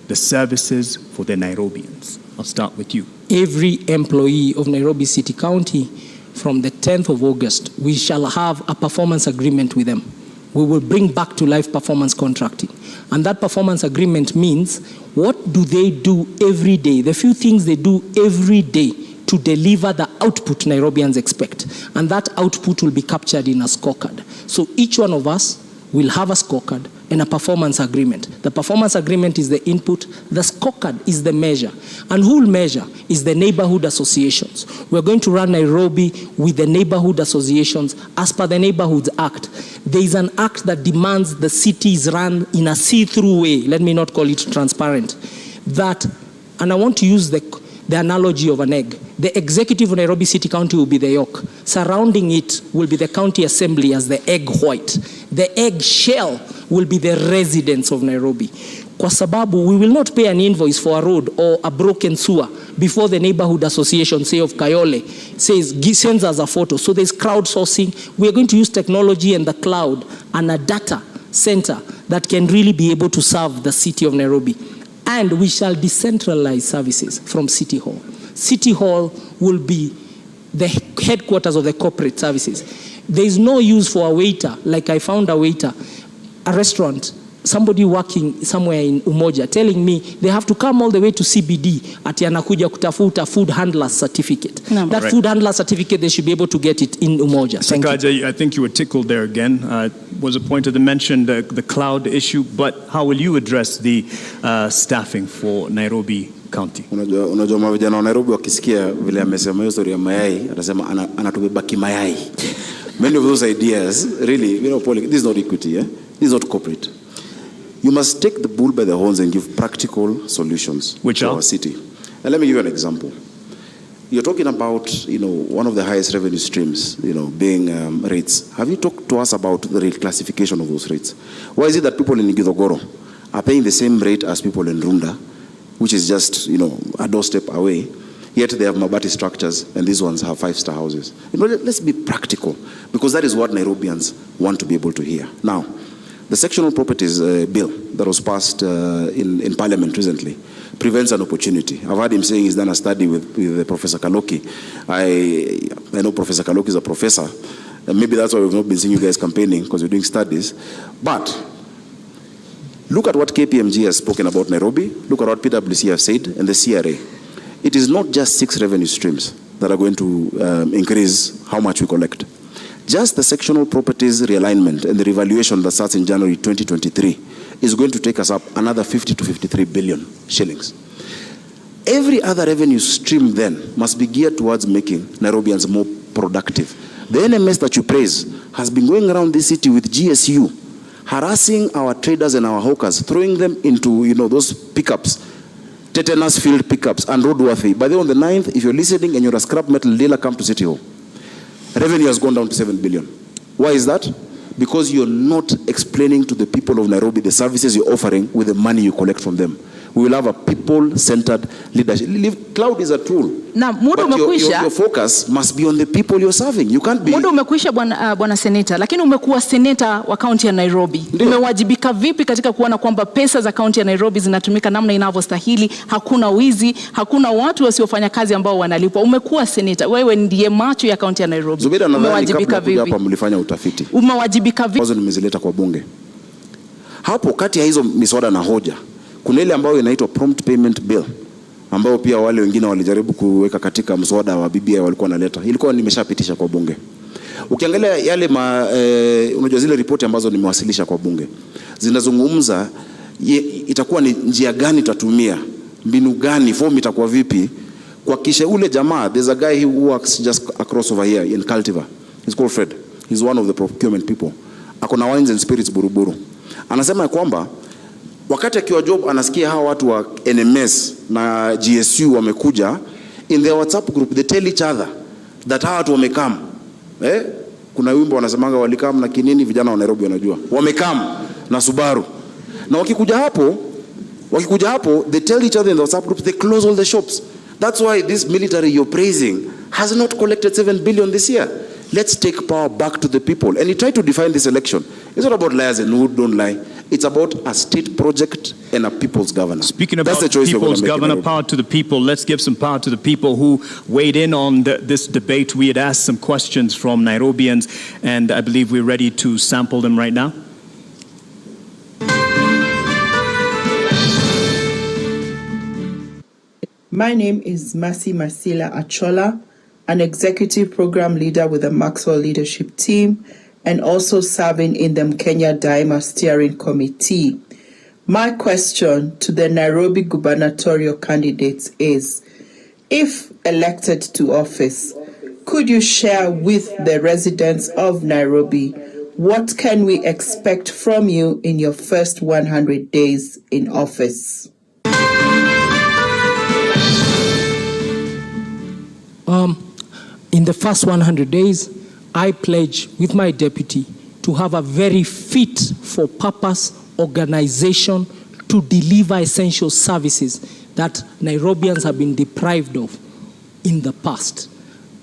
the services for the Nairobians? I'll start with you. Every employee of Nairobi City County, from the 10th of August, we shall have a performance agreement with them. We will bring back to life performance contracting. And that performance agreement means, what do they do every day? The few things they do every day to deliver the output Nairobians expect. And that output will be captured in a scorecard. So each one of us will have a scorecard and a performance agreement. The performance agreement is the input, the scorecard is the measure. And who will measure is the neighborhood associations. We're going to run Nairobi with the neighborhood associations as per the Neighborhoods Act. There is an act that demands the city is run in a see-through way, let me not call it transparent, that, and I want to use the analogy of an egg. The executive of Nairobi City County will be the yolk. Surrounding it will be the county assembly as the egg white. The egg shell will be the residents of Nairobi. Kwa sababu, we will not pay an invoice for a road or a broken sewer before the neighborhood association, say of Kayole, sends us a photo. So there's crowdsourcing. We are going to use technology and the cloud and a data center that can really be able to serve the city of Nairobi. And we shall decentralize services from City Hall. City Hall will be the headquarters of the corporate services. There is no use for a waiter, like I found a waiter, a restaurant, somebody working somewhere in Umoja, telling me they have to come all the way to CBD ati anakuja kutafuta food handler certificate. No. That food handler certificate, they should be able to get it in Umoja. Sakaja, I think you were tickled there again. Was a point of the mention, the cloud issue, but how will you address the staffing for Nairobi County? Unajua mavijana wa Nairobi wakisikia vile amesema hiyo story ya mayai, atasema anatubebaki mayai. Many of those ideas, really, this is not equity, this is not corporate. You must take the bull by the horns and give practical solutions to our city. And let me give you an example. You're talking about, one of the highest revenue streams, being rates. Have you talked to us about the rate classification of those rates? Why is it that people in Githogoro are paying the same rate as people in Runda, which is just, a doorstep away, yet they have Mabati structures and these ones have 5-star houses? Let's be practical, because that is what Nairobians want to be able to hear. Now, the sectional properties bill that was passed in Parliament recently prevents an opportunity. I've heard him saying he's done a study with Professor Kaloki. I know Professor Kaloki is a professor. And maybe that's why we've not been seeing you guys campaigning, because you're doing studies. But look at what KPMG has spoken about Nairobi. Look at what PwC has said, and the CRA. It is not just 6 revenue streams that are going to increase how much we collect. Just the sectional properties realignment and the revaluation that starts in January 2023 is going to take us up another 50 to 53 billion shillings. Every other revenue stream then must be geared towards making Nairobians more productive. The NMS that you praise has been going around this city with GSU, harassing our traders and our hawkers, throwing them into, those pickups, tetanus field pickups and roadworthy. By the way, on the 9th, if you're listening and you're a scrap metal dealer, come to City Hall. Revenue has gone down to 7 billion. Why is that? Because you're not explaining to the people of Nairobi the services you're offering with the money you collect from them. We will have a people-centered leadership. Cloud is a tool. Na muda But umekwisha. your focus must be on the people you're serving. You can't be... Muda umekwisha bwana seneta, lakini umekuwa seneta wa kaunti ya Nairobi. Umewajibika vipi katika kuona kwamba pesa za kaunti ya Nairobi zinatumika namna inavyostahili, hakuna wizi, hakuna watu wasiofanya kazi ambao wanalipwa? Umekuwa seneta, wewe ndiye macho ya kaunti ya Nairobi. Zubeda, umewajibika vipi? Hapa mlifanya utafiti. Umewajibika vipi? Wazo nimezileta kwa bunge. Hapo kati ya hizo miswada na hoja, kuna ile ambayo inaitwa prompt payment bill, ambao pia wale wengine walijaribu kuweka katika mswada wa BBI walikuwa wanaleta. Ilikuwa nimeshapitisha kwa bunge. Ukiangalia yale unajua zile ripoti ambazo nimewasilisha kwa bunge, zinazungumza itakuwa ni njia gani tatumia, mbinu gani, form itakuwa vipi kwa kisha ule jamaa. There's a guy who works just across over here in Cultivar. He's called Fred. He's one of the procurement people. Akona wines and spirits Buruburu. Anasema kwamba wakati akiwa job anasikia hawa watu wa NMS na GSU wamekuja, in their WhatsApp group they tell each other that hawa watu wamekam. Kuna wimbo wanasemanga walikam na kinini, vijana wa Nairobi wanajua. Wamekam na Subaru. Na wakikuja hapo they tell each other in the WhatsApp group, they close all the shops. That's why this military you're praising has not collected 7 billion this year. Let's take power back to the people. And he tried to define this election. It's not about liars and who don't lie. It's about a state project and a people's governor. Speaking about people's governor, power to the people, let's give some power to the people who weighed in on this debate. We had asked some questions from Nairobians, and I believe we're ready to sample them right now. My name is Mercy Marcela Achola, an executive program leader with the Maxwell leadership team, and also serving in the Kenya Daima Steering Committee. My question to the Nairobi gubernatorial candidates is, if elected to office, could you share with the residents of Nairobi what can we expect from you in your first 100 days in office? In the first 100 days, I pledge with my deputy to have a very fit for purpose organization to deliver essential services that Nairobians have been deprived of in the past,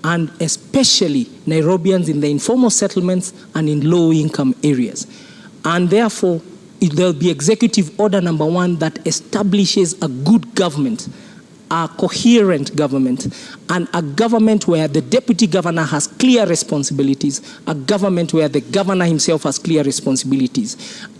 and especially Nairobians in the informal settlements and in low-income areas. And therefore, there'll be Executive Order number 1 that establishes a good government, a coherent government, and a government where the deputy governor has clear responsibilities, a government where the governor himself has clear responsibilities,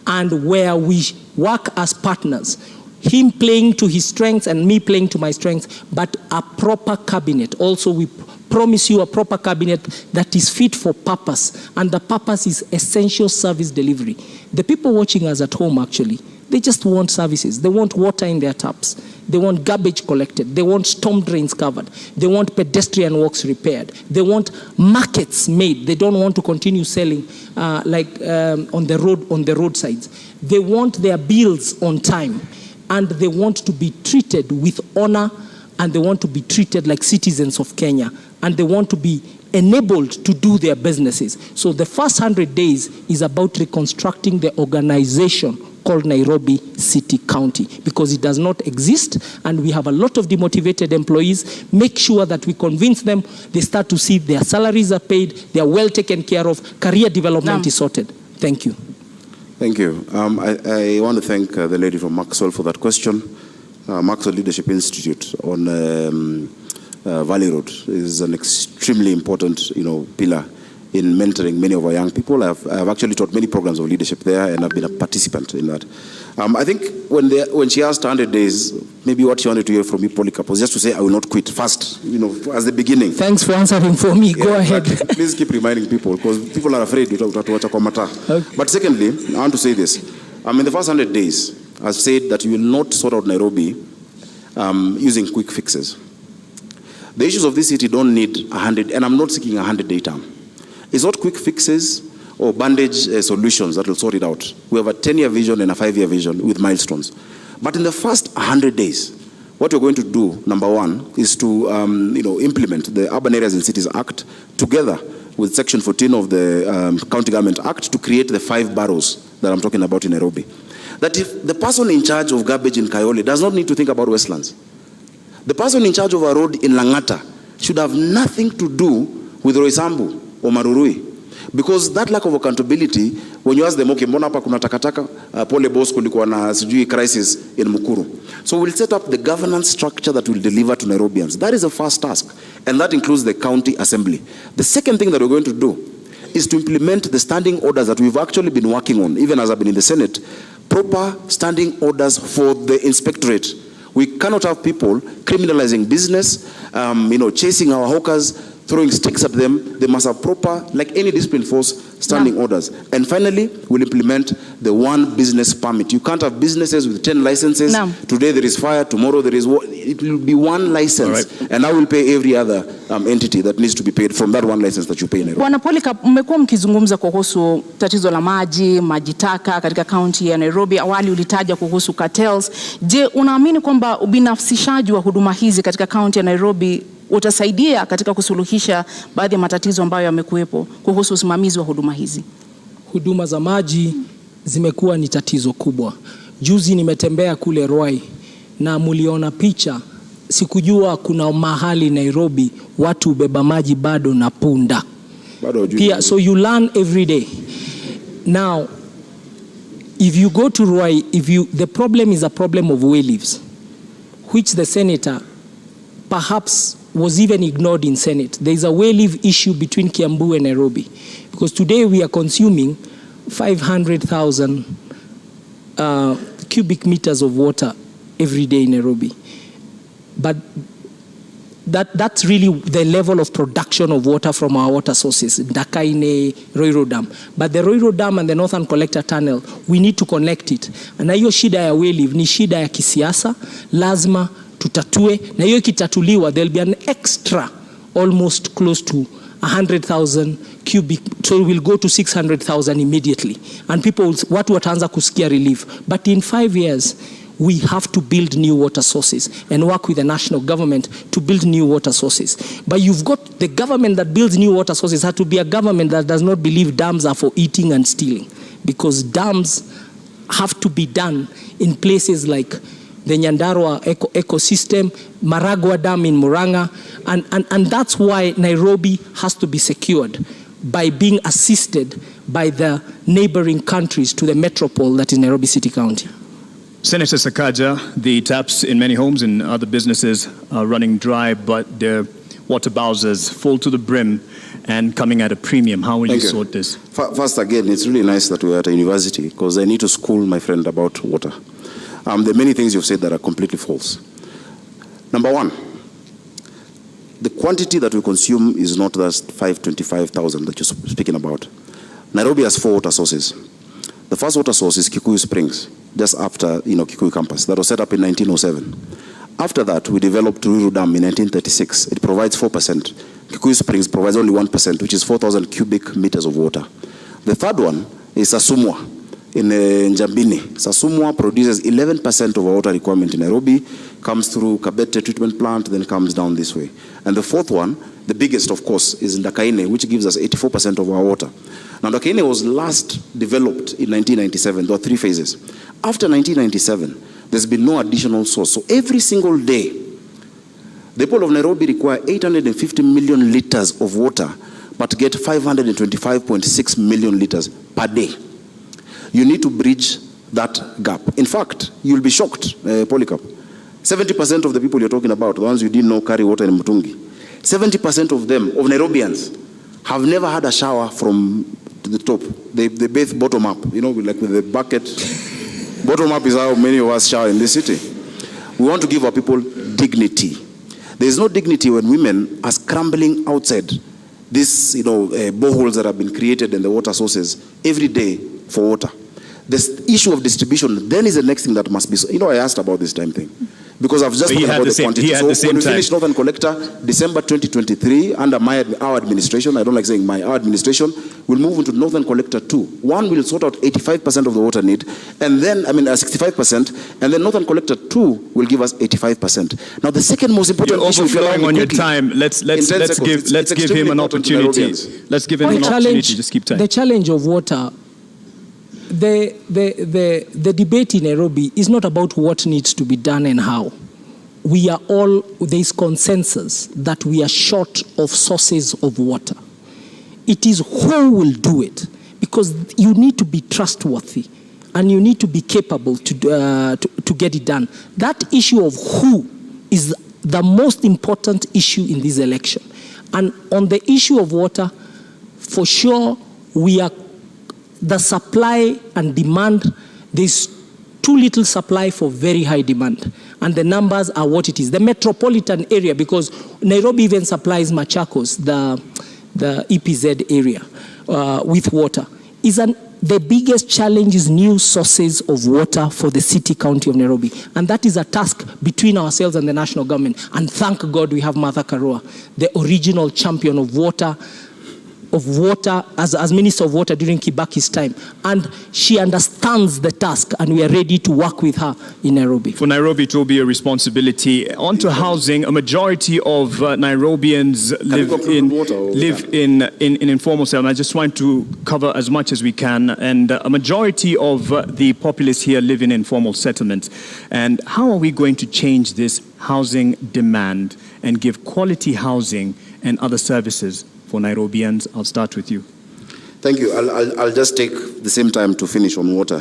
and where we work as partners, him playing to his strengths and me playing to my strengths, but a proper cabinet. Also, we promise you a proper cabinet that is fit for purpose, and the purpose is essential service delivery. The people watching us at home, actually, they just want services. They want water in their taps. They want garbage collected. They want storm drains covered. They want pedestrian walks repaired. They want markets made. They don't want to continue selling on the roadsides. They want their bills on time, and they want to be treated with honor, and they want to be treated like citizens of Kenya, and they want to be enabled to do their businesses. So the first 100 days is about reconstructing the organization called Nairobi City County, because it does not exist, and we have a lot of demotivated employees. Make sure that we convince them, they start to see their salaries are paid, they are well taken care of, career development is sorted. Thank you. Thank you. I want to thank the lady from Maxwell for that question. Maxwell Leadership Institute on Valley Road is an extremely important, pillar in mentoring many of our young people. I've actually taught many programs of leadership there, and I've been a participant in that. I think when she asked 100 days, maybe what she wanted to hear from me, Polycarp, was just to say, I will not quit fast, as the beginning. Thanks for answering for me. Go ahead. Please keep reminding people, because people are afraid. Okay. But secondly, I want to say this. In the first 100 days, I've said that you will not sort out Nairobi using quick fixes. The issues of this city don't need 100, and I'm not seeking a 100-day term. It's not quick fixes or bandage solutions that will sort it out. We have a 10-year vision and a 5-year vision with milestones. But in the first 100 days, what we're going to do, number 1, is to implement the Urban Areas and Cities Act together with Section 14 of the County Government Act to create the 5 boroughs that I'm talking about in Nairobi. that if the person in charge of garbage in Kayole does not need to think about Westlands, the person in charge of a road in Langata should have nothing to do with Roysambu or Marurui. Because that lack of accountability, when you ask them, okay, mbona hapa kuna takataka, pole boss kulikuwa na sijui crisis in Mukuru. So we'll set up the governance structure that will deliver to Nairobians. That is the first task, and that includes the county assembly. The second thing that we're going to do is to implement the standing orders that we've actually been working on, even as I've been in the Senate, proper standing orders for the inspectorate. We cannot have people criminalizing business, chasing our hawkers, throwing sticks at them. They must have proper, like any discipline force, standing orders. And finally, we'll implement the one business permit. You can't have businesses with 10 licenses. Today there is fire, tomorrow there is war. It will be one license. And I will pay every other entity that needs to be paid from that one license that you pay in Nairobi. Bwana Polycarp, mmekuwa mkizungumza kuhusu tatizo la maji taka katika kaunti ya Nairobi. Awali ulitaja kuhusu cartels. Je, unaamini kwamba ubinafsishaji wa huduma hizi katika kaunti ya Nairobi utasaidia katika kusuluhisha baadhi ya matatizo ambayo yamekuwepo kuhusu usimamizi wa huduma hizi? Huduma za maji zimekuwa ni tatizo kubwa. Juzi nimetembea kule Ruai na muliona picha. Sikujua kuna mahali Nairobi watu ubeba maji bado na punda. Pia, so you learn every day. Now, if you go to Ruai, the problem is a problem of way leaves, which the senator perhaps was even ignored in Senate. There is a way leave issue between Kiambu and Nairobi, because today we are consuming 500,000 cubic meters of water every day in Nairobi. But that's really the level of production of water from our water sources, Dakaine, Roiro Dam. But the Roiro Dam and the Northern Collector Tunnel, we need to connect it. Na hiyo shida ya way leave ni shida ya kisiasa, lazima tutatue, na hiyo kitatuliwa, there'll be an extra almost close to 100,000 cubic, so we'll go to 600,000 immediately, and watu wataanza kusikia relief. But in 5 years we have to build new water sources and work with the national government to build new water sources. But you've got the government that builds new water sources has to be a government that does not believe dams are for eating and stealing, because dams have to be done in places like the Nyandarua ecosystem, Maragua Dam in Murang'a, and that's why Nairobi has to be secured by being assisted by the neighboring countries to the metropole that is Nairobi City County. Senator Sakaja, the taps in many homes and other businesses are running dry, but their water bowsers full to the brim and coming at a premium. How will you sort this? First, again, it's really nice that we're at a university, because I need to school my friend about water. There are many things you've said that are completely false. Number one, the quantity that we consume is not that 525,000 that you're speaking about. Nairobi has 4 water sources. The first water source is Kikuyu Springs, just after Kikuyu campus. That was set up in 1907. After that, we developed Ruiru Dam in 1936. It provides 4%. Kikuyu Springs provides only 1%, which is 4,000 cubic meters of water. The third one is Sasumwa in Njambini. Sasumwa produces 11% of our water requirement in Nairobi, comes through Kabete treatment plant, then comes down this way. And the fourth one, the biggest of course, is Ndakaine, which gives us 84% of our water. Now Ndakaine was last developed in 1997. There were 3 phases. After 1997, there's been no additional source. So every single day, the people of Nairobi require 850 million liters of water, but get 525.6 million liters per day. You need to bridge that gap. In fact, you'll be shocked, Polycarp. 70% of the people you're talking about, the ones you didn't know carry water in Mutungi, 70% of them, of Nairobians, have never had a shower from the top. They bathe bottom up, like with the bucket. Bottom up is how many of us shower in this city. We want to give our people dignity. There is no dignity when women are scrambling outside these, boreholes that have been created in the water sources every day for water. The issue of distribution then is the next thing that must be. I asked about this time thing because I've just talked about the quantity. So when we finish Northern Collector, December 2023, under our administration, I don't like saying our administration, we'll move into Northern Collector 2. One will sort out 85% of the water need, and then 65%, and then Northern Collector 2 will give us 85%. Now the second most important issue. You're overflowing on your time. Let's give him an opportunity. Let's give him an opportunity. Just keep time. The challenge of water the debate in Nairobi is not about what needs to be done and how. There is consensus that we are short of sources of water. It is who will do it, because you need to be trustworthy and you need to be capable to get it done. That issue of who is the most important issue in this election. And on the issue of water, for sure, the supply and demand, there's too little supply for very high demand. And the numbers are what it is. The metropolitan area, because Nairobi even supplies Machakos, the EPZ area, with water, the biggest challenge is new sources of water for the city county of Nairobi. And that is a task between ourselves and the national government. And thank God we have Martha Karua, the original champion of water as Minister of Water during Kibaki's time. And she understands the task, and we are ready to work with her in Nairobi. For Nairobi, it will be a responsibility. On to housing, a majority of Nairobians live in informal settlement. I just want to cover as much as we can. And a majority of the populace here live in informal settlements. And how are we going to change this housing demand and give quality housing and other services for Nairobians? I'll start with you. Thank you. I'll just take the same time to finish on water.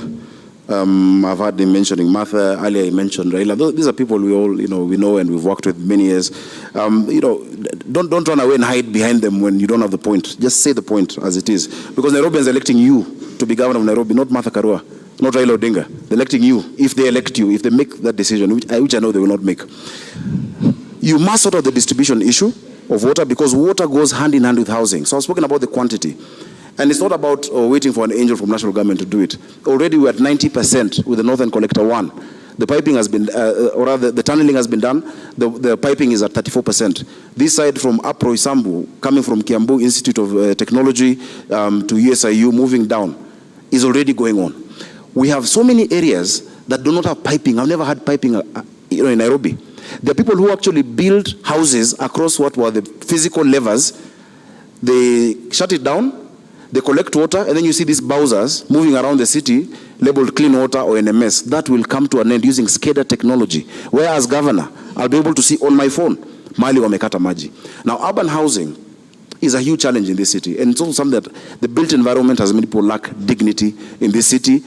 I've heard him mentioning Martha, earlier he mentioned Raila. These are people we all, we know and we've worked with many years. Don't run away and hide behind them when you don't have the point. Just say the point as it is. Because Nairobians are electing you to be governor of Nairobi, not Martha Karua, not Raila Odinga. They're electing you. If they elect you, if they make that decision, which I know they will not make. You must sort out the distribution issue of water, because water goes hand in hand with housing. So I've spoken about the quantity. And it's not about waiting for an angel from national government to do it. Already we're at 90% with the Northern Collector 1. The piping has been, or rather the tunneling has been done. The piping is at 34%. This side from Apro Isambu, coming from Kiambu Institute of Technology to USIU, moving down, is already going on. We have so many areas that do not have piping. I've never had piping in Nairobi. There are people who actually build houses across what were the physical levers. They shut it down, they collect water, and then you see these bowsers moving around the city, labeled clean water or NMS. That will come to an end using SCADA technology. Where as governor, I'll be able to see on my phone, Mali wamekata maji. Now, urban housing is a huge challenge in this city. And it's also something that the built environment has many people lack dignity in this city.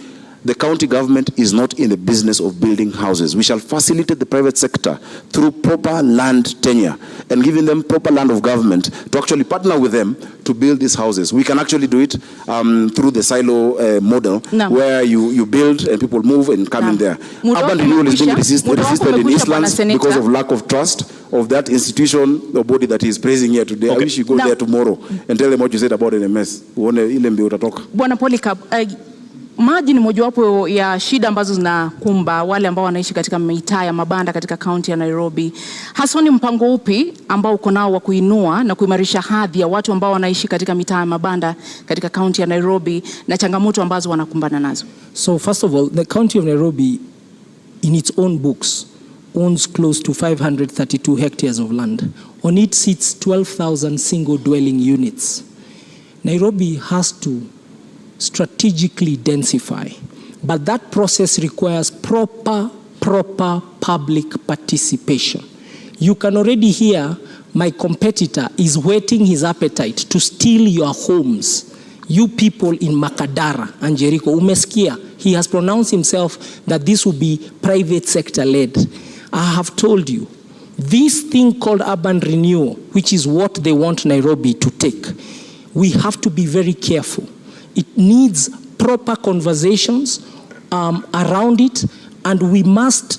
The county government is not in the business of building houses. We shall facilitate the private sector through proper land tenure and giving them proper land of government to actually partner with them to build these houses. We can actually do it through the silo model, where you build and people move and come in there. Urban renewal is being resisted in Eastlands because of lack of trust of that institution or body that is praising here today. I wish you go there tomorrow and tell them what you said about NMS. Bwana Polycarp, maji ni mojawapo ya shida ambazo zinakumba wale ambao wanaishi katika mitaa ya mabanda katika kaunti ya Nairobi. Hasoni mpango upi ambao uko nao wa kuinua na kuimarisha hadhi ya watu ambao wanaishi katika mitaa ya mabanda katika kaunti ya Nairobi na changamoto ambazo wanakumbana nazo? So first of all, the county of Nairobi in its own books owns close to 532 hectares of land. On it sits 12,000 single dwelling units. Nairobi has to strategically densify, but that process requires proper public participation. You can already hear my competitor is whetting his appetite to steal your homes. You people in Makadara and Jericho, umesikia, he has pronounced himself that this will be private sector led. I have told you, this thing called urban renewal, which is what they want Nairobi to take, we have to be very careful. It needs proper conversations around it, and we must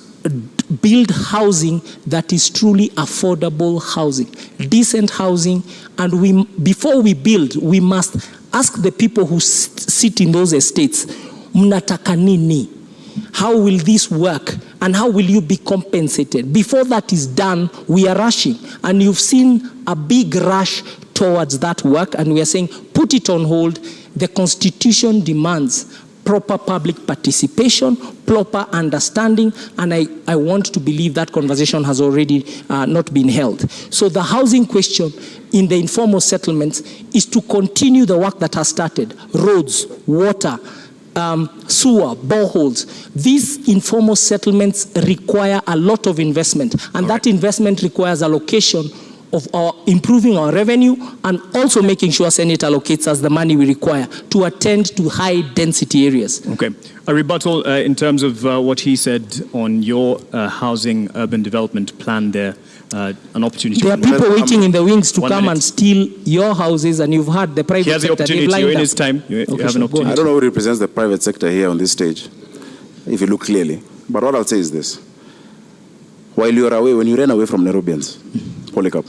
build housing that is truly affordable housing, decent housing, and before we build, we must ask the people who sit in those estates, mnataka nini? How will this work? And how will you be compensated? Before that is done, we are rushing. And you've seen a big rush towards that work, and we are saying, put it on hold. The Constitution demands proper public participation, proper understanding, and I want to believe that conversation has already not been held. So the housing question in the informal settlements is to continue the work that has started. Roads, water, sewer, boreholes. These informal settlements require a lot of investment, and that investment requires allocation of improving our revenue and also making sure Senate allocates us the money we require to attend to high density areas. Okay. A rebuttal in terms of what he said on your housing urban development plan there. An opportunity. There are people waiting in the wings to come and steal your houses, and you've had the private sector. He has the opportunity. You're in his time. You have an opportunity. I don't know who represents the private sector here on this stage, if you look clearly. But what I'll say is this. While you are away, when you ran away from Nairobians, Polycarp,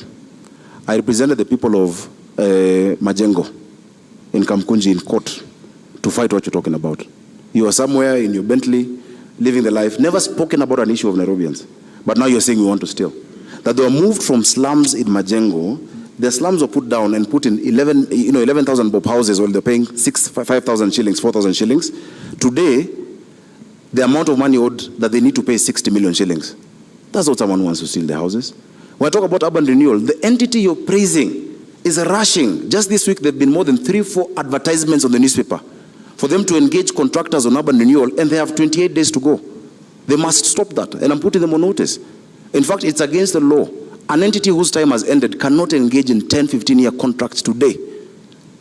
I represented the people of Majengo in Kamkunji in court to fight what you're talking about. You are somewhere in your Bentley, living the life, never spoken about an issue of Nairobians. But now you're saying you want to steal. That they were moved from slums in Majengo, the slums were put down and put in 11,000 bob houses while they're paying 5,000 shillings, 4,000 shillings. Today, the amount of money owed that they need to pay is 60 million shillings. That's what someone wants to steal the houses. When I talk about urban renewal, the entity you're praising is rushing. Just this week, there have been more than 3-4 advertisements on the newspaper for them to engage contractors on urban renewal, and they have 28 days to go. They must stop that, and I'm putting them on notice. In fact, it's against the law. An entity whose time has ended cannot engage in 10, 15-year contracts today.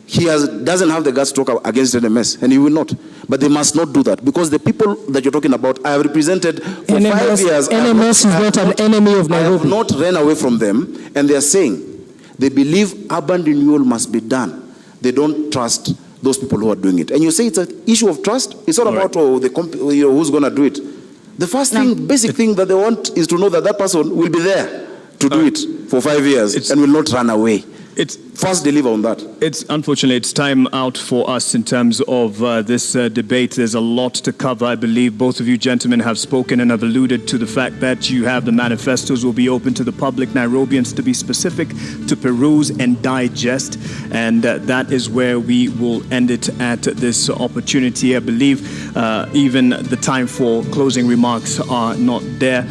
He doesn't have the guts to talk against NMS, and he will not. But they must not do that, because the people that you're talking about, I have represented for 5 years. NMS is not an enemy of Nairobi. I have not ran away from them, and they are saying they believe urban renewal must be done. They don't trust those people who are doing it. And you say it's an issue of trust? It's not about who's going to do it. The first thing, basic thing that they want is to know that that person will be there to do it for 5 years and will not run away. First deliver on that. Unfortunately, it's time out for us in terms of this debate. There's a lot to cover. I believe both of you gentlemen have spoken and have alluded to the fact that you have the manifestos will be open to the public, Nairobians to be specific, to peruse and digest. And that is where we will end it at this opportunity. I believe even the time for closing remarks are not there.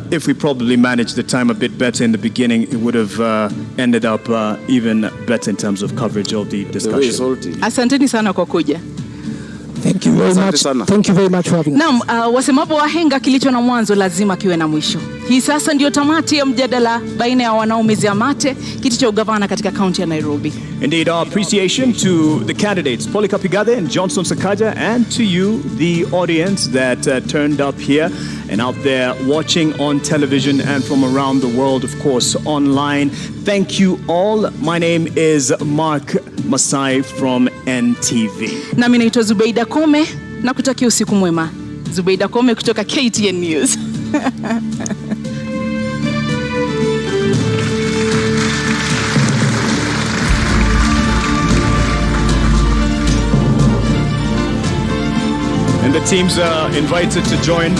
If we probably managed the time a bit better in the beginning, it would have ended up even better in terms of coverage of the discussion. Asanteni sana kwa kuja. Thank you very much. Thank you very much for having us. Naam, wasemapo wahenga kilicho na mwanzo lazima kiwe na mwisho. Hii sasa ndio tamati ya mjadala baina ya wanaomezea mate kiti cha ugavana katika kaunti ya Nairobi. Indeed, our appreciation to the candidates, Polycarp Igathe and Johnson Sakaja, and to you, the audience that turned up here and out there watching on television and from around the world, of course, online. Thank you all. My name is Mark Masai from NTV. Nami naitwa Zubeida Kome na kutakia usiku mwema. Zubeida Kome kutoka KTN News. And the teams are invited to join.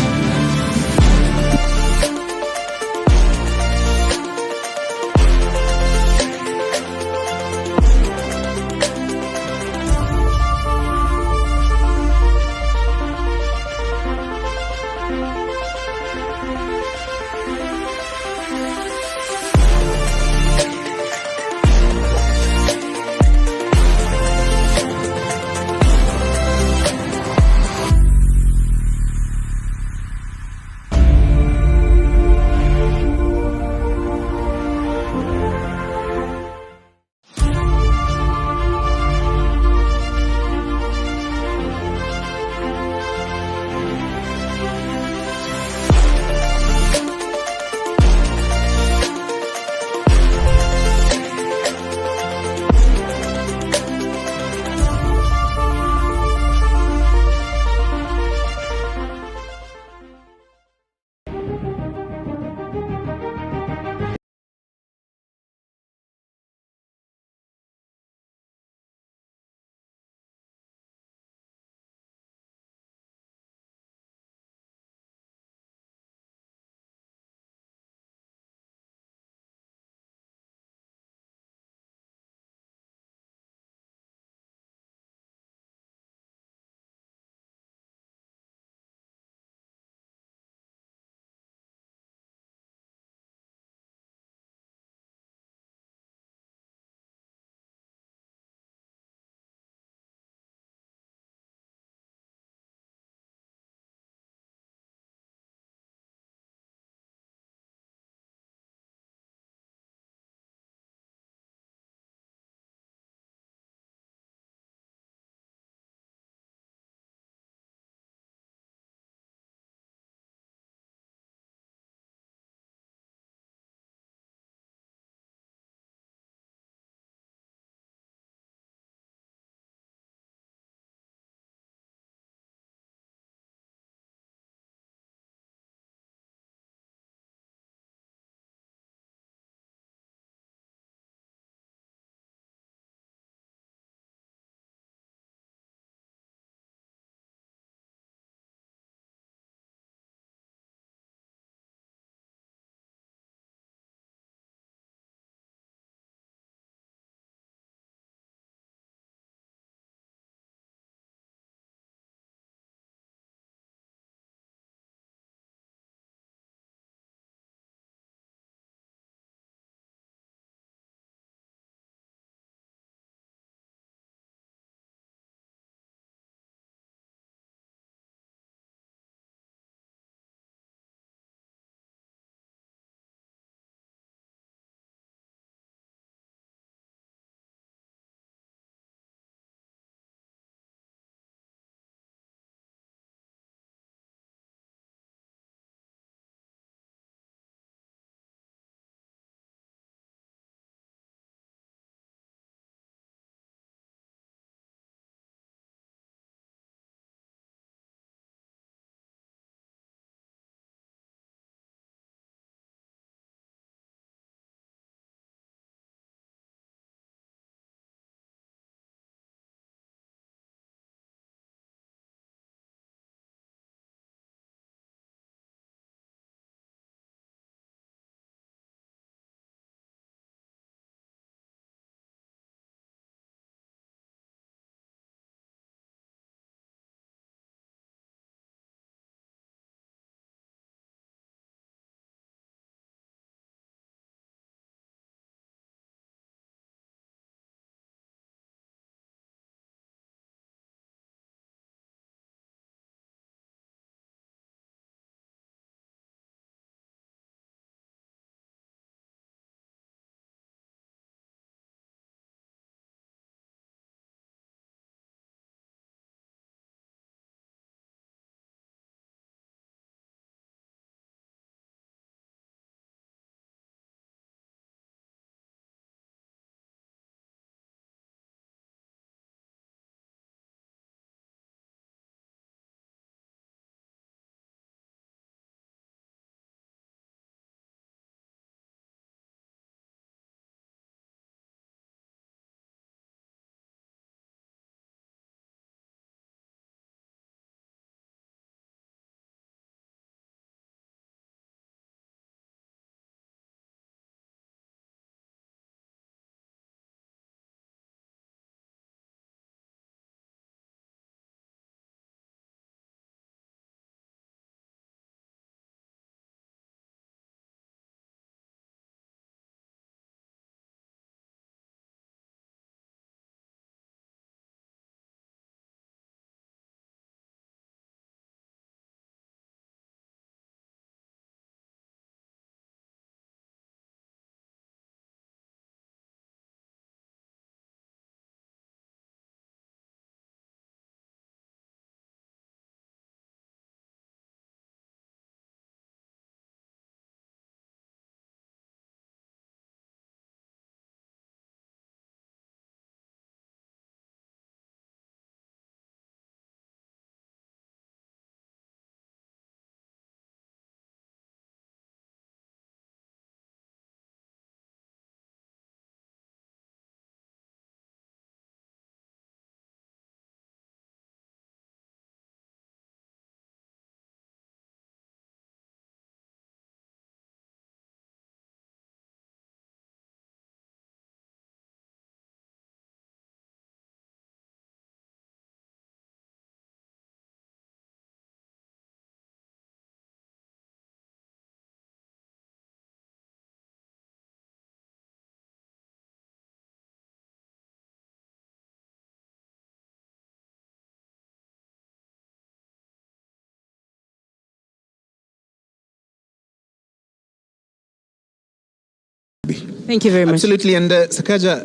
Thank you very much. Absolutely, and Sakaja,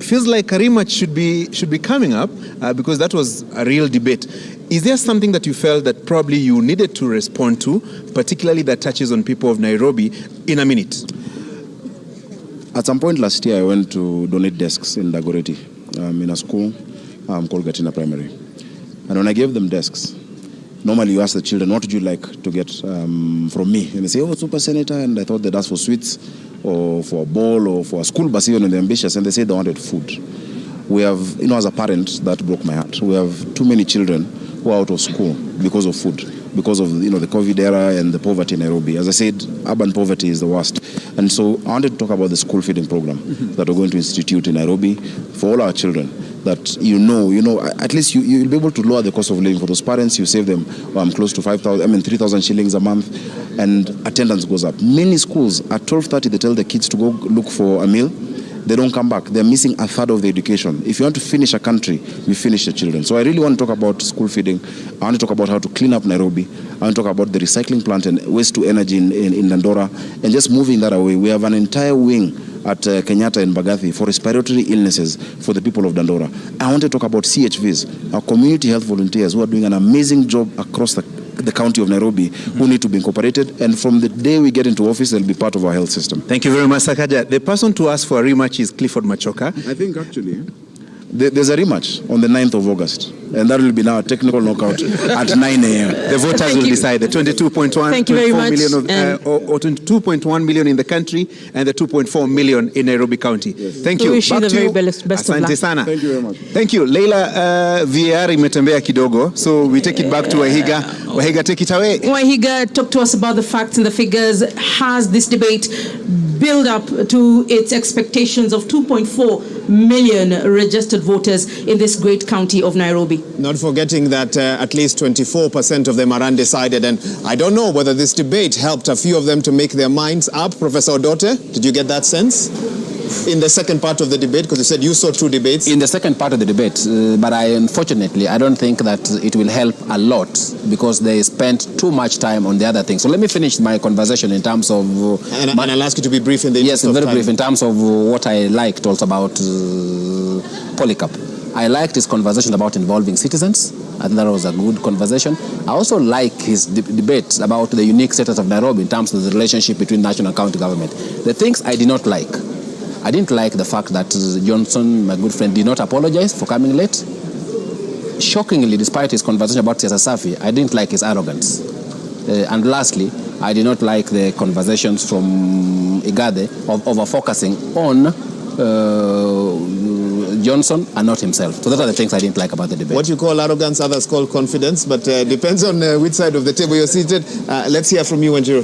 feels like a rematch should be coming up because that was a real debate. Is there something that you felt that probably you needed to respond to, particularly that touches on people of Nairobi, in a minute? At some point last year, I went to donate desks in Dagoretti, in a school called Gatina Primary. And when I gave them desks, normally you ask the children, what would you like to get from me? And they say, oh, Super Senator, and I thought they'd ask for sweets or for a ball or for a school bus, even when they're ambitious, and they said they wanted food. We have, as a parent, that broke my heart. We have too many children who are out of school because of food, because of, the COVID era and the poverty in Nairobi. As I said, urban poverty is the worst. And so I wanted to talk about the school feeding program that we're going to institute in Nairobi for all our children. That at least you'll be able to lower the cost of living for those parents. You save them close to 3,000 shillings a month, and attendance goes up. Many schools at 12:30 they tell the kids to go look for a meal. They don't come back. They're missing a third of the education. If you want to finish a country, you finish the children. So I really want to talk about school feeding. I want to talk about how to clean up Nairobi. I want to talk about the recycling plant and waste to energy in Dandora, and just moving that away. We have an entire wing at Kenyatta and Bagathi for respiratory illnesses for the people of Dandora. I want to talk about CHVs, our community health volunteers who are doing an amazing job across the county of Nairobi, who need to be incorporated, and from the day we get into office, they'll be part of our health system. Thank you very much, Sakaja. The person to ask for a rematch is Clifford Machoka. I think actually there's a rematch on the 9th of August, and that will be now a technical knockout at 9 a.m. The voters will decide the 22.1 million or 22.1 million in the country and the 2.4 million in Nairobi County. Yes. Thank you. Wish you the very best of luck. Sana. Thank you very much. Thank you. Leila, VAR imetembea kidogo, so we take it back to Wahiga. Wahiga, take it away. Wahiga, talk to us about the facts and the figures. Has this debate build up to its expectations of 2.4 million registered voters in this great county of Nairobi? Not forgetting that at least 24% of them are undecided, and I don't know whether this debate helped a few of them to make their minds up. Professor Odote, did you get that sense in the second part of the debate? Because you said you saw two debates. In the second part of the debate, but unfortunately, I don't think that it will help a lot because they spent too much time on the other things. So let me finish my conversation in terms of... and I'll ask you to be brief in the interest of time. Yes, very brief in terms of what I liked also about Polycarp. I liked his conversation about involving citizens. I think that was a good conversation. I also like his debate about the unique status of Nairobi in terms of the relationship between national and county government. The things I did not like, I didn't like the fact that Johnson, my good friend, did not apologize for coming late. Shockingly, despite his conversation about Siasa Safi, I didn't like his arrogance. And lastly, I did not like the conversations from Igade of over-focusing on Johnson and not himself. So those are the things I didn't like about the debate. What you call arrogance, others call confidence, but depends on which side of the table you're seated. Let's hear from you, Wanjiru.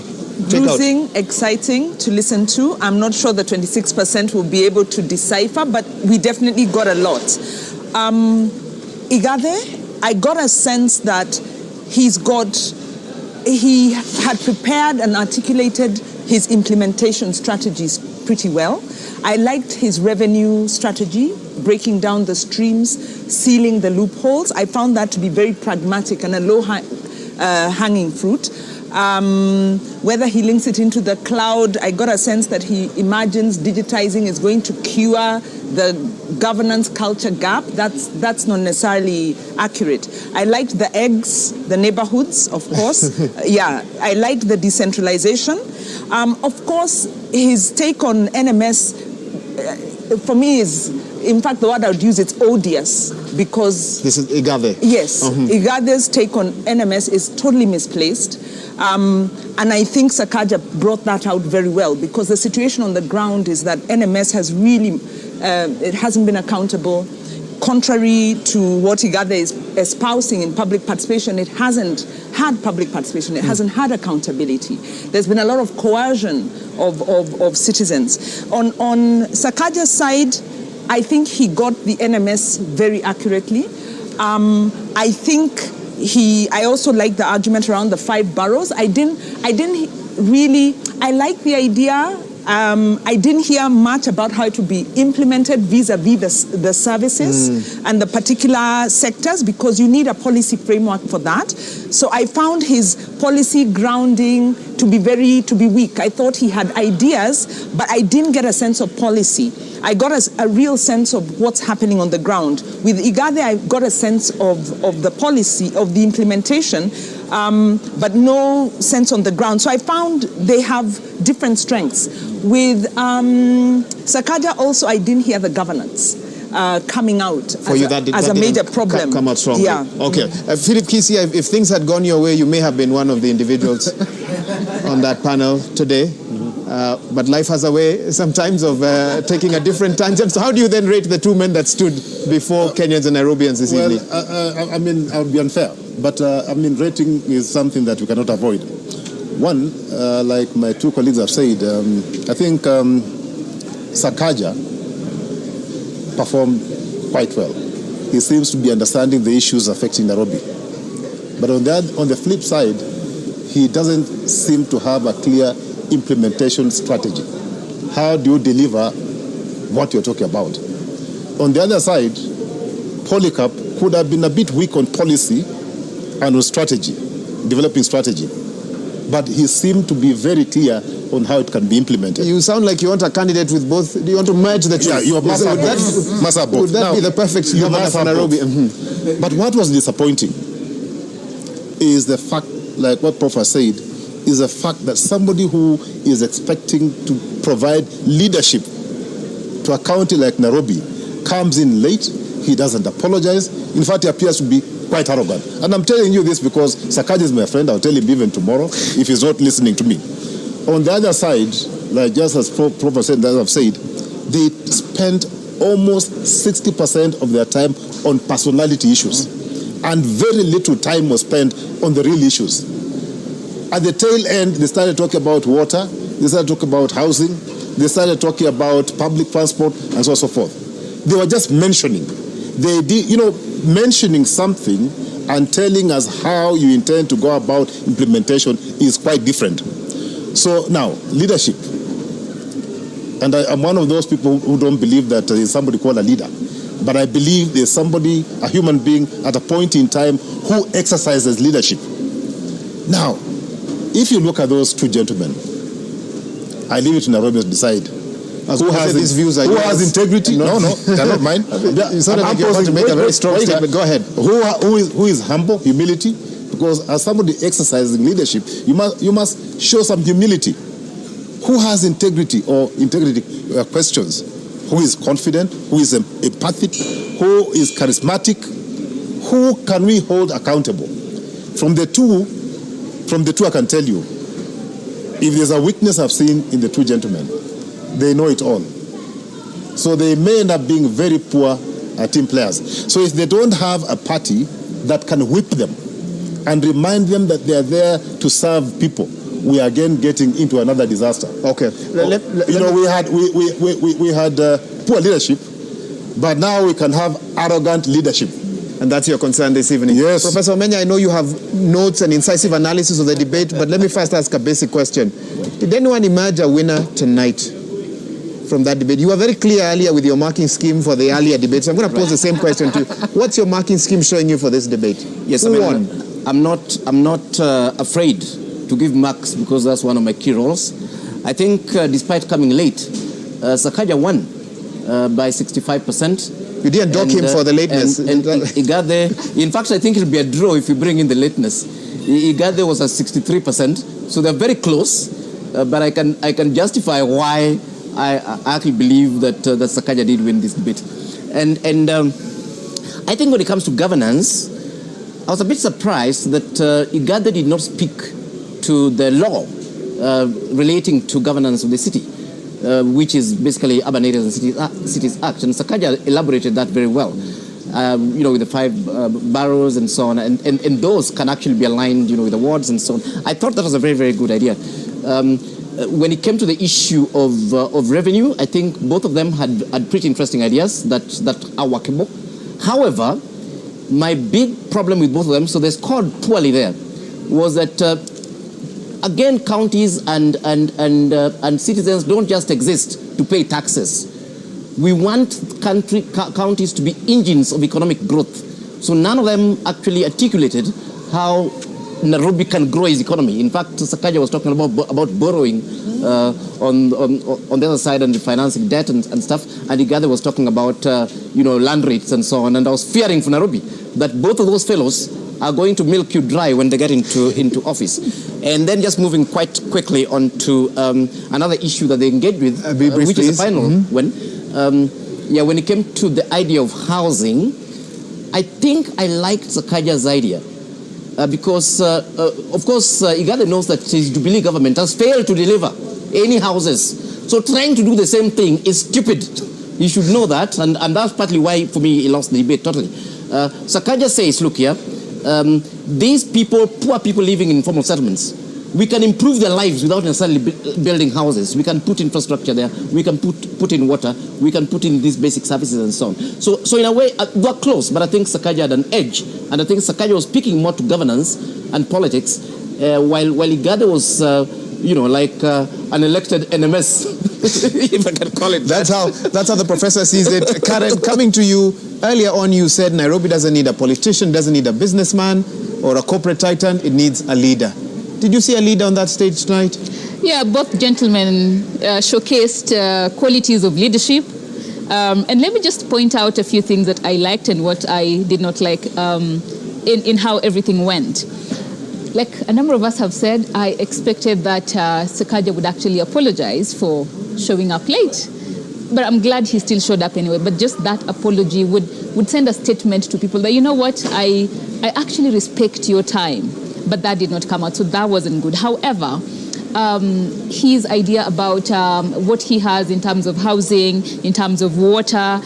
Bruising, exciting to listen to. I'm not sure the 26% will be able to decipher, but we definitely got a lot. Igade, I got a sense that he had prepared and articulated his implementation strategies pretty well. I liked his revenue strategy, breaking down the streams, sealing the loopholes. I found that to be very pragmatic and a low-hanging fruit. Whether he links it into the cloud, I got a sense that he imagines digitizing is going to cure the governance culture gap. That's not necessarily accurate. I liked the eggs, the neighborhoods, of course. Yeah, I liked the decentralization. Of course, his take on NMS, for me, is, in fact, the word I would use, it's odious, because... This is Igade. Yes. Igade's take on NMS is totally misplaced. And I think Sakaja brought that out very well, because the situation on the ground is that NMS has really, it hasn't been accountable. Contrary to what Igade is espousing in public participation, it hasn't had public participation. It hasn't had accountability. There's been a lot of coercion of citizens. On Sakaja's side, I think he got the NMS very accurately. I think I also like the argument around the 5 boroughs. I like the idea. I didn't hear much about how it would be implemented vis-a-vis the services and the particular sectors, because you need a policy framework for that. So I found his policy grounding to be weak. I thought he had ideas, but I didn't get a sense of policy. I got a real sense of what's happening on the ground. With Igade, I got a sense of the policy, of the implementation, but no sense on the ground. So I found they have different strengths. With Sakaja also, I didn't hear the governance coming out For you, that as a major problem. Come out strongly. Yeah. Okay. Philip Kisia, if things had gone your way, you may have been one of the individuals on that panel today. But life has a way sometimes of taking a different tangent. So how do you then rate the two men that stood before Kenyans and Nairobians this evening? I mean, I would be unfair. But, I mean, rating is something that we cannot avoid. One, like my two colleagues have said, I think Sakaja performed quite well. He seems to be understanding the issues affecting Nairobi. But on the flip side, he doesn't seem to have a clear implementation strategy. How do you deliver what you're talking about? On the other side, Polycarp could have been a bit weak on policy and on strategy, developing strategy. But he seemed to be very clear on how it can be implemented. You sound like you want a candidate with both. Do you want to merge the two? Yeah, you must have both. Would that be the perfect governor for Nairobi? But what was disappointing is the fact, like what Prof has said, is the fact that somebody who is expecting to provide leadership to a county like Nairobi comes in late, he doesn't apologize. In fact, he appears to be quite arrogant. And I'm telling you this because Sakaja is my friend. I'll tell him even tomorrow if he's not listening to me. On the other side, like just as Prof said, as I've said, they spent almost 60% of their time on personality issues. And very little time was spent on the real issues. At the tail end, they started talking about water, they started talking about housing, they started talking about public transport, and so on and so forth. They were just mentioning. They did, mentioning something and telling us how you intend to go about implementation is quite different. So now, leadership. And I'm one of those people who don't believe that there is somebody called a leader. But I believe there's somebody, a human being, at a point in time who exercises leadership. Now, if you look at those two gentlemen, I leave it to Nairobi to decide. Who has these views? Who has integrity? No, they're not mine. You sound like you're about to make a very strong statement. Go ahead. Who is humble, humility? Because as somebody exercising leadership, you must show some humility. Who has integrity or integrity questions? Who is confident? Who is empathic? Who is charismatic? Who can we hold accountable? From the two, I can tell you, if there's a weakness I've seen in the two gentlemen, they know it all. So they may end up being very poor team players. So if they don't have a party that can whip them and remind them that they are there to serve people, we are again getting into another disaster. Okay. We had poor leadership, but now we can have arrogant leadership. And that's your concern this evening? Yes. Professor Omenya, I know you have notes and incisive analysis of the debate, but let me first ask a basic question. Did anyone emerge a winner tonight from that debate? You were very clear earlier with your marking scheme for the earlier debate, so I'm going to pose the same question to you. What's your marking scheme showing you for this debate? Yes, Who won? I'm not afraid to give marks because that's one of my key roles. I think despite coming late, Sakaja won by 65%. You didn't dock him for the lateness. And Igade, in fact, I think it'll be a draw if you bring in the lateness. Igade was at 63%, so they're very close. But I can justify why I actually believe that Sakaja did win this debate. And I think when it comes to governance, I was a bit surprised that Igade did not speak to the law relating to governance of the city, which is basically Urban Areas and Cities Act. And Sakaja elaborated that very well, with the 5 boroughs and so on. And those can actually be aligned, with the wards and so on. I thought that was a very, very good idea. When it came to the issue of revenue, I think both of them had pretty interesting ideas that are workable. However, my big problem with both of them, so they scored poorly there, was that again, counties and citizens don't just exist to pay taxes. We want counties to be engines of economic growth. So none of them actually articulated how Nairobi can grow its economy. In fact, Sakaja was talking about borrowing on the other side and refinancing debt and stuff, and Igathe was talking about land rates and so on. And I was fearing for Nairobi that both of those fellows are going to milk you dry when they get into office. And then just moving quite quickly on to another issue that they engaged with, which is the final one. When it came to the idea of housing, I think I liked Sakaja's idea. Because, of course, Igathe knows that his Jubilee government has failed to deliver any houses. So trying to do the same thing is stupid. You should know that, and that's partly why, for me, he lost the debate totally. Sakaja says, look here, these people, poor people living in informal settlements, we can improve their lives without necessarily building houses. We can put infrastructure there. We can put in water. We can put in these basic services and so on. So in a way, we're close, but I think Sakaja had an edge. And I think Sakaja was speaking more to governance and politics, while Igathe was, like an elected NMS, if I can call it that. That's how the professor sees it. Karen, coming to you, earlier on you said Nairobi doesn't need a politician, doesn't need a businessman or a corporate titan, it needs a leader. Did you see a leader on that stage tonight? Yeah, both gentlemen showcased qualities of leadership. And let me just point out a few things that I liked and what I did not like in how everything went. Like a number of us have said, I expected that Sakaja would actually apologize for showing up late. But I'm glad he still showed up anyway. But just that apology would send a statement to people that, you know what, I actually respect your time. But that did not come out, so that wasn't good. However, his idea about what he has in terms of housing, in terms of water,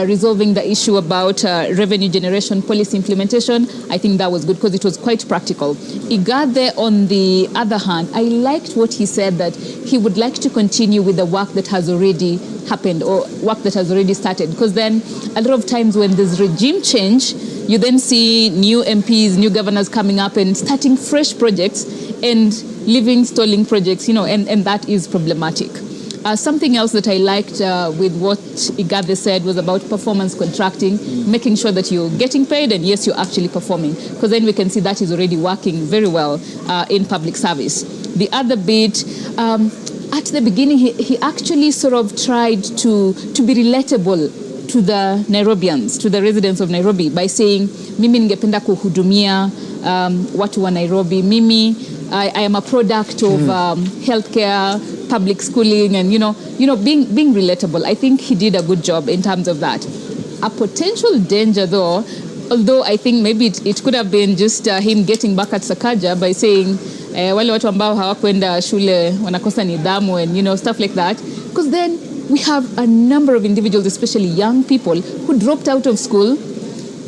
resolving the issue about revenue generation policy implementation, I think that was good because it was quite practical. Igathe, on the other hand, I liked what he said, that he would like to continue with the work that has already happened or work that has already started, because then a lot of times when there's regime change, you then see new MPs, new governors coming up and starting fresh projects and leaving stalling projects, and that is problematic. Something else that I liked with what Igathe said was about performance contracting, making sure that you're getting paid and yes, you're actually performing, because then we can see that is already working very well in public service. The other bit, at the beginning, he actually sort of tried to be relatable to the Nairobians, to the residents of Nairobi, by saying, mimi ningependa kuhudumia watu wa Nairobi. Mimi, I am a product of healthcare, public schooling, and being relatable. I think he did a good job in terms of that. A potential danger, though, although I think maybe it could have been just him getting back at Sakaja by saying wale watu ambao hawakwenda shule wanakosa nidhamu and stuff like that, because then we have a number of individuals, especially young people, who dropped out of school,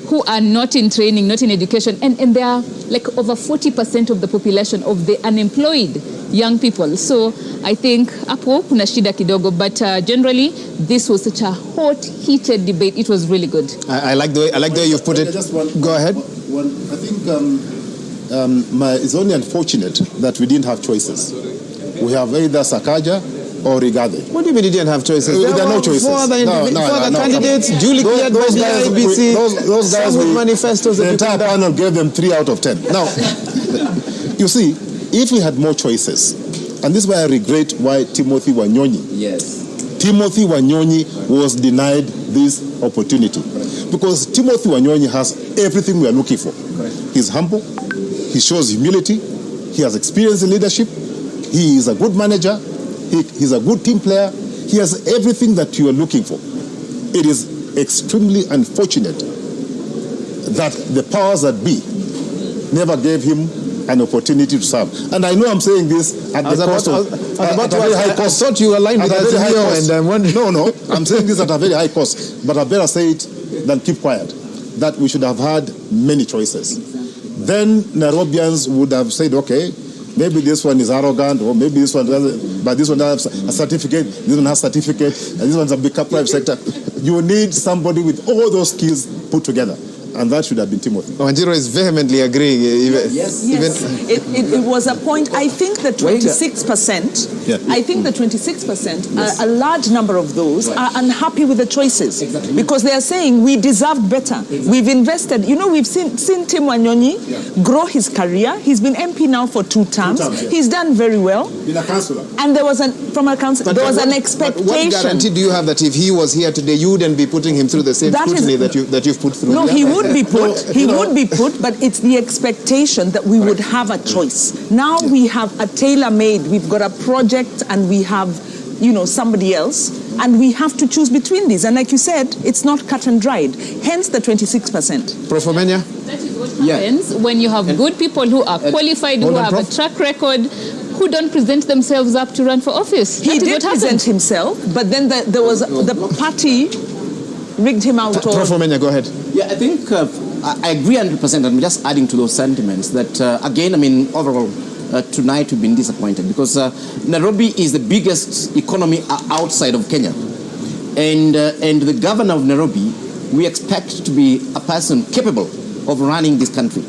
who are not in training, not in education, and they are like over 40% of the population of the unemployed young people. So I think hapo kuna shida kidogo, but generally this was such a hot, heated debate. It was really good. I like the way you've put it. Go ahead. I think it's only unfortunate that we didn't have choices. We have either Sakaja or Igathe. What do you mean you didn't have choices? There are no choices. Four other candidates, duly cleared by the IBC, those guys with manifestos. The entire panel gave them 3 out of 10. Now, you see, if we had more choices, and this is why I regret why Timothy Wanyonyi was denied this opportunity. Because Timothy Wanyonyi has everything we are looking for. He's humble, he shows humility, he has experience in leadership, he is a good manager, he's a good team player. He has everything that you are looking for. It is extremely unfortunate that the powers that be never gave him an opportunity to serve. And I know I'm saying this at the cost of a very high cost. I thought you aligned with the No, I'm saying this at a very high cost. But I better say it than keep quiet. That we should have had many choices. Then Nairobians would have said, okay, maybe this one is arrogant, or maybe this one doesn't, but this one has a certificate, this one has a certificate, and this one's a big private sector. You need somebody with all those skills put together. and that should have been Timothy. Wanjiru is vehemently agreeing. Yes. It was a point. I think the 26%. Yeah. I think the 26%. A large number of those are unhappy with the choices because they are saying we deserved better. We've invested. You know, we've seen Tim Wanyonyi grow his career. He's been MP now for 2 terms. He's done very well. Been a councillor. And there was an expectation. What guarantee do you have that if he was here today, you wouldn't be putting him through the same scrutiny that you've put through? No, he would be put. He would be put, but it's the expectation that we would have a choice. Now we have a tailor-made. We've got a project, and we have, somebody else, and we have to choose between these. And like you said, it's not cut and dried. Hence the 26%. Prof. Omenya? That is what happens when you have good people who are qualified, who have a track record, who don't present themselves up to run for office. He did present himself, but then there was the party rigged him out. Prof. Omenya, go ahead. Yeah, I think I agree 100%. I'm just adding to those sentiments that, again, overall, tonight we've been disappointed because Nairobi is the biggest economy outside of Kenya. And the governor of Nairobi, we expect to be a person capable of running this country.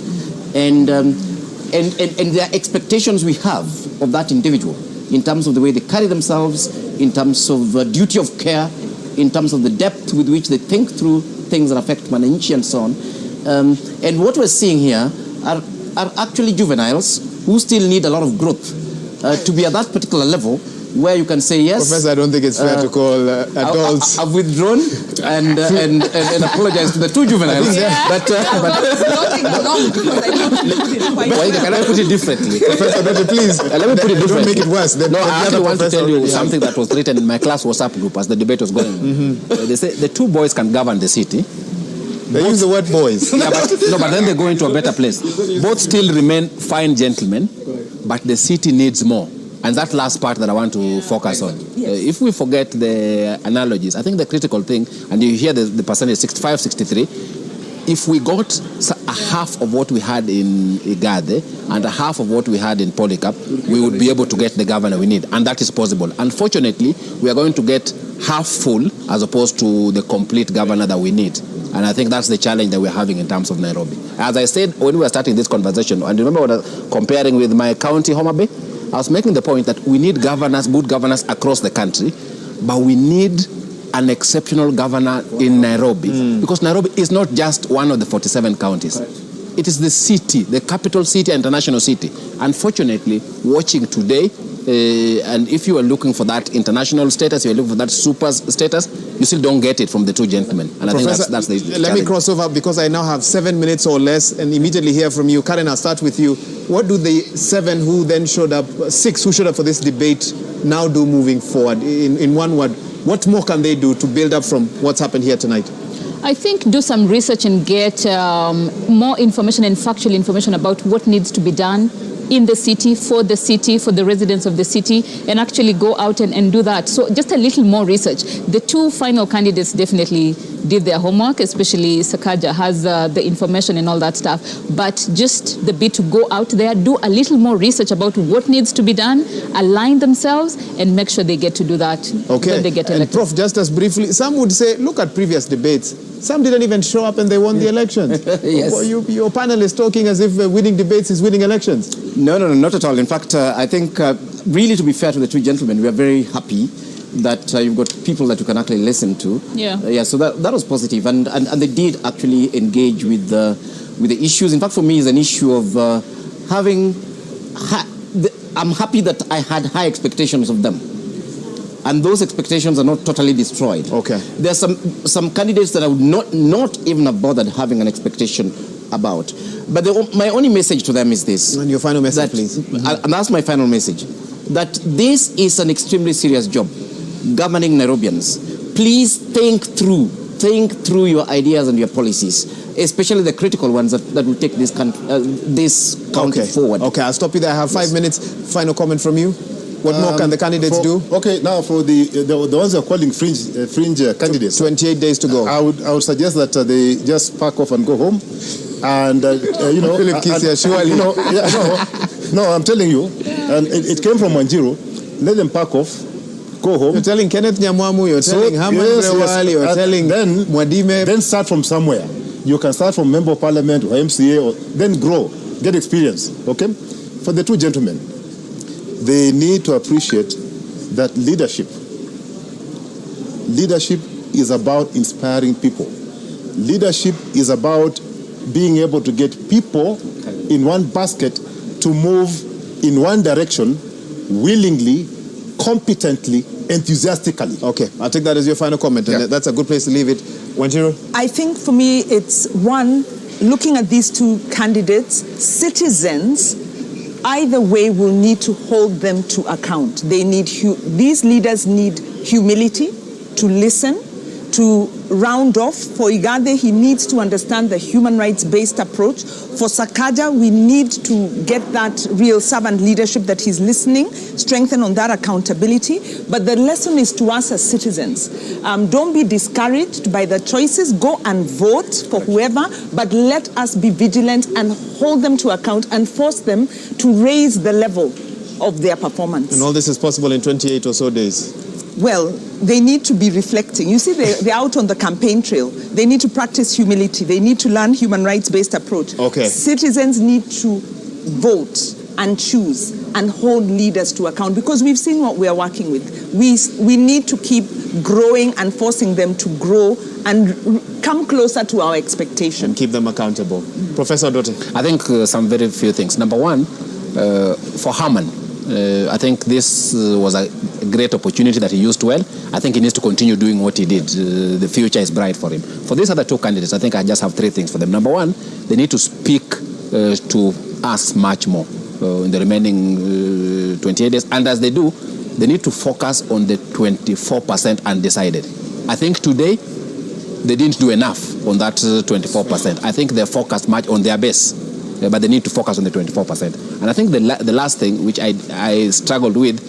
And the expectations we have of that individual in terms of the way they carry themselves, in terms of duty of care, in terms of the depth with which they think through things that affect Mananchi and so on. And what we're seeing here are actually juveniles who still need a lot of growth to be at that particular level where you can say yes. Professor, I don't think it's fair to call adults. I've withdrawn and apologize to the 2 juveniles. But can I put it differently? Professor, please. Let me put it differently. Don't make it worse. No, I actually want to tell you something that was written in my class WhatsApp group as the debate was going on. They say the 2 boys can govern the city. They use the word boys. But then they go into a better place. Both still remain fine gentlemen, but the city needs more. And that last part that I want to focus on. If we forget the analogies, I think the critical thing, and you hear the percentage 65, 63, if we got a half of what we had in Igade and a half of what we had in Polycarp, we would be able to get the governor we need. And that is possible. Unfortunately, we are going to get half full as opposed to the complete governor that we need. And I think that's the challenge that we're having in terms of Nairobi. As I said when we were starting this conversation, and remember when I was comparing with my county, Homa Bay, I was making the point that we need governors, good governors across the country, but we need an exceptional governor in Nairobi. Because Nairobi is not just one of the 47 counties. It is the city, the capital city, international city. Unfortunately, watching today, and if you are looking for that international status, you are looking for that super status, you still don't get it from the 2 gentlemen. And Professor, I think that's the challenge. Let me cross over because I now have 7 minutes or less and immediately hear from you. Karen, I'll start with you. What do the 7 who then showed up, 6 who showed up for this debate now do moving forward? In one word, what more can they do to build up from what's happened here tonight? I think do some research and get more information and factual information about what needs to be done in the city, for the residents of the city, and actually go out and do that. So just a little more research. The 2 final candidates definitely did their homework, especially Sakaja has the information and all that stuff. But just the bit to go out there, do a little more research about what needs to be done, align themselves, and make sure they get to do that when they get elected. And Prof, just as briefly, some would say, look at previous debates. Some didn't even show up and they won the elections. Yes. Your panel is talking as if winning debates is winning elections. No, not at all. In fact, I think really to be fair to the 2 gentlemen, we are very happy that you've got people that you can actually listen to. So that was positive. And they did actually engage with the issues. In fact, for me, it's an issue of I'm happy that I had high expectations of them. And those expectations are not totally destroyed. Okay. There are some candidates that I would not even have bothered having an expectation about. But my only message to them is this. And your final message, please. And that's my final message. That this is an extremely serious job, governing Nairobians. Please think through your ideas and your policies, especially the critical ones that will take this county forward. Okay, I'll stop you there. I have 5 minutes. Final comment from you. What more can the candidates do? Okay, now for the ones who are calling fringe candidates, 28 days to go. I would suggest that they just pack off and go home, and Philip Kisia, surely. No, I'm telling you, and it came from Wanjiru. Let them pack off, go home. You're telling Kenneth Nyamwamu, you're telling Haman Rewal, you're telling then Mwadime. Then start from somewhere. You can start from member of parliament or MCA, or then grow, get experience. Okay? For the two gentlemen, they need to appreciate that leadership is about inspiring people. Leadership is about being able to get people in one basket to move in one direction willingly, competently, enthusiastically. Okay, I'll take that as your final comment, and that's a good place to leave it. Wanjiru? I think for me, it's one, looking at these two candidates, citizens either way will need to hold them to account. These leaders need humility to listen, to round off. For Igade, he needs to understand the human rights-based approach. For Sakaja, we need to get that real servant leadership that he's listening, strengthen on that accountability. But the lesson is to us as citizens. Don't be discouraged by the choices. Go and vote for whoever, but let us be vigilant and hold them to account and force them to raise the level of their performance. And all this is possible in 28 or so days. Well, they need to be reflecting. You see, they're out on the campaign trail. They need to practice humility. They need to learn human rights-based approach. Okay. Citizens need to vote and choose and hold leaders to account, because we've seen what we are working with. We need to keep growing and forcing them to grow and come closer to our expectations. And keep them accountable. Professor Dote. I think some very few things. Number one, for Herman, I think this was a great opportunity that he used well. I think he needs to continue doing what he did. The future is bright for him. For these other two candidates, I think I just have three things for them. Number one, they need to speak to us much more in the remaining 28 days. And as they do, they need to focus on the 24% undecided. I think today, they didn't do enough on that 24%. I think they focused much on their base. But they need to focus on the 24%. And I think the last thing, which I struggled with,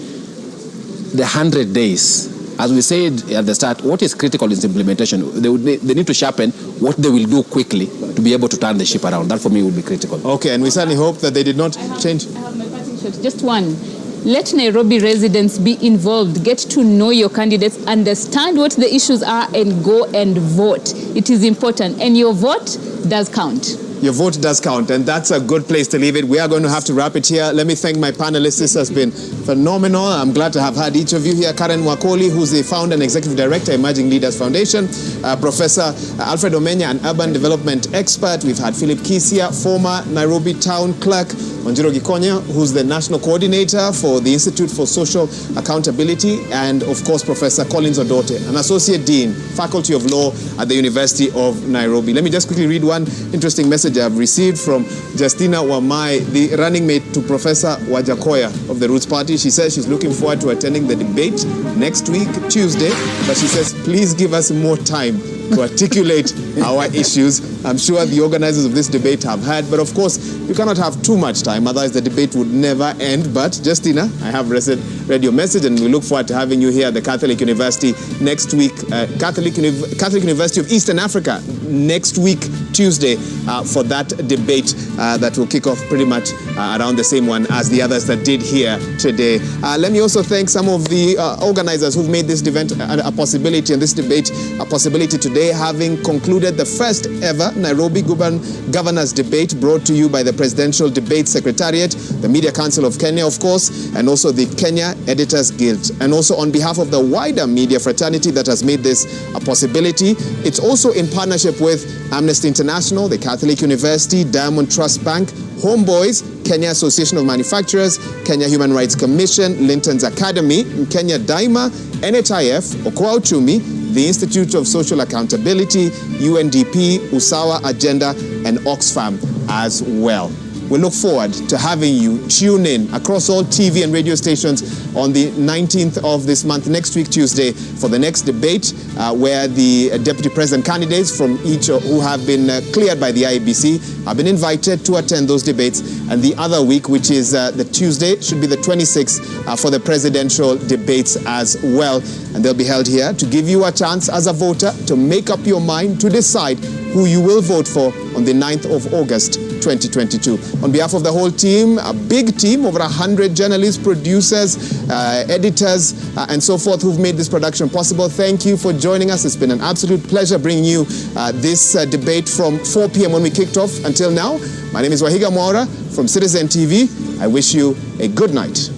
the 100 days. As we said at the start, what is critical is implementation. They need to sharpen what they will do quickly to be able to turn the ship around. That for me would be critical. Okay, and we certainly hope that they did not change. I have my parting shot. Just one. Let Nairobi residents be involved, get to know your candidates, understand what the issues are, and go and vote. It is important, and your vote does count. Your vote does count, and that's a good place to leave it. We are going to have to wrap it here. Let me thank my panelists. This has been phenomenal. I'm glad to have had each of you here. Karen Wakoli, who's the founder and executive director, Emerging Leaders Foundation. Professor Alfred Omenya, an urban development expert. We've had Philip Kisia, former Nairobi town clerk. Wanjiru Gikonya, who's the national coordinator for the Institute for Social Accountability. And of course, Professor Collins Odote, an associate dean, Faculty of Law at the University of Nairobi. Let me just quickly read one interesting message I've received from Justina Wamai, the running mate to Professor Wajakoya of the Roots Party. She says she's looking forward to attending the debate next week, Tuesday, but she says, please give us more time to articulate our issues. I'm sure the organizers of this debate have heard, but of course, you cannot have too much time, otherwise the debate would never end. But Justina, I have read your message, and we look forward to having you here at the Catholic University next week, Catholic University of Eastern Africa, next week, Tuesday, for that debate that will kick off pretty much around the same one as the others that did here today. Let me also thank some of the organizers who've made this event a possibility, and this debate a possibility today, having concluded the first ever Nairobi Governors Debate, brought to you by the Presidential Debate Secretariat, the Media Council of Kenya, of course, and also the Kenya Editors Guild. And also on behalf of the wider media fraternity that has made this a possibility, it's also in partnership with Amnesty International, the Catholic University, Diamond Trust Bank, Homeboys, Kenya Association of Manufacturers, Kenya Human Rights Commission, Linton's Academy, Kenya Daima, NHIF, Okoa Uchumi, the Institute of Social Accountability, UNDP, Usawa Agenda, and Oxfam as well. We look forward to having you tune in across all TV and radio stations on the 19th of this month, next week, Tuesday, for the next debate, where the deputy president candidates from each who have been cleared by the IEBC have been invited to attend those debates. And the other week, which is the Tuesday, should be the 26th for the presidential debates as well. And they'll be held here to give you a chance as a voter to make up your mind to decide who you will vote for on the 9th of August 2022. On behalf of the whole team, a big team, over 100 journalists, producers, editors, and so forth who've made this production possible, thank you for joining us. It's been an absolute pleasure bringing you this debate from 4 p.m. when we kicked off until now. My name is Wahiga Mwaura from Citizen TV. I wish you a good night.